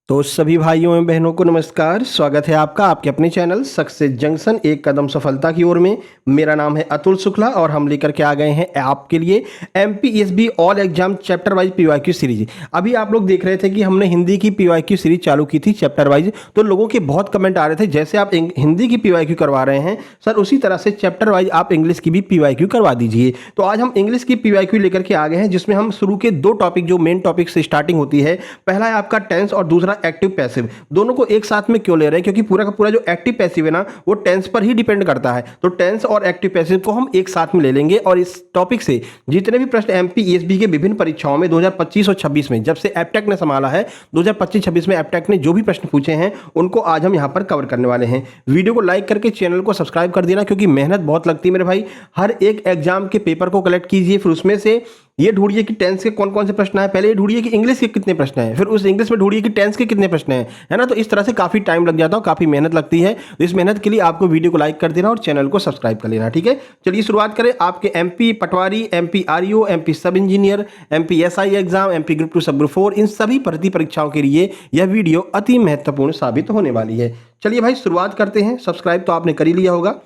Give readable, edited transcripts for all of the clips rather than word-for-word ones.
तो सभी भाइयों एवं बहनों को नमस्कार। स्वागत है आपका आपके अपने चैनल सक्सेस जंक्शन एक कदम सफलता की ओर में। मेरा नाम है अतुल शुक्ला और हम लेकर के आ गए हैं आपके लिए MPSB all exam chapter wise PYQ series. अभी आप लोग देख रहे थे कि हमने हिंदी की पीवाईक्यू सीरीज चालू की थी चैप्टर वाइज, तो लोगों के बहुत कमेंट आ रहे थे जैसे आप हिंदी की पीवाईक्यू करवा रहे हैं सर उसी तरह से चैप्टर वाइज आप इंग्लिश की भी पीवाईक्यू करवा दीजिए। तो आज हम इंग्लिश की पीवाईक्यू लेकर के आ गए हैं जिसमें हम शुरू के दो टॉपिक जो मेन टॉपिक से स्टार्टिंग होती है, पहला है आपका टेंस और दूसरा एक्टिव पैसिव। दोनों को एक साथ में क्यों ले रहे हैं, क्योंकि पूरा का पूरा जो एक्टिव पैसिव है ना वो टेंस पर ही डिपेंड करता है। तो टेंस और एक्टिव पैसिव को हम एक साथ में ले लेंगे और इस टॉपिक से जितने भी प्रश्न एमपीएसबी के विभिन्न परीक्षाओं में 2025 और 26 में जब से एप्टेक ने संभाला है 2025-26 में एप्टेक ने जो भी प्रश्न पूछे हैं उनको आज हम यहां पर कवर करने वाले हैं। वीडियो को लाइक करके चैनल को सब्सक्राइब कर देना क्योंकि मेहनत बहुत लगती है मेरे भाई। हर एक एग्जाम के पेपर को कलेक्ट कीजिए, फिर उसमें से ये ढूंढिए कि टेंस के कौन कौन से प्रश्न है, पहले ये ढूंढिए कि इंग्लिश के कितने प्रश्न हैं, फिर उस इंग्लिश में ढूंढिए कि टेंस के कितने प्रश्न हैं, है ना। तो इस तरह से काफी टाइम लग जाता है, काफी मेहनत लगती है। तो इस मेहनत के लिए आपको वीडियो को लाइक कर देना और चैनल को सब्सक्राइब कर लेना, ठीक है। चलिए शुरुआत करें। आपके एमपी पटवारी, एमपी आरईओ, एमपी सब engineer, MP SI exam, MP group 2 सब ग्रुप 4 इन सभी भर्ती परीक्षाओं के लिए यह वीडियो अति महत्वपूर्ण साबित होने वाली है। चलिए भाई शुरुआत करते हैं। सब्सक्राइब तो आपने कर ही लिया होगा।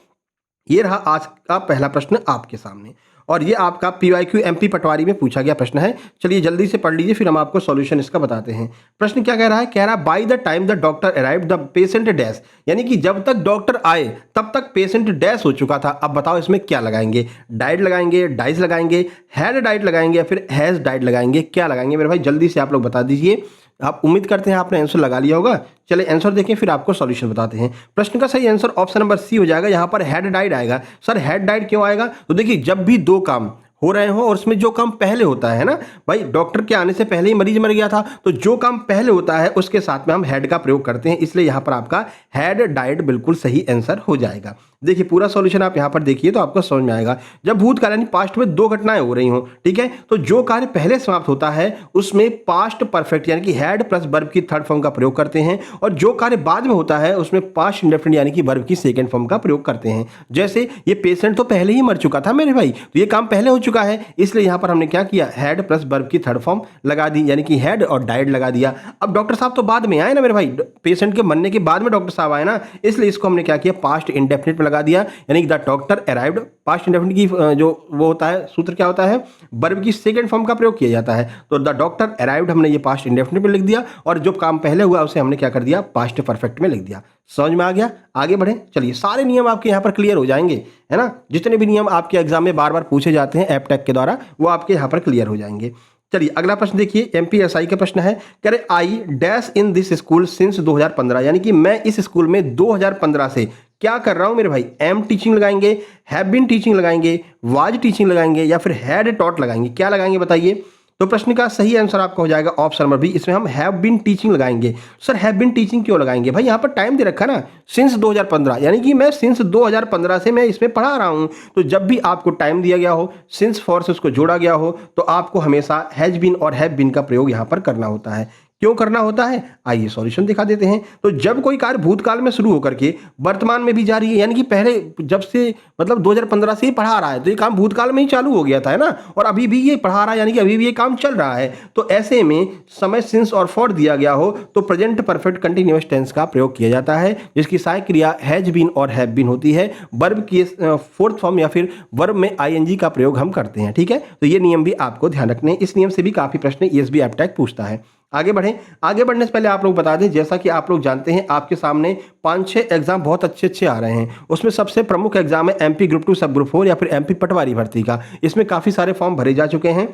ये रहा आज का पहला प्रश्न आपके सामने और ये आपका पीवाईक्यू एमपी पटवारी में पूछा गया प्रश्न है। चलिए जल्दी से पढ़ लीजिए फिर हम आपको सॉल्यूशन इसका बताते हैं। प्रश्न क्या कह रहा है, कह रहा है bye the time the doctor arrived the patient dash, यानी कि जब तक डॉक्टर आए तब तक पेशेंट डैश हो चुका था। अब बताओ इसमें क्या लगाएंगे, डाइड लगाएंगे, डाइज लगाएंगे, हैड डाइड लगाएंगे या फिर हैज डाइड लगाएंगे, क्या लगाएंगे मेरे भाई जल्दी से आप लोग बता दीजिए। आप उम्मीद करते हैं आपने आंसर लगा लिया होगा। चलिए आंसर देखें फिर आपको सॉल्यूशन बताते हैं। प्रश्न का सही आंसर ऑप्शन नंबर सी हो जाएगा। यहाँ पर हैड डाइड आएगा। सर हैड डाइड क्यों आएगा, तो देखिए जब भी दो काम हो रहे हो और उसमें जो काम पहले होता है ना भाई, डॉक्टर के आने से पहले ही मरीज मर गया था तो जो काम पहले होता है उसके साथ में हम हैड का प्रयोग करते हैं, इसलिए यहां पर आपका हैड डाइड बिल्कुल सही आंसर हो जाएगा। देखिए पूरा सॉल्यूशन आप यहां पर देखिए तो आपको समझ में आएगा। जब भूतकाल यानी पास्ट में दो घटनाएं हो रही हो, ठीक है, तो जो कार्य पहले समाप्त होता है उसमें पास्ट परफेक्ट यानी कि हैड प्लस वर्ब की थर्ड फॉर्म का प्रयोग करते हैं और जो कार्य बाद में होता है उसमें पास्ट इंडेफिनिट यानी कि वर्ब की सेकंड फॉर्म का प्रयोग करते हैं। जैसे ये पेशेंट तो पहले ही मर चुका था मेरे भाई, तो ये काम पहले हो चुका है, इसलिए यहां पर हमने क्या किया, हैड प्लस वर्ब की थर्ड फॉर्म लगा दी यानी कि हैड और डाइड लगा दिया। अब डॉक्टर साहब तो बाद में आए ना मेरे भाई, पेशेंट के मरने के बाद में डॉक्टर साहब आए ना, इसलिए इसको हमने क्या किया, पास्ट इंडेफिनिट में लगा दिया यानी कि the doctor arrived. Past indefinite की जो वो होता है सूत्र क्या होता है, वर्ब की सेकंड फॉर्म का प्रयोग किया जाता है। तो द डॉक्टर अराइव्ड हमने ये पास्ट इंडेफिनिट में लिख दिया और जो काम पहले हुआ उसे हमने क्या कर दिया, पास्ट परफेक्ट में लिख दिया। समझ में आ गया, आगे बढ़े। चलिए सारे नियम आपके यहाँ पर क्लियर हो जाएंगे, है ना। जितने भी नियम आपके एग्जाम में बार बार पूछे जाते हैं एप्टेक के द्वारा वो आपके यहाँ पर क्लियर हो जाएंगे। चलिए अगला प्रश्न देखिए, एमपीएसआई का प्रश्न है, कह रहे I dash in this school since 2015, यानी कि मैं इस स्कूल में 2015 से क्या कर रहा हूं मेरे भाई, एम टीचिंग लगाएंगे, हैव बीन टीचिंग लगाएंगे, वाज टीचिंग लगाएंगे या फिर हैड टॉट लगाएंगे, क्या लगाएंगे बताइए। तो प्रश्न का सही आंसर आपका हो जाएगा ऑप्शन नंबर बी, इसमें हम हैव बीन टीचिंग लगाएंगे। सर हैव बीन टीचिंग क्यों लगाएंगे भाई, यहाँ पर टाइम दे रखा ना सिंस 2015, यानी कि मैं सिंस 2015 से मैं इसमें पढ़ा रहा हूँ। तो जब भी आपको टाइम दिया गया हो, सिंस फॉर से उसको जोड़ा गया हो, तो आपको हमेशा हैज बीन और हैव बीन का प्रयोग यहाँ पर करना होता है। क्यों करना होता है, आइए सॉल्यूशन दिखा देते हैं। तो जब कोई कार्य भूतकाल में शुरू होकर के वर्तमान में भी जारी है, यानी कि पहले जब से मतलब 2015 से ही पढ़ा रहा है तो ये काम भूतकाल में ही चालू हो गया था, है ना, और अभी भी ये पढ़ा रहा है यानी कि अभी भी ये काम चल रहा है। तो ऐसे में समय सिंस और फॉर दिया गया हो तो प्रेजेंट परफेक्ट कंटिन्यूअस टेंस का प्रयोग किया जाता है जिसकी सहायक क्रिया हैज बीन और हैव बीन होती है। वर्ब की फोर्थ फॉर्म या फिर वर्ब में आईएनजी का प्रयोग हम करते हैं, ठीक है। तो ये नियम भी आपको ध्यान रखने, इस नियम से भी काफी प्रश्न ईएसबी एप्टेक पूछता है। आगे बढ़ें। आगे बढ़ने से पहले आप लोग बता दें, जैसा कि आप लोग जानते हैं आपके सामने 5-6 एग्जाम बहुत अच्छे आ रहे हैं। उसमें सबसे प्रमुख एग्जाम है एमपी ग्रुप 2 सब ग्रुप 4 या फिर एमपी पटवारी भर्ती का। इसमें काफ़ी सारे फॉर्म भरे जा चुके हैं।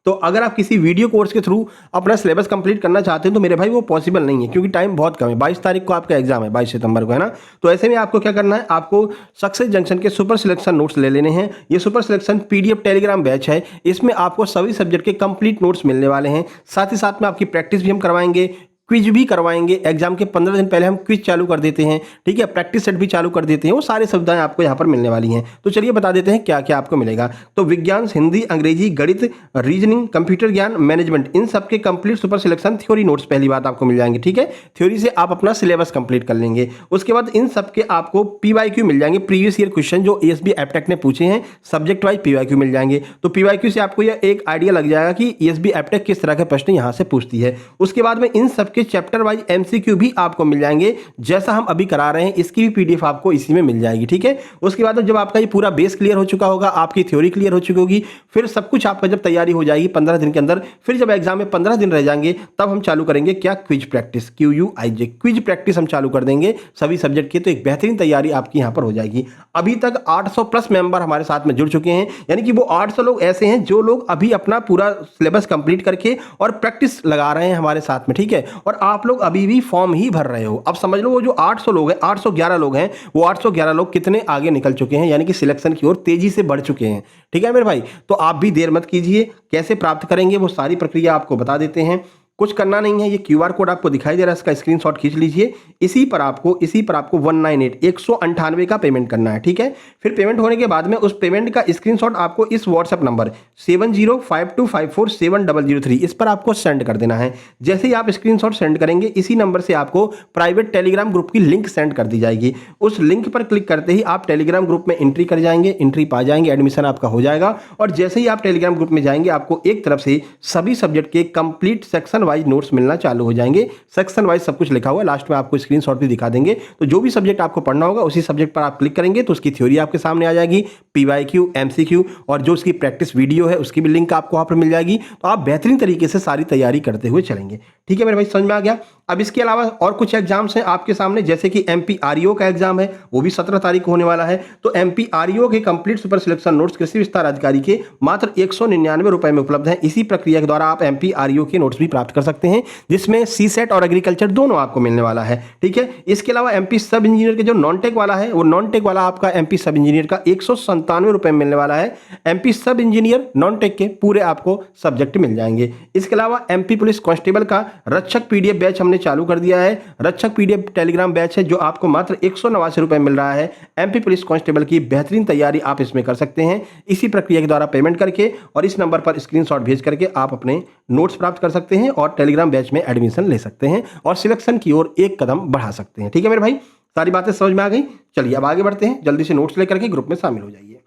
तो अगर आप किसी वीडियो कोर्स के थ्रू अपना सिलेबस कंप्लीट करना चाहते हैं तो मेरे भाई वो पॉसिबल नहीं है क्योंकि टाइम बहुत कम है। 22 तारीख को आपका एग्जाम है, 22 सितंबर को, है ना। तो ऐसे में आपको क्या करना है, आपको सक्सेस जंक्शन के सुपर सिलेक्शन नोट्स ले लेने हैं। ये super selection PDF Telegram batch है, इसमें आपको सभी सब्जेक्ट के कंप्लीट नोट्स मिलने वाले हैं। साथ ही साथ में आपकी प्रैक्टिस भी हम करवाएंगे, क्विज भी करवाएंगे। एग्जाम के 15 दिन पहले हम क्विज चालू कर देते हैं, ठीक है, प्रैक्टिस सेट भी चालू कर देते हैं। वो सारी सुविधाएं आपको यहाँ पर मिलने वाली हैं। तो चलिए बता देते हैं क्या क्या आपको मिलेगा। तो विज्ञान, हिंदी, अंग्रेजी, गणित, रीजनिंग, कंप्यूटर ज्ञान, मैनेजमेंट, इन सबके complete super selection theory notes पहली बात आपको मिल जाएंगे, ठीक है। थ्योरी से आप अपना सिलेबस कंप्लीट कर लेंगे। उसके बाद इन सबके आपको पीवाईक्यू मिल जाएंगे, प्रीवियस ईयर क्वेश्चन जो ईएसबी एप्टेक ने पूछे हैं, सब्जेक्ट वाइज पीवाईक्यू मिल जाएंगे। तो पीवाईक्यू से आपको यह एक आइडिया लग जाएगा कि ईएसबी एप्टेक किस तरह के प्रश्न यहाँ से पूछती है। उसके बाद में इन सब सबके चैप्टर वाइज एमसीक्यू भी आपको मिल जाएंगे, जैसा हम अभी करा रहे हैं इसकी भी पीडीएफ आपको इसी में मिल जाएगी, ठीक है। उसके बाद जब आपका ये पूरा बेस क्लियर हो चुका होगा, आपकी थ्योरी क्लियर हो चुकी होगी, फिर सब कुछ आपका जब तैयारी हो जाएगी 15 दिन के अंदर, फिर जब एग्जाम में 15 दिन रह जाएंगे तब हम चालू करेंगे क्या, quiz practice, QUIZ quiz practice हम चालू कर देंगे सभी सब्जेक्ट की। तो एक बेहतरीन तैयारी आपकी यहां पर हो जाएगी। अभी तक 800 प्लस मेंबर हमारे साथ में जुड़ चुके हैं, यानी कि वो 800 लोग ऐसे हैं जो लोग अभी अपना पूरा सिलेबस कंप्लीट करके और प्रैक्टिस लगा रहे हैं हमारे साथ में, ठीक है। और आप लोग अभी भी फॉर्म ही भर रहे हो। अब समझ लो वो जो 800 लोग हैं, 811 लोग हैं, वो 811 लोग कितने आगे निकल चुके हैं, यानी कि सिलेक्शन की ओर तेजी से बढ़ चुके हैं, ठीक है मेरे भाई। तो आप भी देर मत कीजिए, कैसे प्राप्त करेंगे वो सारी प्रक्रिया आपको बता देते हैं। कुछ करना नहीं है, ये QR कोड आपको दिखाई दे रहा है, इसका स्क्रीनशॉट खींच लीजिए। इसी पर आपको 198 का पेमेंट करना है, ठीक है। फिर पेमेंट होने के बाद में उस पेमेंट का स्क्रीनशॉट आपको इस व्हाट्सएप नंबर 7052547003 इस पर आपको सेंड कर देना है। जैसे ही आप स्क्रीनशॉट सेंड करेंगे, इसी नंबर से आपको प्राइवेट टेलीग्राम ग्रुप की लिंक सेंड कर दी जाएगी। उस लिंक पर क्लिक करते ही आप टेलीग्राम ग्रुप में एंट्री कर जाएंगे, एंट्री पा जाएंगे, एडमिशन आपका हो जाएगा। और जैसे ही आप टेलीग्राम ग्रुप में जाएंगे, आपको एक तरफ से सभी सब्जेक्ट के कंप्लीट सेक्शन वाइज नोट्स मिलना चालू हो जाएंगे। सेक्शन वाइज सब कुछ लिखा हुआ है, लास्ट में आपको स्क्रीनशॉट भी दिखा देंगे। तो जो भी सब्जेक्ट आपको पढ़ना होगा उसी सब्जेक्ट पर आप क्लिक करेंगे तो उसकी थ्योरी आपके सामने आ जाएगी, PYQ, MCQ और जो उसकी प्रैक्टिस वीडियो है उसकी भी लिंक आपको वहां पर मिल जाएगी। तो आप बेहतरीन तरीके से सारी तैयारी करते हुए चलेंगे, ठीक है मेरे भाई, समझ में आ गया। अब इसके अलावा और कुछ एग्जाम्स हैं आपके सामने, जैसे कि MP REO का एग्जाम है, वो भी 17 तारीख को होने वाला है। तो MP REO के कंप्लीट सुपर सिलेक्शन नोट्स कृषि विस्तार अधिकारी के मात्र 199 रुपए में उपलब्ध हैं। इसी प्रक्रिया के द्वारा आप MP REO के नोट्स भी प्राप्त कर सकते हैं, जिसमें CSET और एग्रीकल्चर दोनों आपको मिलने वाला है, ठीक है। इसके अलावा MP सब इंजीनियर के जो नॉन टेक वाला है, वो नॉन टेक वाला आपका MP सब इंजीनियर का 197 रुपए में मिलने वाला है। MP सब इंजीनियर नॉन टेक के पूरे आपको सब्जेक्ट मिल जाएंगे। इसके अलावा MP पुलिस कांस्टेबल का रक्षक PDF बैच हमने चालू कर दिया है। रक्षक PDF टेलीग्राम बैच है जो आपको मात्र 189 रुपए मिल रहा है। MP पुलिस कांस्टेबल की बेहतरीन तैयारी आप इसमें कर सकते हैं, इसी प्रक्रिया के द्वारा पेमेंट करके और इस नंबर पर स्क्रीनशॉट भेज करके आप अपने नोट्स प्राप्त कर सकते हैं और टेलीग्राम बैच में एडमिशन ले सकते हैं और सिलेक्शन की ओर एक कदम बढ़ा सकते हैं, ठीक है मेरे भाई। सारी बातें समझ में आ गई। चलिए अब आगे बढ़ते हैं, जल्दी से नोट्स लेकर के ग्रुप में शामिल हो जाइए।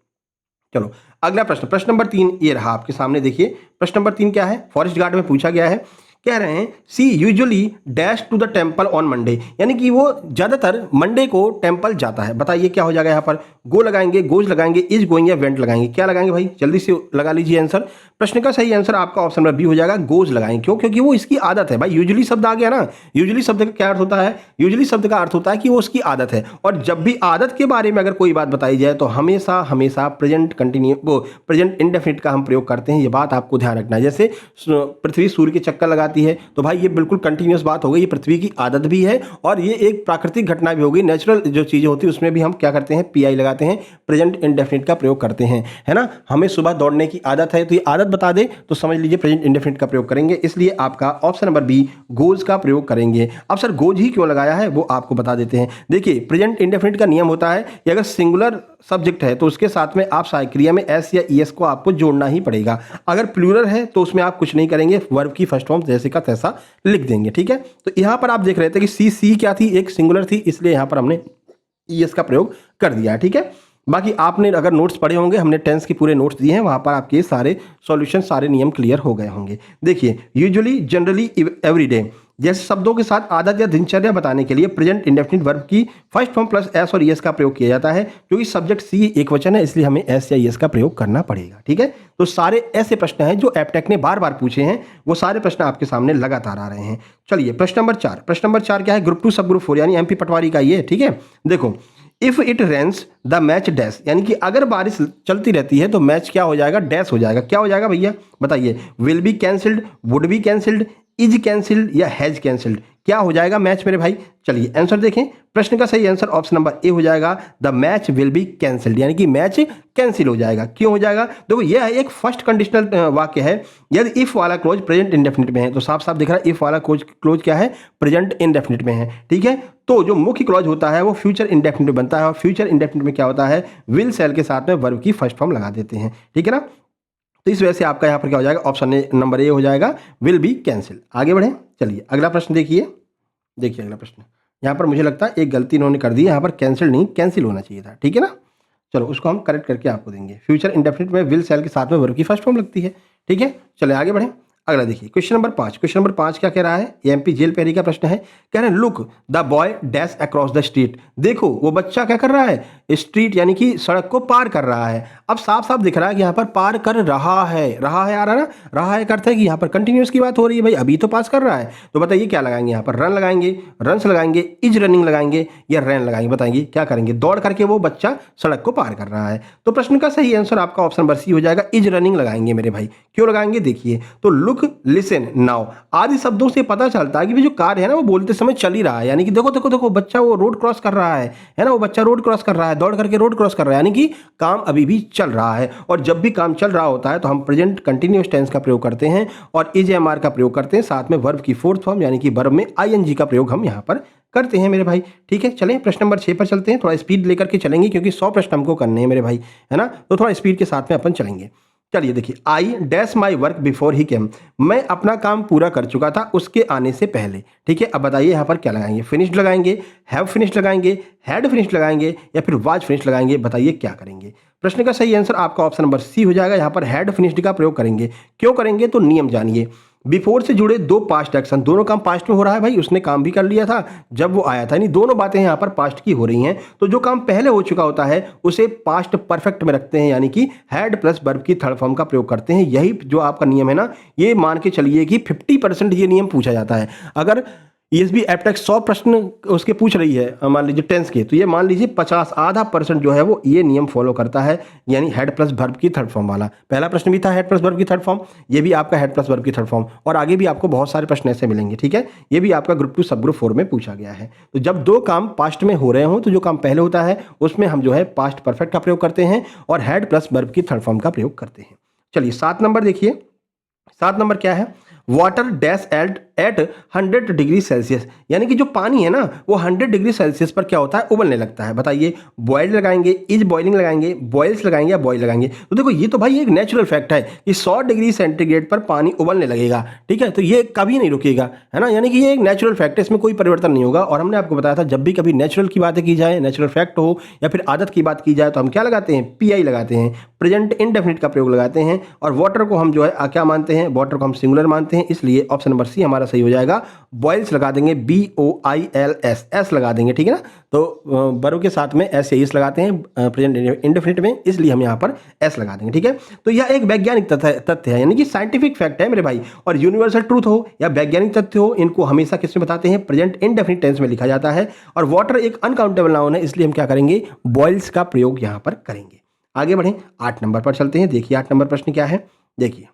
चलो अगला प्रश्न, प्रश्न नंबर 3 ये रहा आपके सामने। देखिए प्रश्न नंबर 3 क्या है, फॉरेस्ट गार्ड में पूछा गया है। कह रहे हैं she usually dash to the temple on Monday, यानी कि वो ज्यादातर मंडे को टेम्पल जाता है। बताइए क्या हो जाएगा यहाँ पर, गो लगाएंगे, गोज लगाएंगे, इज गोइंग या वेंट लगाएंगे, क्या लगाएंगे भाई, जल्दी से लगा लीजिए आंसर। प्रश्न का सही आंसर आपका ऑप्शन नंबर बी हो जाएगा, गोज लगाएंगे। क्यों, क्योंकि वो इसकी आदत है भाई। यूजुअली शब्द आ गया ना, यूजुअली शब्द का क्या अर्थ होता है, यूजुअली शब्द का अर्थ होता है कि वो उसकी आदत है। और जब भी आदत के बारे में अगर कोई बात बताई जाए तो हमेशा हमेशा प्रेजेंट कंटिन्यू वो प्रेजेंट इंडेफिनिट का हम प्रयोग करते हैं। ये बात आपको ध्यान रखना है। जैसे पृथ्वी सूर्य के चक्कर लगाती है तो भाई ये बिल्कुल कंटिन्यूअस बात हो गई, ये पृथ्वी की आदत भी है और ये एक प्राकृतिक घटना भी होगी। नेचुरल जो चीजें होती है उसमें भी हम क्या करते हैं, PI लगाते हैं, प्रेजेंट इंडेफिनिट का प्रयोग करते हैं, है ना। हमें सुबह दौड़ने की आदत है तो ये आदत बता दे तो समझ लीजिए प्रेजेंट इंडेफिनिट का प्रयोग करेंगे। इसलिए आपका ऑप्शन नंबर बी गोज का प्रयोग करेंगे। अब सर गोज ही क्यों लगाया है वो आपको बता देते हैं। देखिए प्रेजेंट इंडेफिनिट का नियम होता है कि अगर सिंगुलर सब्जेक्ट है तो उसके साथ में आप सहायक क्रिया में एस या ईएस को आपको जोड़ना ही पड़ेगा। अगर प्लूरल है तो उसमें आप कुछ नहीं करेंगे, वर्ब की फर्स्ट फॉर्म जैसे का तैसा लिख देंगे, ठीक है। तो यहां पर आप देख रहे थे कि सी क्या थी, एक सिंगुलर थी, इसलिए यहां पर हमने ईएस का प्रयोग कर दिया है, ठीक है। बाकी आपने अगर नोट्स पढ़े होंगे, हमने टेंस के पूरे नोट्स दिए हैं, वहां पर आपके सारे सॉल्यूशन, सारे नियम क्लियर हो गए होंगे। देखिए यूजुअली, जनरली, एवरीडे जैसे शब्दों के साथ आदत या दिनचर्या बताने के लिए प्रेजेंट इंडेफिनिट वर्ब की फर्स्ट फॉर्म प्लस एस और ईएस का प्रयोग किया जाता है। क्योंकि सब्जेक्ट सी एक वचन है इसलिए हमें एस या ईएस का प्रयोग करना पड़ेगा, ठीक है। तो सारे ऐसे प्रश्न हैं जो एप्टेक ने बार बार पूछे हैं, वो सारे प्रश्न आपके सामने लगातार आ रहे हैं। चलिए प्रश्न नंबर 4, प्रश्न नंबर 4 क्या है, ग्रुप 2 सब ग्रुप 4 यानी MP पटवारी का ये, ठीक है। देखो if it rains the match dash, यानी कि अगर बारिश चलती रहती है तो मैच क्या हो जाएगा, डैश हो जाएगा। क्या हो जाएगा भैया बताइए, will be cancelled, would be cancelled, is cancelled या हैज कैंसिल्ड, क्या हो जाएगा मैच मेरे भाई। चलिए आंसर देखें, प्रश्न का सही आंसर ऑप्शन नंबर ए हो जाएगा, the match will be cancelled, यानी कि मैच कैंसिल हो जाएगा। क्यों हो जाएगा, देखो यह एक फर्स्ट कंडीशनल वाक्य है। यदि इफ वाला क्लोज प्रेजेंट इंडेफिनिट में है तो साफ साफ दिख रहा है इफ वाला क्लोज क्या है, प्रेजेंट इंडेफिनिट में है, ठीक है। तो जो मुख्य क्लॉज होता है वो फ्यूचर इंडेफिनिट में बनता है और फ्यूचर इंडेफिनिट में क्या होता है, विल सेल के साथ में वर्ब की फर्स्ट फॉर्म लगा देते हैं, ठीक है ना। तो इस वजह से आपका यहाँ पर क्या हो जाएगा, ऑप्शन नंबर ए हो जाएगा, विल बी कैंसिल। आगे बढ़े, चलिए अगला प्रश्न देखिए। देखिए अगला प्रश्न, यहाँ पर मुझे लगता है एक गलती इन्होंने कर दी, यहाँ पर कैंसिल नहीं कैंसिल होना चाहिए था, ठीक है ना। चलो उसको हम करेक्ट करके आपको देंगे। फ्यूचर इंडेफिनिट में विल सेल के साथ में वर्ब की फर्स्ट फॉर्म लगती है, ठीक है। चले आगे बढ़े। अगला देखिए क्वेश्चन नंबर 5। क्वेश्चन नंबर 5 क्या कह रहा है? ये एमपी जेल पेरी का प्रश्न है। कह रहे हैं look the boy dash across the street. देखो वो बच्चा क्या कर रहा है? स्ट्रीट यानी कि सड़क को पार कर रहा है। अब साफ साफ दिख रहा है कि यहाँ पर पार कर रहा है आ रहा है ना, रहा है करते हैं कि यहाँ पर कंटिन्यूस की बात हो रही है, भाई अभी तो पास कर रहा है। तो बताइए क्या लगाएंगे यहाँ पर? रन लगाएंगे, रन्स लगाएंगे, इज रनिंग लगाएंगे या रैन लगाएंगे? बताएंगे क्या करेंगे? दौड़ करके वो बच्चा सड़क को पार कर रहा है। तो प्रश्न का सही आंसर आपका ऑप्शन नंबर सी हो जाएगा, इज रनिंग लगाएंगे मेरे भाई। क्यों लगाएंगे? देखिए तो लुक, लिसन, नाउ आदि शब्दों से पता चलता है कि जो कार्य है ना वो बोलते समय चल ही रहा है। यानी कि देखो देखो देखो बच्चा वो रोड क्रॉस कर रहा है ना, वो बच्चा रोड क्रॉस कर रहा है, दौड़ करके रोड क्रॉस कर रहा है, यानी कि काम अभी भी चल रहा है। और जब भी काम चल रहा होता है तो हम प्रेजेंट कंटिन्यूअस टेंस का प्रयोग करते हैं और इज एम आर का प्रयोग करते हैं, साथ में वर्ब की फोर्थ फॉर्म यानी कि वर्ब में आईएनजी का प्रयोग हम यहाँ पर करते हैं मेरे भाई। ठीक है, चलें प्रश्न नंबर 6 पर चलते हैं। थोड़ा स्पीड लेकर के चलेंगे क्योंकि 100 प्रश्न हमको करने हैं मेरे भाई, है ना, तो थोड़ा स्पीड के साथ में अपन चलेंगे। चलिए देखिए, I dash my work before he came. मैं अपना काम पूरा कर चुका था उसके आने से पहले। ठीक है, अब बताइए यहाँ पर क्या लगाएंगे? फिनिश्ड लगाएंगे, हैव फिनिश्ड लगाएंगे, हैड फिनिश्ड लगाएंगे या फिर वाज फिनिश्ड लगाएंगे? बताइए क्या करेंगे? प्रश्न का सही आंसर आपका ऑप्शन नंबर सी हो जाएगा। यहाँ पर हैड फिनिश्ड का प्रयोग करेंगे। क्यों करेंगे? तो नियम जानिए। बिफोर से जुड़े दो पास्ट एक्शन, दोनों काम पास्ट में हो रहा है भाई, उसने काम भी कर लिया था जब वो आया था, यानी दोनों बातें यहाँ पर पास्ट की हो रही हैं। तो जो काम पहले हो चुका होता है उसे पास्ट परफेक्ट में रखते हैं, यानी कि हैड प्लस वर्ब की थर्ड फॉर्म का प्रयोग करते हैं। यही जो आपका नियम है ना, ये मान के चलिए कि 50% ये नियम पूछा जाता है। अगर ईएसबी एप्टेक 100 प्रश्न उसके पूछ रही है मान लीजिए टेंस के, तो ये मान लीजिए 50 आधा % जो है वो ये नियम फॉलो करता है, यानी हेड प्लस वर्ब की थर्ड फॉर्म वाला। पहला प्रश्न भी था हेड प्लस वर्ब की थर्ड फॉर्म, ये भी आपका हेड प्लस वर्ब की थर्ड फॉर्म, और आगे भी आपको बहुत सारे प्रश्न ऐसे मिलेंगे। ठीक है, ये भी आपका ग्रुप 2 सब ग्रुप 4 में पूछा गया है। तो जब दो काम पास्ट में हो रहे हों तो जो काम पहले होता है उसमें हम जो है पास्ट परफेक्ट का प्रयोग करते हैं और हेड प्लस वर्ब की थर्ड फॉर्म का प्रयोग करते हैं। चलिए 7 नंबर देखिए, 7 नंबर क्या है? Water dash at 100 degree Celsius, यानी कि जो पानी है ना वो 100 डिग्री सेल्सियस पर क्या होता है? उबलने लगता है। बताइए बॉइल्ड लगाएंगे, इज बॉइलिंग लगाएंगे, बॉइल्स लगाएंगे या बॉयल लगाएंगे? तो देखो ये तो भाई एक नेचुरल फैक्ट है कि 100 डिग्री सेंटीग्रेड पर पानी उबलने लगेगा। ठीक है, तो ये कभी नहीं रुकेगा, है ना, यानी कि ये एक नेचुरल फैक्ट है, इसमें कोई परिवर्तन नहीं होगा। और हमने आपको बताया था जब भी कभी नेचुरल की बातें की जाए, नेचुरल फैक्ट हो या फिर आदत की बात की जाए तो हम क्या लगाते हैं? पीआई लगाते हैं, प्रेजेंट इंडेफिनिट का प्रयोग लगाते हैं। और वाटर को हम जो है क्या मानते हैं? वाटर को हम सिंगुलर मानते हैं, इसलिए ऑप्शन नंबर सी हमारा सही हो जाएगा। बॉइल्स लगा देंगे, BOILS, एस लगा देंगे। ठीक है ना, तो बरो के साथ में एस या इस लगाते हैं प्रेजेंट इंडेफिनिट में, इसलिए हम यहाँ पर एस लगा देंगे। ठीक है, तो यह एक वैज्ञानिक तथ्य है, यानी कि साइंटिफिक फैक्ट है मेरे भाई। और यूनिवर्सल ट्रूथ हो या वैज्ञानिक तथ्य हो, इनको हमेशा किसमें बताते हैं? प्रेजेंट इंडेफिनिट टेंस में लिखा जाता है। और वाटर एक अनकाउंटेबल नाउन है, इसलिए हम क्या करेंगे? बॉइल्स का प्रयोग यहाँ पर करेंगे। आगे बढ़ें, 8 नंबर पर चलते हैं। देखिए 8 नंबर प्रश्न क्या है? देखिए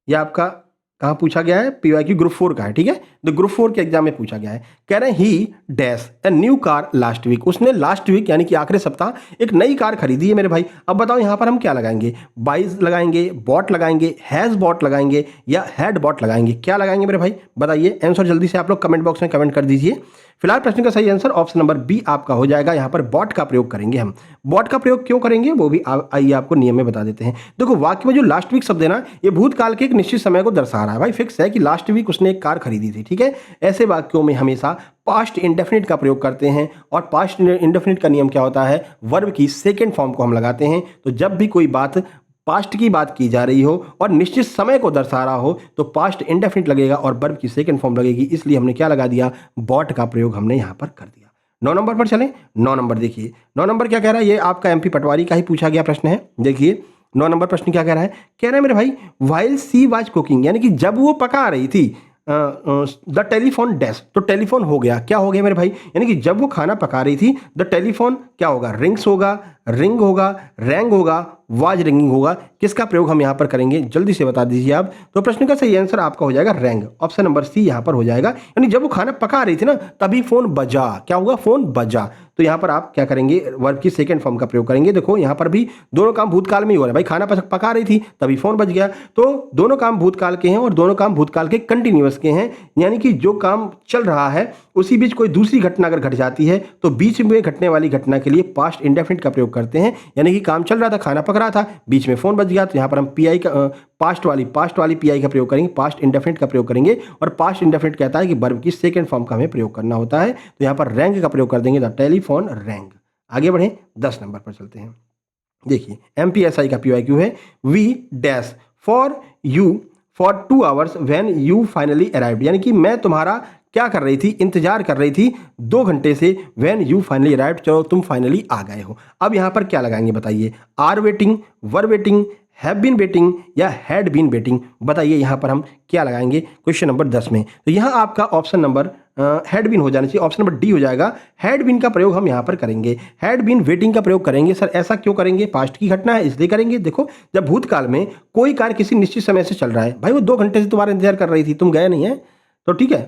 यह आपका कहाँ पूछा गया है? पीवाईक्यू ग्रुप 4 का है। ठीक है, तो ग्रुप 4 के एग्जाम में पूछा गया है। कह रहे हैं he dash a new car last week, उसने लास्ट वीक यानी कि आखिरी सप्ताह एक नई कार खरीदी है मेरे भाई। अब बताओ यहाँ पर हम क्या लगाएंगे? बाइज लगाएंगे, बॉट लगाएंगे, हैज बॉट लगाएंगे या हैड बॉट लगाएंगे? क्या लगाएंगे मेरे भाई? बताइए आंसर जल्दी से आप लोग कमेंट बॉक्स में कमेंट कर दीजिए। फिलहाल प्रश्न का सही आंसर ऑप्शन नंबर बी आपका हो जाएगा। यहाँ पर बॉट का प्रयोग करेंगे हम। बॉट का प्रयोग क्यों करेंगे वो भी आइए आपको नियम में बता देते हैं। देखो वाक्य में जो लास्ट वीक शब्द है ना, ये भूतकाल के एक निश्चित समय को दर्शा रहा है भाई। फिक्स है कि लास्ट वीक उसने एक कार खरीदी थी। ठीक है, ऐसे वाक्यों में हमेशा पास्ट इंडेफिनिट का प्रयोग करते हैं। और पास्ट इंडेफिनिट का नियम क्या होता है? वर्ब की सेकेंड फॉर्म को हम लगाते हैं। तो जब भी कोई बात पास्ट की बात की जा रही हो और निश्चित समय को दर्शा रहा हो तो पास्ट इंडेफिनिट लगेगा और वर्ब की सेकंड फॉर्म लगेगी, इसलिए हमने क्या लगा दिया? बॉट का प्रयोग हमने यहाँ पर कर दिया। 9 नंबर पर चलें। 9 नंबर देखिए, 9 नंबर क्या कह रहा है? ये आपका एमपी पटवारी का ही पूछा गया प्रश्न है। देखिए 9 नंबर प्रश्न क्या कह रहा है? कह रहे हैं मेरे भाई व्हाइल सी वाज कुकिंग, यानी कि जब वो पका रही थी द टेलीफोन डैश, तो टेलीफोन हो गया, क्या हो गया मेरे भाई? यानी कि जब वो खाना पका रही थी द टेलीफोन क्या होगा? रिंग्स होगा, रिंग होगा, रैंग होगा, वाज रिंगिंग होगा। किसका प्रयोग हम यहाँ पर करेंगे? जल्दी से बता दीजिए आप। तो प्रश्न का सही आंसर आपका हो जाएगा रैंग, ऑप्शन नंबर सी यहाँ पर हो जाएगा। यानी जब वो खाना पका रही थी ना तभी फोन बजा, क्या होगा? फोन बजा। तो यहाँ पर आप क्या करेंगे? वर्ब की सेकंड फॉर्म का प्रयोग करेंगे। देखो यहाँ पर भी दोनों काम भूतकाल में ही हो रहा है भाई। खाना पका रही थी तभी फोन बज गया, तो दोनों काम भूतकाल के हैं और दोनों काम भूतकाल के कंटिन्यूअस के हैं। यानी कि जो काम चल रहा है उसी बीच कोई दूसरी घटना अगर घट जाती है तो बीच में घटने वाली घटना के लिए पास्ट इंडेफिनिट का प्रयोग करते हैं। यानी कि काम चल रहा था, खाना पक रहा था, बीच में फोन बज गया, तो यहाँ पर हम पीआई का पास्ट वाली पीआई का प्रयोग करेंगे, पास्ट इंडेफिनिट का प्रयोग करेंगे। और पास्ट इंडेफिनिट कहता है कि वर्ब की सेकंड फॉर्म का हमें प्रयोग करना होता है, तो यहाँ पर रैंक का प्रयोग कर देंगे, द टेलीफोन रैंक। आगे बढ़ें, 10 नंबर पर चलते हैं। देखिए एमपीएसआई का पीवाईक्यू है we dash for you for 2 hours when you finally arrived, यानी कि मैं तुम्हारा क्या कर रही थी, इंतजार कर रही थी 2 घंटे से, व्हेन यू फाइनली अराइव्ड, चलो तुम फाइनली आ गए हो। अब यहाँ पर क्या लगाएंगे बताइए, are waiting, were waiting, have been waiting या हैड बीन वेटिंग, बताइए यहाँ पर हम क्या लगाएंगे क्वेश्चन नंबर 10 में। तो यहाँ आपका ऑप्शन नंबर हैड बीन हो जाना चाहिए, ऑप्शन नंबर डी हो जाएगा। हैड बीन का प्रयोग हम यहाँ पर करेंगे, हैड बीन वेटिंग का प्रयोग करेंगे। सर ऐसा क्यों करेंगे, पास्ट की घटना है इसलिए करेंगे। देखो जब भूतकाल में कोई कार्य किसी निश्चित समय से चल रहा है, भाई वो 2 घंटे से तुम्हारा इंतजार कर रही थी, तुम गए नहीं है, तो ठीक है,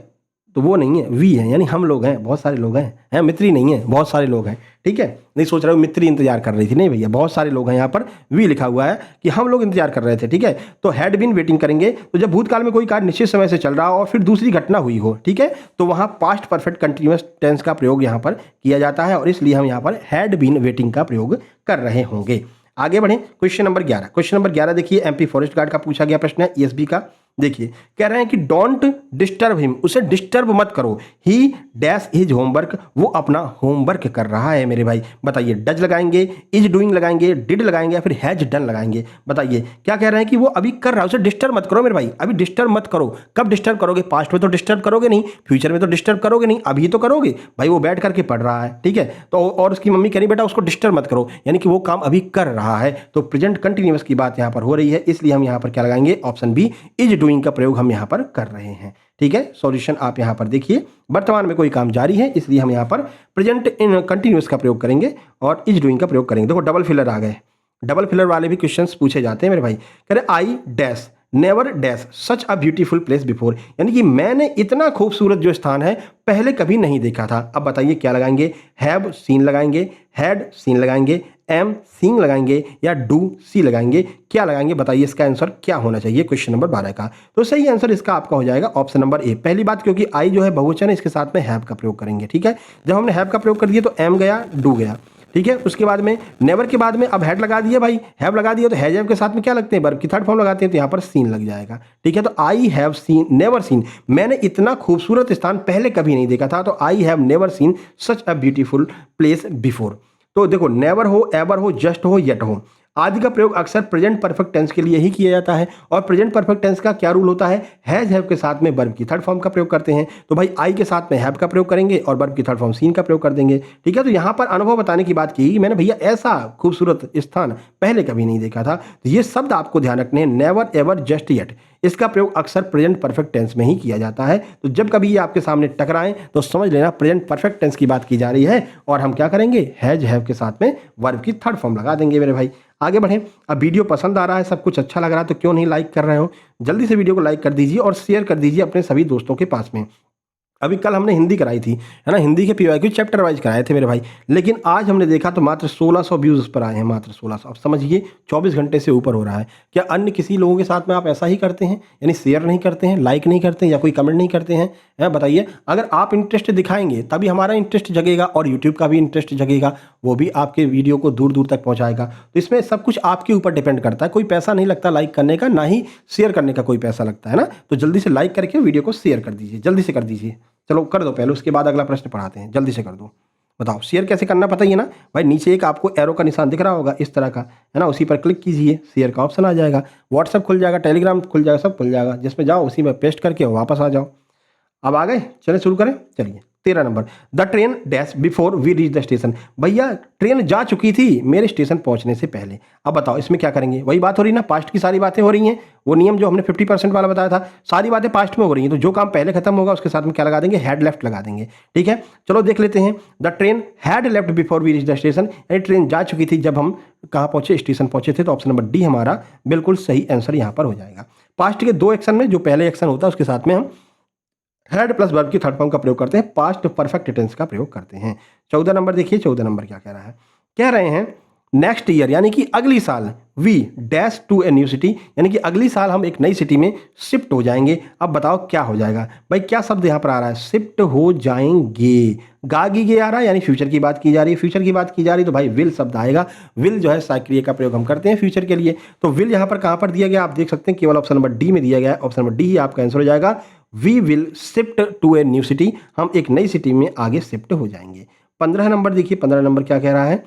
तो वो नहीं है, वी है, यानी हम लोग हैं, बहुत सारे लोग हैं, मित्री नहीं है, बहुत सारे लोग हैं, ठीक है। नहीं सोच रहे हो मित्री इंतजार कर रही थी, नहीं भैया, बहुत सारे लोग हैं, यहाँ पर वी लिखा हुआ है कि हम लोग इंतजार कर रहे थे, ठीक है। तो हैड बीन वेटिंग करेंगे, तो जब भूतकाल में कोई कार्य निश्चित समय से चल रहा हो और फिर दूसरी घटना हुई हो, ठीक है, तो वहाँ पास्ट परफेक्ट कंटिन्यूअस टेंस का प्रयोग यहाँ पर किया जाता है, और इसलिए हम यहाँ पर हैड बीन वेटिंग का प्रयोग कर रहे होंगे। आगे बढ़ें, क्वेश्चन नंबर 11। क्वेश्चन नंबर 11 देखिए, एमपी फॉरेस्ट गार्ड का पूछा गया प्रश्न है, ईएसबी का। देखिए कह रहे हैं कि डोंट डिस्टर्ब हिम, उसे डिस्टर्ब मत करो, ही डैश हिज होमवर्क, वो अपना होमवर्क कर रहा है मेरे भाई। बताइए डज लगाएंगे, इज डूइंग लगाएंगे, डिड लगाएंगे या फिर हैज डन लगाएंगे, बताइए क्या कह रहे हैं कि वो अभी कर रहा है, उसे डिस्टर्ब मत करो मेरे भाई, अभी डिस्टर्ब मत करो। कब डिस्टर्ब करोगे, पास्ट में तो डिस्टर्ब करोगे नहीं, फ्यूचर में तो डिस्टर्ब करोगे नहीं, अभी तो करोगे भाई, वो बैठ करके पढ़ रहा है, ठीक है। तो और उसकी मम्मी कह रही बेटा उसको डिस्टर्ब मत करो, यानी कि वो काम अभी कर रहा है, तो प्रेजेंट कंटिन्यूअस की बात यहाँ पर हो रही है, इसलिए हम यहाँ पर क्या लगाएंगे, ऑप्शन बी इज डूइंग का प्रयोग हम यहाँ पर कर रहे हैं, ठीक है। सॉल्यूशन आप यहाँ पर देखिए, वर्तमान में कोई काम जारी है, इसलिए हम यहाँ पर प्रेजेंट इन कंटिन्यूअस का प्रयोग करेंगे और इज डूइंग का प्रयोग करेंगे। देखो डबल फिलर आ गए, डबल फिलर वाले भी क्वेश्चंस पूछे जाते हैं मेरे भाई। कह रहे I dash never dash such a beautiful place before, यानी कि मैंने इतना खूबसूरत जो स्थान है पहले कभी नहीं देखा था। अब बताइए क्या लगाएंगे, हैव सीन लगाएंगे, हैड सीन लगाएंगे, एम सीन लगाएंगे या डू सी लगाएंगे, क्या लगाएंगे बताइए, इसका आंसर क्या होना चाहिए क्वेश्चन नंबर 12 का। तो सही आंसर इसका आपका हो जाएगा ऑप्शन नंबर ए। पहली बात क्योंकि आई जो है बहुवचन है, इसके साथ में हैव का प्रयोग करेंगे, ठीक है। जब हमने हैव का प्रयोग कर दिया तो एम गया, डू गया, ठीक है। उसके बाद में नेवर के बाद में अब हैड लगा दिया भाई, हैव लगा दिया, तो हैज हैव के साथ में क्या लगते हैं, वर्ब की थर्ड फॉर्म लगाते हैं, तो यहाँ पर सीन लग जाएगा, ठीक है। तो I have seen never seen, मैंने इतना खूबसूरत स्थान पहले कभी नहीं देखा था, तो I have never seen such a beautiful place before. तो देखो नेवर हो, एवर हो, जस्ट हो, येट हो, आदि का प्रयोग अक्सर प्रेजेंट परफेक्ट टेंस के लिए ही किया जाता है, और प्रेजेंट परफेक्ट टेंस का क्या रूल होता है, हैज हैव के साथ में वर्ब की थर्ड फॉर्म का प्रयोग करते हैं, तो भाई आई के साथ में हैव का प्रयोग करेंगे और वर्ब की थर्ड फॉर्म सीन का प्रयोग कर देंगे, ठीक है। तो यहाँ पर अनुभव बताने की बात की मैंने, भैया ऐसा खूबसूरत स्थान पहले कभी नहीं देखा था, तो ये शब्द आपको ध्यान रखने हैं, नेवर एवर जस्ट येट, इसका प्रयोग अक्सर प्रेजेंट परफेक्ट टेंस में ही किया जाता है। तो जब कभी ये आपके सामने टकराएं तो समझ लेना प्रेजेंट परफेक्ट टेंस की बात की जा रही है, और हम क्या करेंगे, हैज हैव के साथ में वर्ब की थर्ड फॉर्म लगा देंगे मेरे भाई। आगे बढ़ें, अब वीडियो पसंद आ रहा है, सब कुछ अच्छा लग रहा है, तो क्यों नहीं लाइक कर रहे हो, जल्दी से वीडियो को लाइक कर दीजिए और शेयर कर दीजिए अपने सभी दोस्तों के पास में। अभी कल हमने हिंदी कराई थी, है ना, हिंदी के पीवाईक्यू चैप्टर वाइज कराए थे मेरे भाई, लेकिन आज हमने देखा तो मात्र 1600 व्यूज़ उस पर आए हैं, मात्र 1600। अब समझिए 24 घंटे से ऊपर हो रहा है। क्या अन्य किसी लोगों के साथ में आप ऐसा ही करते हैं, यानी शेयर नहीं करते हैं, लाइक नहीं करते हैं या कोई कमेंट नहीं करते हैं, बताइए। अगर आप इंटरेस्ट दिखाएंगे तभी हमारा इंटरेस्ट जगेगा और यूट्यूब का भी इंटरेस्ट जगेगा, वो भी आपके वीडियो को दूर दूर तक पहुँचाएगा। तो इसमें सब कुछ आपके ऊपर डिपेंड करता है, कोई पैसा नहीं लगता लाइक करने का, ना ही शेयर करने का कोई पैसा लगता है ना। तो जल्दी से लाइक करके वीडियो को शेयर कर दीजिए, जल्दी से कर दीजिए। चलो कर दो पहले, उसके बाद अगला प्रश्न पढ़ाते हैं, जल्दी से कर दो। बताओ शेयर कैसे करना, पता ही है ना भाई, नीचे एक आपको एरो का निशान दिख रहा होगा इस तरह का, है ना, उसी पर क्लिक कीजिए, शेयर का ऑप्शन आ जाएगा, व्हाट्सएप खुल जाएगा, टेलीग्राम खुल जाएगा, सब खुल जाएगा, जिसमें जाओ उसी में पेस्ट करके वापस आ जाओ। अब आ गए, चले शुरू करें, चलिए। 13 number, the train dash before we reach the station, भैया ट्रेन जा चुकी थी मेरे स्टेशन पहुंचने से पहले। अब बताओ इसमें क्या करेंगे, वही बात हो रही ना, पास्ट की सारी बातें हो रही हैं, वो नियम जो हमने 50% वाला बताया था, सारी बातें पास्ट में हो रही हैं, तो जो काम पहले खत्म होगा उसके साथ में क्या लगा देंगे, हैड लेफ्ट लगा देंगे, ठीक है। चलो देख लेते हैं, the train had left before we reach the station, यानी ट्रेन जा चुकी थी जब हम कहाँ पहुंचे, स्टेशन पहुंचे थे, तो ऑप्शन नंबर डी हमारा बिल्कुल सही आंसर यहाँ पर हो जाएगा। पास्ट के 2 एक्शन में जो पहले एक्शन होता है उसके साथ में हम हैड प्लस वर्ब की थर्ड फॉर्म का प्रयोग करते हैं, पास्ट परफेक्ट टेंस का प्रयोग करते हैं। 14 नंबर देखिए, 14 नंबर क्या कह रहा है, कह रहे हैं नेक्स्ट ईयर, यानी कि अगली साल, we dash to a new city, यानी कि अगली साल हम एक नई सिटी में शिफ्ट हो जाएंगे। अब बताओ क्या हो जाएगा भाई, क्या शब्द यहाँ पर आ रहा है, शिफ्ट हो जाएंगे, गागी गे आ रहा है, यानी फ्यूचर की बात की जा रही है, फ्यूचर की बात की जा रही है, तो भाई विल शब्द आएगा। विल जो है साइक्रिया का प्रयोग हम करते हैं फ्यूचर के लिए, तो विल यहाँ पर कहाँ पर दिया गया, आप देख सकते हैं केवल ऑप्शन नंबर डी में दिया गया है, ऑप्शन नंबर डी ही आपका आंसर हो जाएगा। We will shift to a new city, हम एक नई सिटी में आगे शिफ्ट हो जाएंगे। 15 नंबर देखिए, 15 नंबर क्या कह रहा है,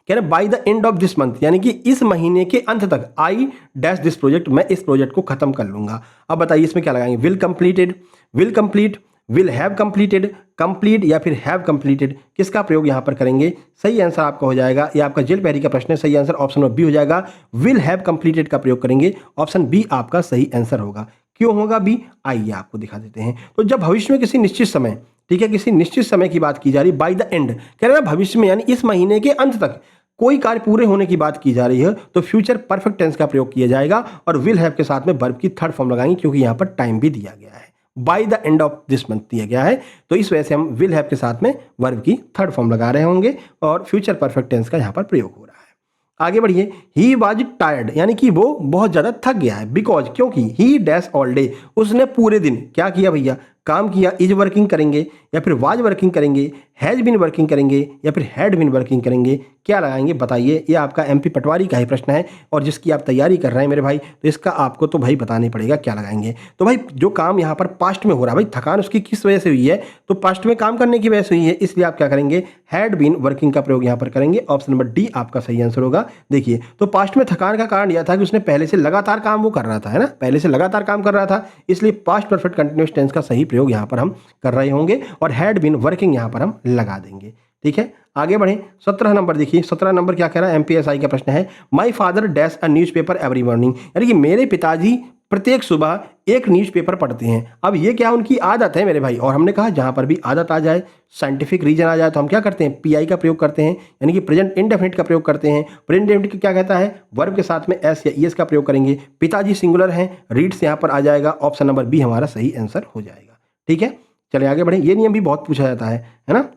कह रहे by the end of this month, यानी कि इस महीने के अंत तक आई डैश दिस प्रोजेक्ट, मैं इस प्रोजेक्ट को खत्म कर लूंगा। अब बताइए इसमें क्या लगाएंगे, will completed, will complete, will have completed, complete या फिर हैव कंप्लीटेड, किसका प्रयोग यहां पर करेंगे? सही आंसर आपका हो जाएगा, ये आपका जेल पहरी का प्रश्न है, सही आंसर ऑप्शन नंबर बी हो जाएगा, विल हैव कंप्लीटेड का प्रयोग करेंगे, ऑप्शन बी आपका सही आंसर होगा। क्यों होगा बी, आइए आपको दिखा देते हैं। तो जब भविष्य में किसी निश्चित समय, ठीक है, किसी निश्चित समय की बात की जा रही, बाय द एंड कह रहे हैं भविष्य में, यानी इस महीने के अंत तक कोई कार्य पूरे होने की बात की जा रही है, तो फ्यूचर परफेक्ट टेंस का प्रयोग किया जाएगा और विल हैव के साथ में वर्ब की थर्ड फॉर्म लगाएंगे, क्योंकि यहां पर टाइम भी दिया गया है, by the end of this month दिया गया है, तो इस वजह से हम विल हैव के साथ में वर्ब की थर्ड फॉर्म लगा रहे होंगे और फ्यूचर परफेक्ट टेंस का यहां पर प्रयोग हो रहा है। आगे बढ़िए, ही वाज टायर्ड, यानी कि वो बहुत ज्यादा थक गया है, बिकॉज क्योंकि ही डैश ऑल डे, उसने पूरे दिन क्या किया भैया, काम किया। इज वर्किंग करेंगे या फिर वाज वर्किंग करेंगे, हैज बीन वर्किंग करेंगे या फिर हैड बीन वर्किंग करेंगे, क्या लगाएंगे बताइए। ये आपका एमपी पटवारी का ही प्रश्न है और जिसकी आप तैयारी कर रहे हैं मेरे भाई, तो इसका आपको तो भाई बताना ही पड़ेगा क्या लगाएंगे। तो भाई जो काम यहाँ पर पास्ट में हो रहा है, भाई थकान उसकी किस वजह से हुई है, तो पास्ट में काम करने की वजह से हुई है, इसलिए आप क्या करेंगे, हैड बीन वर्किंग का प्रयोग यहाँ पर करेंगे, ऑप्शन नंबर डी आपका सही आंसर होगा। देखिए तो पास्ट में थकान का कारण यह था कि उसने पहले से लगातार काम वो कर रहा था, है ना, पहले से लगातार काम कर रहा था, इसलिए पास्ट परफेक्ट कंटिन्यूअस टेंस का सही प्रयोग यहाँ पर हम कर रहे होंगे और हैड बीन वर्किंग यहाँ पर हम लगा देंगे। ठीक है, आगे बढ़ें। 17 नंबर देखिए, 17 नंबर क्या कह रहा है, एमपीएसआई का प्रश्न है, my father dash a newspaper every morning, यानी कि मेरे पिताजी प्रत्येक सुबह एक न्यूज़पेपर पढ़ते हैं। अब ये क्या उनकी आदत है मेरे भाई, और हमने कहा जहां पर भी आदत आ जाए, साइंटिफिक रीजन आ जाए, तो हम क्या करते हैं, पीआई का प्रयोग करते हैं, यानी कि प्रेजेंट इंडेफिनिट का प्रयोग करते हैं। प्रेजेंट इंडेफिनिट क्या कहता है, वर्ब के साथ में एस या ईएस का प्रयोग करेंगे। पिताजी सिंगुलर हैं, रीड्स यहाँ पर आ जाएगा, ऑप्शन नंबर बी हमारा सही आंसर हो जाएगा। ठीक है, चलिए आगे बढ़ें। ये नियम भी बहुत पूछा जाता है ना,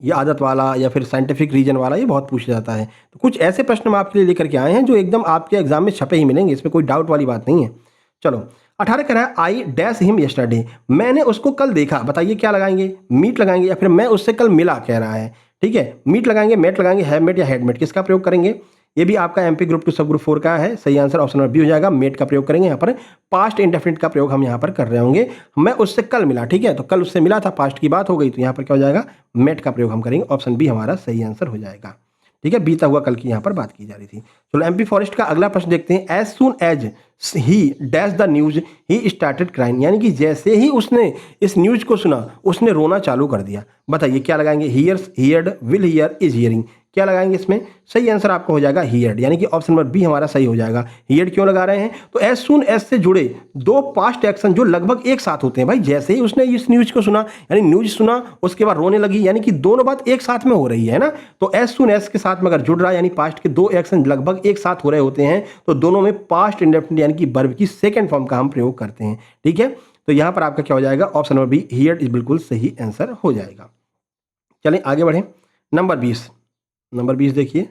ये आदत वाला या फिर साइंटिफिक रीजन वाला, ये बहुत पूछा जाता है। तो कुछ ऐसे प्रश्न हम आपके लिए लेकर के आए हैं जो एकदम आपके एग्जाम में छपे ही मिलेंगे, इसमें कोई डाउट वाली बात नहीं है। चलो 18 कह रहा है, आई डैश हिम यस्टरडे, मैंने उसको कल देखा, बताइए क्या लगाएंगे, मीट लगाएंगे या फिर मैं उससे कल मिला, कह रहा है। ठीक है, मीट लगाएंगे, मेट लगाएंगे, हैव मेट या हैड मेट, किसका प्रयोग करेंगे, ये भी आपका एमपी ग्रुप 2 सब ग्रुप 4 का है, सही आंसर ऑप्शन नंबर बी हो जाएगा, मेट का प्रयोग करेंगे। यहाँ पर पास्ट इंडेफिनिट का प्रयोग हम यहाँ पर कर रहे होंगे, मैं उससे कल मिला, ठीक है, तो कल उससे मिला था, पास्ट की बात हो गई, तो यहाँ पर क्या हो जाएगा, मेट का प्रयोग हम करेंगे, ऑप्शन बी हमारा सही आंसर हो जाएगा। ठीक है, बीता हुआ कल की यहाँ पर बात की जा रही थी। चलो एमपी फॉरेस्ट का अगला प्रश्न देखते हैं, as soon as he dash the news he started crying, यानी कि जैसे ही उसने इस न्यूज को सुना उसने रोना चालू कर दिया। बताइए क्या लगाएंगे, hears, heard, will hear, is hearing, क्या लगाएंगे इसमें, सही आंसर आपका हो जाएगा हियर्ड, यानी कि ऑप्शन नंबर बी हमारा सही हो जाएगा। हियर्ड क्यों लगा रहे हैं, तो एज सून एज से जुड़े दो पास्ट एक्शन जो लगभग एक साथ होते हैं। भाई जैसे ही उसने इस न्यूज को सुना, यानी न्यूज सुना उसके बाद रोने लगी, यानी कि दोनों बात एक साथ में हो रही है ना, तो एज सून एज के साथ में अगर जुड़ रहा है, यानी पास्ट के दो एक्शन लगभग एक साथ हो रहे होते हैं, तो दोनों में पास्ट इंडेफिनिट यानी कि वर्ब की सेकंड फॉर्म का हम प्रयोग करते हैं। ठीक है, तो यहां पर आपका क्या हो जाएगा, option number B heard is बिल्कुल सही आंसर हो जाएगा। चलें आगे बढ़ें, नंबर 20, नंबर 20 देखिए,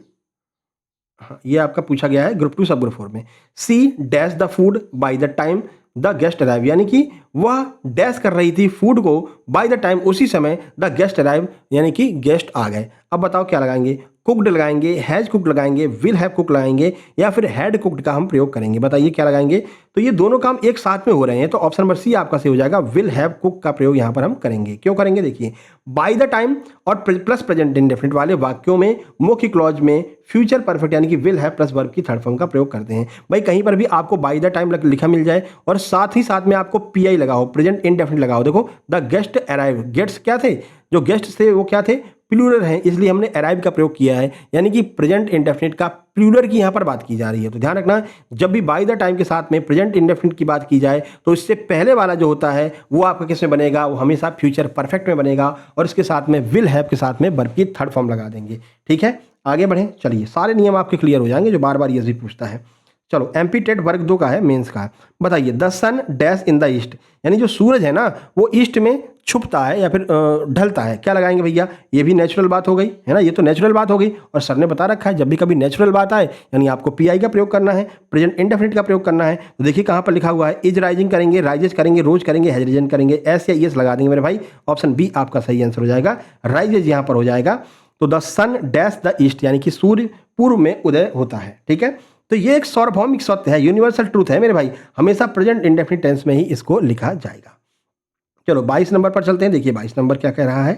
हाँ ये आपका पूछा गया है ग्रुप 2 सब ग्रुप 4 में, C dash the food by the time the guest arrive, यानी कि वह डैश कर रही थी फूड को बाय द टाइम, उसी समय द गेस्ट अराइव, यानी कि गेस्ट आ गए। अब बताओ क्या लगाएंगे, कुकड लगाएंगे, हैज कुकड लगाएंगे, विल हैव कुक लगाएंगे या फिर हैड कुकड का हम प्रयोग करेंगे, बताइए क्या लगाएंगे। तो ये दोनों काम एक साथ में हो रहे हैं, तो ऑप्शन नंबर सी आपका सही हो जाएगा, विल हैव कुक का प्रयोग यहाँ पर हम करेंगे। क्यों करेंगे, देखिए बाय द टाइम और प्लस प्रेजेंट इंडेफिनिट वाले वाक्यों में मुख्य क्लॉज में फ्यूचर परफेक्ट यानी कि विल हैव प्लस वर्ब की थर्ड फॉर्म का प्रयोग करते हैं। भाई कहीं पर भी आपको बाय द टाइम लिखा मिल जाए और साथ ही साथ में आपको पीआई लगाओ, प्रेजेंट इंडेफिनिट लगाओ, देखो द गेस्ट अराइव, गेट्स क्या थे, जो गेस्ट थे वो क्या थे, प्लूरल हैं, इसलिए हमने अराइव का प्रयोग किया है, यानी कि प्रेजेंट इंडेफिनिट का प्लूरल की यहाँ पर बात की जा रही है। तो ध्यान रखना, जब भी बाय द टाइम के साथ में प्रेजेंट इंडेफिनिट की बात की जाए तो इससे पहले वाला जो होता है वो आपका किस में बनेगा, वो हमेशा फ्यूचर परफेक्ट में बनेगा और इसके साथ में विल हैव के साथ में वर्ब की थर्ड फॉर्म लगा देंगे। ठीक है, आगे बढ़ें, चलिए सारे नियम आपके क्लियर हो जाएंगे जो बार बार ये भी पूछता है। चलो एमपी टेट वर्ग 2 का है, मेंस का। बताइए the sun dash in the east, यानी जो सूरज है ना वो ईस्ट में छुपता है या फिर ढलता है, क्या लगाएंगे भैया, ये भी नेचुरल बात हो गई है ना, ये तो नेचुरल बात हो गई और सर ने बता रखा है जब भी कभी नेचुरल बात आए यानी आपको पीआई का प्रयोग करना है, प्रेजेंट इंडेफिनिट का प्रयोग करना है। तो देखिए कहाँ पर लिखा हुआ है, इज राइजिंग करेंगे, राइजेस करेंगे, रोज करेंगे, हैज रिजन करेंगे, एस या ईएस लगा देंगे मेरे भाई, ऑप्शन बी आपका सही आंसर हो जाएगा, राइजेज यहाँ पर हो जाएगा। तो the sun dash the east, यानी कि सूर्य पूर्व में उदय होता है। ठीक है, तो ये एक सार्वभौमिक सत्य है, यूनिवर्सल ट्रूथ है मेरे भाई, हमेशा प्रेजेंट इंडेफिनिट टेंस में ही इसको लिखा जाएगा। चलो 22 नंबर पर चलते हैं, देखिए 22 नंबर क्या कह रहा है,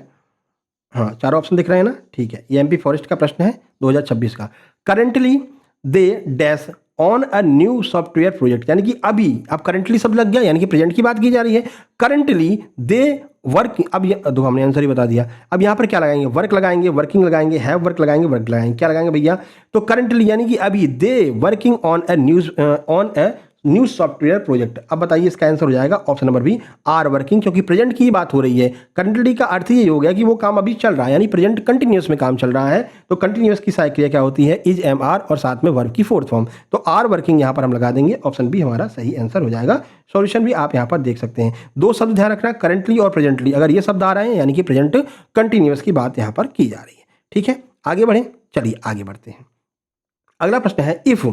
हाँ, चारों ऑप्शन दिख रहे हैं ना, ठीक है। ये एमपी फॉरेस्ट का प्रश्न है 2026 का। Currently they dash on a new software project, यानी कि अभी, अब करंटली सब लग गया, यानी कि प्रेजेंट की बात की जा रही है। करंटली दे वर्क, अब ये दो हमने आंसर ही बता दिया। अब यहाँ पर क्या लगाएंगे, वर्क लगाएंगे, वर्किंग लगाएंगे, हैव वर्क लगाएंगे, वर्क लगाएंगे, क्या लगाएंगे भैया, तो करंटली यानी कि अभी, they working on a new software project. अब बताइए इसका आंसर हो जाएगा option number B, are working, क्योंकि प्रेजेंट की बात हो रही है। करंटली का अर्थ ये हो गया कि वो काम अभी चल रहा है, यानी प्रेजेंट कंटिन्यूअस में काम चल रहा है। तो कंटिन्यूअस की सहायक क्रिया क्या होती है, इज, एम, आर, और साथ में वर्ब की फोर्थ फॉर्म। तो आर वर्किंग यहाँ पर हम लगा देंगे, ऑप्शन बी हमारा सही आंसर हो जाएगा। सॉल्यूशन भी आप यहाँ पर देख सकते हैं। दो शब्द ध्यान रखना, करंटली और प्रेजेंटली, अगर ये शब्द आ रहे हैं यानी कि प्रेजेंट कंटिन्यूअस की बात यहाँ पर की जा रही है। ठीक है, आगे बढ़ें, चलिए आगे बढ़ते हैं। अगला प्रश्न है, इफ,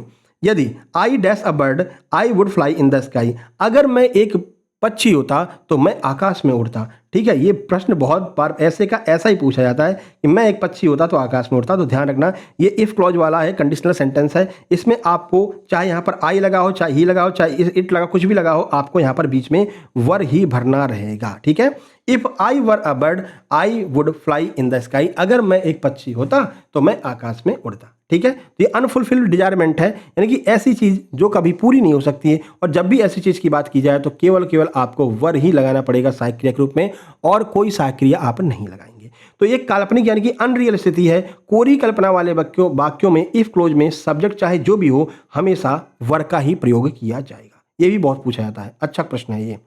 यदि I dash a bird I would fly in the sky, अगर मैं एक पक्षी होता तो मैं आकाश में उड़ता। ठीक है, ये प्रश्न बहुत बार ऐसे का ऐसा ही पूछा जाता है कि मैं एक पक्षी होता तो आकाश में उड़ता। तो ध्यान रखना, ये इफ क्लॉज वाला है, कंडीशनल सेंटेंस है। इसमें आपको चाहे यहाँ पर आई लगा हो, चाहे ही लगा हो, चाहे इट लगा, कुछ भी लगा हो, आपको यहाँ पर बीच में वर ही भरना रहेगा। ठीक है, if I were a bird I would fly in the sky, अगर मैं एक पक्षी होता तो मैं आकाश में उड़ता। ठीक है, तो ये अनफुलफिल्ड डिजायरमेंट है, यानी कि ऐसी चीज जो कभी पूरी नहीं हो सकती है। और जब भी ऐसी चीज की बात की जाए तो केवल आपको वर ही लगाना पड़ेगा सहायक क्रिया के रूप में, और कोई सहायक क्रिया आप नहीं लगाएंगे। तो ये काल्पनिक यानी कि अनरियल स्थिति है। कोरी कल्पना वाले वाक्यों में इफ क्लोज में सब्जेक्ट चाहे जो भी हो, हमेशा वर का ही प्रयोग किया जाएगा। ये भी बहुत पूछा जाता है, अच्छा प्रश्न है ये।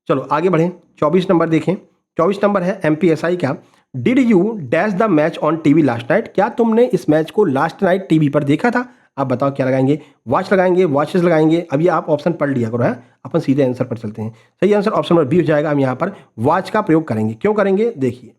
चलो आगे बढ़ें, 24 नंबर देखें। 24 नंबर है एमपीएसआई का, did you dash the match on TV last night, क्या तुमने इस मैच को लास्ट नाइट टीवी पर देखा था। आप बताओ क्या लगाएंगे, वॉच लगाएंगे, वॉचेस लगाएंगे। अब ये आप ऑप्शन पढ़ लिया करो, है, अपन सीधे आंसर पर चलते हैं। सही आंसर ऑप्शन नंबर बी हो जाएगा। हम यहाँ पर वॉच का प्रयोग करेंगे, क्यों करेंगे देखिए।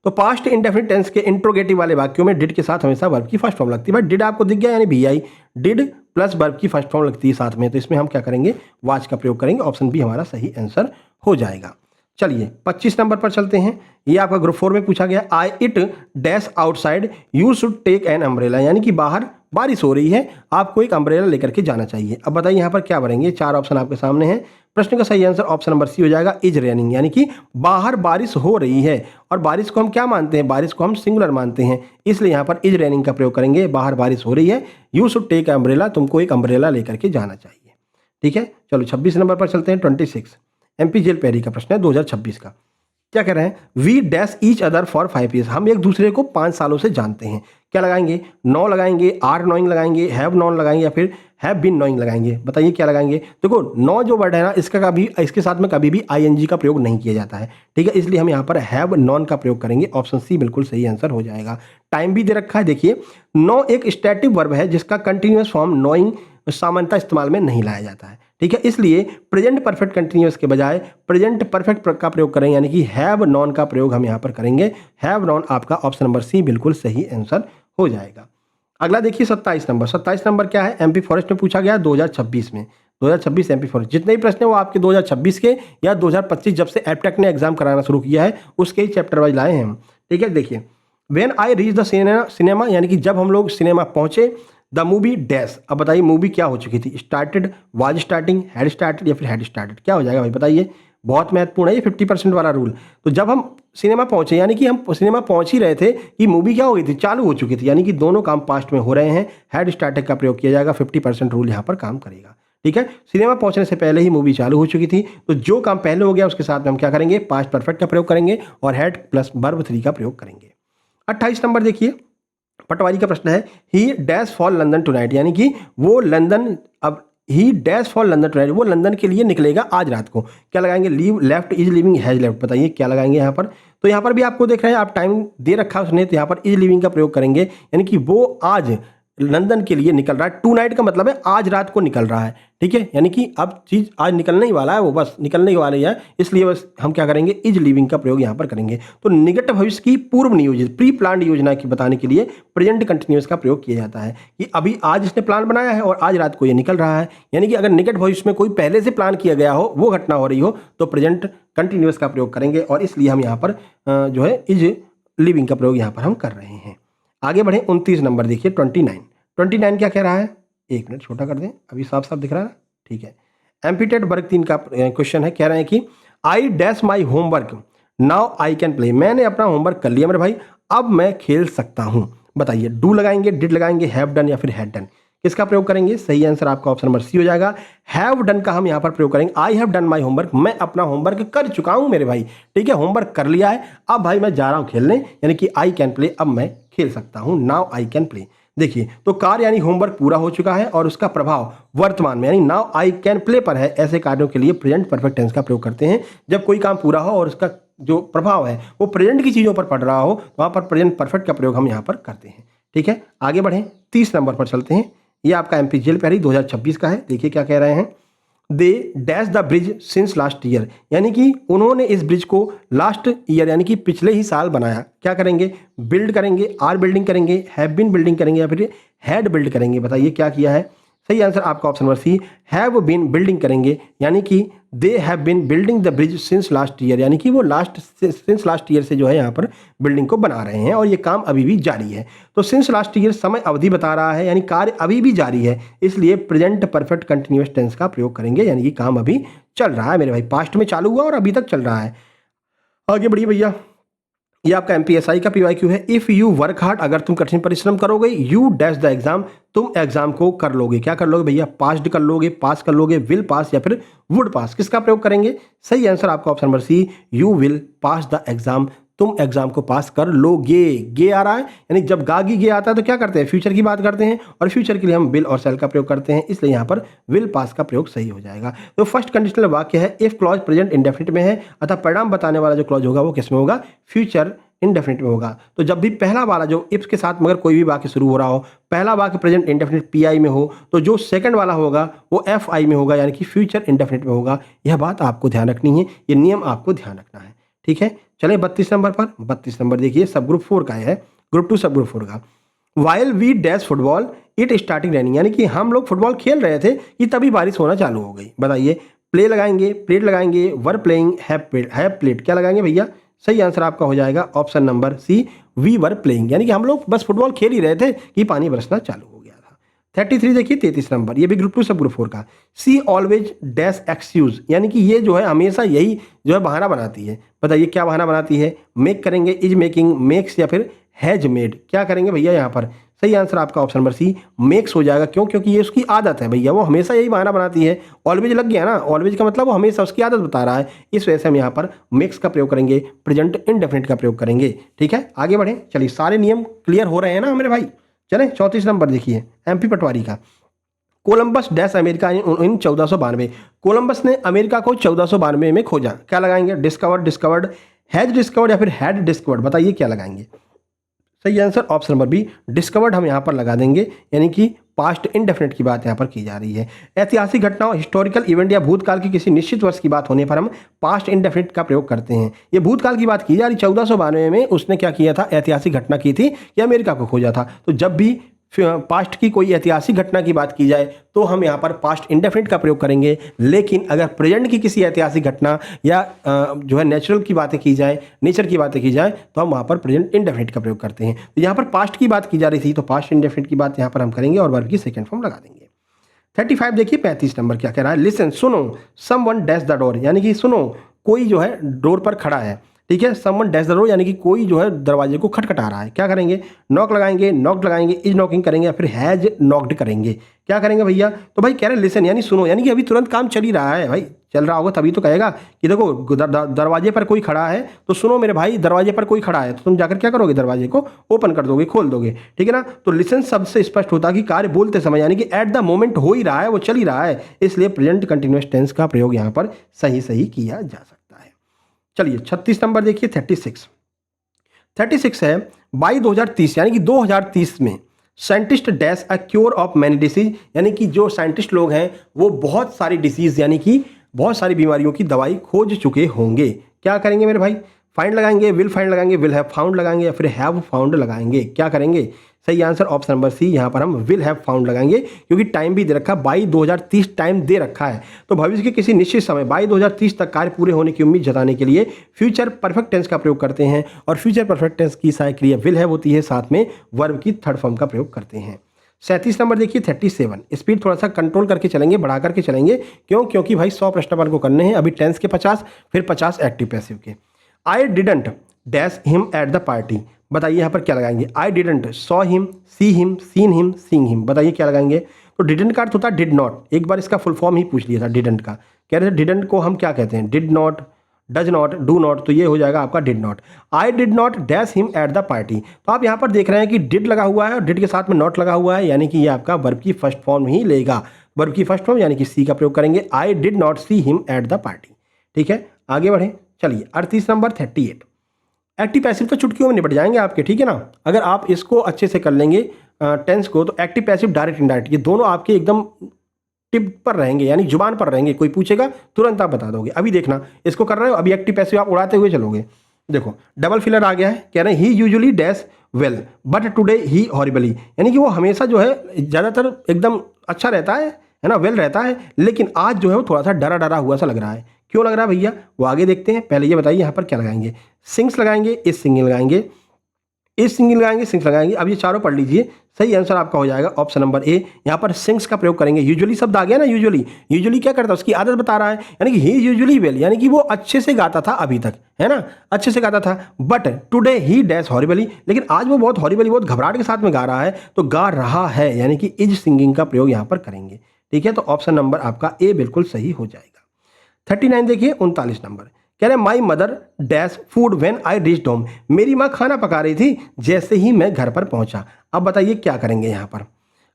तो पास्ट इंडेफिनिट टेंस के इंट्रोगेटिव वाले वाक्यों में डिड के साथ हमेशा वर्ब की फर्स्ट फॉर्म लगती है। भाई डिड आपको दिख गया, यानी भी आई, डिड प्लस वर्ब की फर्स्ट फॉर्म लगती है साथ में। तो इसमें हम क्या करेंगे, वॉच का प्रयोग करेंगे। ऑप्शन बी हमारा सही आंसर हो जाएगा। चलिए 25 नंबर पर चलते हैं। ये आपका ग्रुप 4 में पूछा गया, I it dash outside you should take an umbrella, यानी कि बाहर बारिश हो रही है, आपको एक अम्ब्रेला लेकर के जाना चाहिए। अब बताइए यहाँ पर क्या भरेंगे, चार ऑप्शन आपके सामने हैं। प्रश्न का सही आंसर ऑप्शन नंबर सी हो जाएगा, इज रेनिंग, यानी कि बाहर बारिश हो रही है। और बारिश को हम क्या मानते हैं, बारिश को हम सिंगुलर मानते हैं, इसलिए यहाँ पर इज रेनिंग का प्रयोग करेंगे। बाहर बारिश हो रही है, यू शुड टेक अम्ब्रेला, तुमको एक अम्ब्रेला लेकर के जाना चाहिए। ठीक है, चलो 26 नंबर पर चलते हैं। 26 एमपी जेल पेरी का प्रश्न है 2026 का। क्या कह रहे हैं, we dash each other for 5 years, हम एक दूसरे को 5 सालों से जानते हैं। क्या लगाएंगे, नो लगाएंगे, आर नोइंग लगाएंगे, हैव नॉन लगाएंगे, या फिर हैव बीन नोइंग लगाएंगे। बताइए क्या लगाएंगे। देखो नो जो वर्ड है ना, इसका कभी, इसके साथ में कभी भी आईएनजी का प्रयोग नहीं किया जाता है। ठीक है, इसलिए हम यहाँ पर हैव नॉन का प्रयोग करेंगे। ऑप्शन सी बिल्कुल सही आंसर हो जाएगा। टाइम भी दे रखा है, देखिए नो एक स्टैटिक वर्ब है जिसका कंटिन्यूअस फॉर्म नोइंग सामान्यतः इस्तेमाल में नहीं लाया जाता है। ठीक है, इसलिए प्रेजेंट परफेक्ट कंटिन्यूअस के बजाय प्रेजेंट परफेक्ट का प्रयोग करेंगे, यानी कि हैव नॉन का प्रयोग हम यहाँ पर करेंगे। हैव नॉन आपका ऑप्शन नंबर सी बिल्कुल सही आंसर हो जाएगा। अगला देखिए 27 नंबर। 27 नंबर क्या है, एमपी फॉरेस्ट में पूछा गया 2026 में। 2026 एमपी फॉरेस्ट, जितने भी प्रश्न हैं वो आपके 2026 के या 2025 जब से एपटेक ने एग्जाम कराना शुरू किया है उसके ही चैप्टर वाइज लाए हैं हम। ठीक है, देखिए when I reach the cinema, यानी कि जब हम लोग सिनेमा पहुंचे, द मूवी डैश। अब बताइए मूवी क्या हो चुकी थी, started, was starting, had started, या फिर हैड स्टार्टेड, क्या हो जाएगा भाई बताइए। बहुत महत्वपूर्ण है ये 50% वाला रूल। तो जब हम सिनेमा पहुंचे, यानी कि हम सिनेमा पहुंच ही रहे थे कि मूवी क्या हो गई थी, चालू हो चुकी थी, यानी कि दोनों काम पास्ट में हो रहे हैं। हैड स्टार्टेड का प्रयोग किया जाएगा, 50% रूल यहाँ पर काम करेगा। ठीक है, सिनेमा पहुंचने से पहले ही मूवी चालू हो चुकी थी, तो जो काम पहले हो गया उसके साथ में हम क्या करेंगे, पास्ट परफेक्ट का प्रयोग करेंगे और हैड प्लस वर्ब 3 का प्रयोग करेंगे। 28 नंबर देखिए, पटवारी का प्रश्न है, ही डैश फॉर लंदन टुनाइट, यानी कि वो लंदन, अब ही डैश फॉर लंदन टुनाइट, वो लंदन के लिए निकलेगा आज रात को। क्या लगाएंगे, leave, left, is living, has left. बताइए क्या लगाएंगे यहाँ पर। तो यहाँ पर भी आपको देख रहे हैं, आप टाइम दे रखा है उसने, तो यहाँ पर इज लिविंग का प्रयोग करेंगे, यानी कि वो आज लंदन के लिए निकल रहा है। टू नाइट का मतलब है आज रात को निकल रहा है। ठीक है, यानी कि अब चीज आज निकलने ही वाला है, वो बस निकलने ही वाली है, इसलिए बस हम क्या करेंगे, इज लिविंग का प्रयोग यहाँ पर करेंगे। तो निकट भविष्य की पूर्व नियोजित, प्री प्लान योजना की बताने के लिए प्रेजेंट कंटिन्यूअस का प्रयोग किया जाता है कि अभी आज इसने प्लान बनाया है और आज रात को ये निकल रहा है। यानी कि अगर निकट भविष्य में कोई पहले से प्लान किया गया हो, वो घटना हो रही हो, तो प्रेजेंट कंटिन्यूअस का प्रयोग करेंगे, और इसलिए हम यहाँ पर जो है इज लिविंग का प्रयोग यहाँ पर हम कर रहे हैं। आगे बढ़े 29 नंबर देखिए, 29 क्या कह रहा है, एक मिनट छोटा कर दें, अभी साफ साफ दिख रहा है ना। ठीक है, एम्पिटेड वर्ग 3 का क्वेश्चन है। कह रहे हैं कि आई dash my homework now I can play, मैंने अपना होमवर्क कर लिया मेरे भाई, अब मैं खेल सकता हूँ। बताइए, डू लगाएंगे, डिड लगाएंगे, हैव डन या फिर हैड डन, किसका प्रयोग करेंगे? सही आंसर आपका ऑप्शन नंबर सी हो जाएगा। हैव डन का हम यहाँ पर प्रयोग करेंगे। I have done my homework, मैं अपना होमवर्क कर चुका हूँ मेरे भाई। ठीक है, होमवर्क कर लिया है, अब भाई मैं जा रहा हूँ खेलने, यानी कि आई कैन प्ले, अब मैं खेल सकता हूँ। Now I can play. देखिए, तो कार्य यानी होमवर्क पूरा हो चुका है और उसका प्रभाव वर्तमान में यानी नाउ आई कैन प्ले पर है। ऐसे कार्यों के लिए प्रेजेंट परफेक्ट टेंस का प्रयोग करते हैं। जब कोई काम पूरा हो और उसका जो प्रभाव है वो प्रेजेंट की चीज़ों पर पड़ रहा हो, वहाँ पर प्रेजेंट परफेक्ट का प्रयोग हम यहाँ पर करते हैं। ठीक है, आगे बढ़ें, 30 नंबर पर चलते हैं। ये आपका एमपी जेल पहरी 2026 का है। देखिए क्या कह रहे हैं, they dash the bridge since last year, यानी कि उन्होंने इस ब्रिज को लास्ट ईयर यानी कि पिछले ही साल बनाया। क्या करेंगे? बिल्ड करेंगे, आर बिल्डिंग करेंगे, हैव बीन बिल्डिंग करेंगे या फिर हैड बिल्ड करेंगे। बताइए क्या किया है? सही आंसर आपका option number C, have been building करेंगे, यानी कि they have been building the bridge since last year, यानी कि वो सिंस लास्ट ईयर से जो है यहाँ पर बिल्डिंग को बना रहे हैं और ये काम अभी भी जारी है। तो सिंस लास्ट ईयर समय अवधि बता रहा है, यानी कार्य अभी भी जारी है, इसलिए प्रेजेंट परफेक्ट कंटिन्यूअस टेंस का प्रयोग करेंगे, यानी कि काम अभी चल रहा है मेरे भाई, पास्ट में चालू हुआ और अभी तक चल रहा है। आगे बढ़िए भैया, ये आपका एमपीएसआई का पीवाईक्यू है। इफ यू वर्क हार्ड, अगर तुम कठिन परिश्रम करोगे, यू डैश द एग्जाम, तुम एग्जाम को कर लोगे। क्या कर लोगे भैया? पास्ड कर लोगे, पास कर लोगे, विल पास या फिर वुड पास, किसका प्रयोग करेंगे? सही आंसर आपका option number C, you will pass the exam, तुम एग्जाम को पास कर लोगे। गे आ रहा है, यानी जब गागी गे आता है तो क्या करते हैं? फ्यूचर की बात करते हैं और फ्यूचर के लिए हम विल और शैल का प्रयोग करते हैं, इसलिए यहाँ पर विल पास का प्रयोग सही हो जाएगा। तो फर्स्ट कंडीशनल वाक्य है इफ क्लॉज प्रेजेंट इंडेफिनिट में है, अतः परिणाम बताने वाला जो क्लॉज होगा वो किस में होगा? फ्यूचर इंडेफिनिट में होगा। तो जब भी पहला वाला जो इफ के साथ मगर कोई भी वाक्य शुरू हो रहा हो, पहला वाक्य प्रेजेंट इंडेफिनिट पीआई में हो, तो जो सेकंड वाला होगा वो एफआई में होगा, यानी कि फ्यूचर इंडेफिनिट में होगा। यह बात आपको ध्यान रखनी है, ये नियम आपको ध्यान रखना है। ठीक है, चलें 32 नंबर पर। 32 नंबर देखिए, सब ग्रुप 4 का है, ग्रुप 2 सब ग्रुप 4 का। While we dash football it starting raining, यानी कि हम लोग फुटबॉल खेल रहे थे कि तभी बारिश होना चालू हो गई। बताइए, प्ले लगाएंगे, प्लेट लगाएंगे, वर प्लेइंग, हैव प्लेट, क्या लगाएंगे भैया? सही आंसर आपका हो जाएगा option number C, we were playing, यानी कि हम लोग बस फुटबॉल खेल ही रहे थे कि पानी बरसना चालू हो गया था। 33 देखिए, 33 नंबर, ये भी ग्रुप 2 सब ग्रुप 4 का। सी ऑलवेज डैश एक्सक्यूज, यानी कि ये जो है हमेशा यही जो है बहाना बनाती है। बताइए क्या बहाना बनाती है? मेक करेंगे, इज मेकिंग, मेक्स या फिर हैज मेड, क्या करेंगे भैया यहाँ पर? सही आंसर आपका ऑप्शन नंबर सी, मेक्स हो जाएगा। क्यों? क्योंकि ये उसकी आदत है भैया, वो हमेशा यही बहाना बनाती है। ऑलवेज लग गया ना, ऑलवेज का मतलब वो हमेशा उसकी आदत बता रहा है, इस वजह से हम यहाँ पर मेक्स का प्रयोग करेंगे, प्रेजेंट इंडेफिनिट का प्रयोग करेंगे। ठीक है, आगे बढ़ें, चलिए सारे नियम क्लियर हो रहे हैं ना मेरे भाई। चलें 34 नंबर देखिए, एमपी पटवारी का। Columbus dash America in 1492, Columbus ने अमेरिका को 1492 में खोजा। क्या लगाएंगे? डिस्कवर्ड, डिस्कवर्ड, हैज डिस्कवर्ड या फिर हैड डिस्कवर्ड। बताइए क्या लगाएंगे? सही answer option number B, discovered हम यहाँ पर लगा देंगे, यानी कि पास्ट इंडेफिनिट की बात यहाँ पर की जा रही है। ऐतिहासिक घटनाओं, हिस्टोरिकल इवेंट या भूतकाल की किसी निश्चित वर्ष की बात होने पर हम पास्ट इंडेफिनिट का प्रयोग करते हैं। ये भूतकाल की बात की जा रही, 1492 में उसने क्या किया था? ऐतिहासिक घटना की थी कि अमेरिका को खोजा था। तो जब भी पास्ट की कोई ऐतिहासिक घटना की बात की जाए तो हम यहाँ पर पास्ट इंडेफिनिट का प्रयोग करेंगे, लेकिन अगर प्रेजेंट की किसी ऐतिहासिक घटना या जो है नेचुरल की बातें की जाए, नेचर की बातें की जाए, तो हम वहाँ पर प्रेजेंट इंडेफिनिट का प्रयोग करते हैं। तो यहाँ पर पास्ट की बात की जा रही थी तो पास्ट इंडेफिनिट की बात यहाँ पर हम करेंगे और वर्ब की सेकेंड फॉर्म लगा देंगे। 35 देखिए, 35 नंबर क्या कह रहा है? लिसन, सुनो, समवन डैश द डोर, यानी कि सुनो, कोई जो है डोर पर खड़ा है। ठीक है, समवन डैश द डोर, यानी कि कोई जो है दरवाजे को खटखटा रहा है। क्या करेंगे? नॉक लगाएंगे, नॉक्ड लगाएंगे, इज नॉकिंग करेंगे या फिर हैज नॉक्ड करेंगे। क्या करेंगे भैया? तो भाई कह रहे हैं लिसन, यानी सुनो, यानी कि अभी तुरंत काम चल ही रहा है भाई, चल रहा होगा तभी तो कहेगा कि देखो दरवाजे पर कोई खड़ा है, तो सुनो मेरे भाई, दरवाजे पर कोई खड़ा है, तो तुम जाकर क्या करोगे? दरवाजे को ओपन कर दोगे, खोल दोगे। ठीक है ना? तो लिसन शब्द से स्पष्ट होता कि कार्य बोलते समय, यानी कि एट द मोमेंट हो ही रहा है, वो चल ही रहा है, इसलिए प्रेजेंट कंटिन्यूअस टेंस का प्रयोग यहाँ पर सही सही किया जा सकता है। चलिए 36 नंबर देखिए, 36 है, बाई 2030, यानी कि 2030 में scientist dash a cure of many disease, यानी कि जो साइंटिस्ट लोग हैं वो बहुत सारी डिसीज यानी कि बहुत सारी बीमारियों की दवाई खोज चुके होंगे। क्या करेंगे मेरे भाई? फाइंड लगाएंगे, विल फाइंड लगाएंगे, विल हैव फाउंड लगाएंगे या फिर हैव फाउंड लगाएंगे। क्या करेंगे? सही आंसर ऑप्शन नंबर सी, यहाँ पर हम विल हैव फाउंड लगाएंगे, क्योंकि टाइम भी दे रखा है, बाई 2030 टाइम दे रखा है। तो भविष्य के किसी निश्चित समय बाई 2030 तक कार्य पूरे होने की उम्मीद जताने के लिए फ्यूचर परफेक्ट टेंस का प्रयोग करते हैं, और फ्यूचर परफेक्ट टेंस की सहायक क्रिया विल हैव होती है, साथ में वर्ब की थर्ड फॉर्म का प्रयोग करते हैं। 37 नंबर देखिए, 37, स्पीड थोड़ा सा कंट्रोल करके चलेंगे, बढ़ा करके चलेंगे। क्यों? क्योंकि भाई 100 प्रश्न अपन को करने हैं, अभी टेंस के 50, फिर 50 एक्टिव पैसिव के। I didn't dash him at the party, बताइए यहाँ पर क्या लगाएंगे। I didn't saw him, see him, seen him, seeing him, बताइए क्या लगाएंगे। तो डिडंट का अर्थ होता है डिड नॉट, एक बार इसका फुल फॉर्म ही पूछ लिया था डिडंट का, कह रहे थे डिडंट को हम क्या कहते हैं, did not, does not, do not, तो ये हो जाएगा आपका did not. I did not dash him at the party, तो आप यहाँ पर देख रहे हैं कि डिड लगा हुआ है और डिड के साथ में नॉट लगा हुआ है, यानी कि ये आपका वर्ब की फर्स्ट फॉर्म ही लेगा, वर्ब की फर्स्ट फॉर्म यानी कि सी का प्रयोग करेंगे। I did not see him at the party. ठीक है, आगे बढ़े। चलिए 38 नंबर 38, एक्टिव पैसिव तो चुटकियों में निपट जाएंगे आपके, ठीक है ना। अगर आप इसको अच्छे से कर लेंगे टेंस को, तो एक्टिव पैसिव डायरेक्ट इनडायरेक्ट ये दोनों आपके एकदम टिप पर रहेंगे, यानी जुबान पर रहेंगे, कोई पूछेगा तुरंत आप बता दोगे। अभी देखना, इसको कर रहे हो, अभी एक्टिव पैसिव आप उड़ाते हुए चलोगे। देखो डबल फिलर आ गया है, कह रहे हैं he usually dash well but today he horribly, यानी कि वो हमेशा जो है ज़्यादातर एकदम अच्छा रहता है ना, वेल रहता है, लेकिन आज जो है वो थोड़ा सा डरा डरा हुआ सा लग रहा है। क्यों लग रहा है भैया, वो आगे देखते हैं। पहले ये बताइए यहाँ पर क्या लगाएंगे, सिंग्स लगाएंगे, इस सिंगिंग लगाएंगे, इस सिंगिंग लगाएंगे, सिंग्स लगाएंगे। अब ये चारों पढ़ लीजिए, सही आंसर आपका हो जाएगा ऑप्शन नंबर ए। यहाँ पर सिंग्स का प्रयोग करेंगे। यूजुअली शब्द आ गया ना, यूजुअली, यूजुअली क्या करता है, उसकी आदत बता रहा है, यानी कि ही यूजुअली वेल, यानी कि वो अच्छे से गाता था अभी तक, है ना, अच्छे से गाता था। But today he dash horribly, लेकिन आज वो बहुत हॉरिबली, बहुत घबराहट के साथ में गा रहा है, तो गा रहा है यानी कि इज सिंगिंग का प्रयोग यहाँ पर करेंगे। ठीक है, तो ऑप्शन नंबर आपका ए बिल्कुल सही हो जाएगा। 39 देखिए 39 नंबर, कह रहे my mother dash food when I reached home, मेरी माँ खाना पका रही थी जैसे ही मैं घर पर पहुंचा। अब बताइए क्या करेंगे यहाँ पर,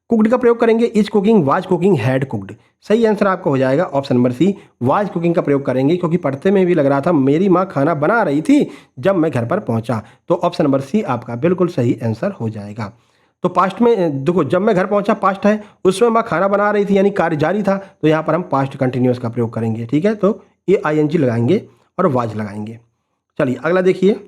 कुकड का प्रयोग करेंगे, is cooking, was cooking, had cooked. सही आंसर आपका हो जाएगा option number C, was cooking का प्रयोग करेंगे, क्योंकि पढ़ते में भी लग रहा था मेरी माँ खाना बना रही थी जब मैं घर पर पहुंचा, तो ऑप्शन नंबर सी आपका बिल्कुल सही आंसर हो जाएगा। तो पास्ट में देखो, जब मैं घर पहुंचा पास्ट है, उसमें माँ खाना बना रही थी यानी कार्य जारी था, तो यहाँ पर हम पास्ट कंटिन्यूअस का प्रयोग करेंगे। ठीक है, तो ये ING लगाएंगे और वाज लगाएंगे। चलिए अगला देखिए,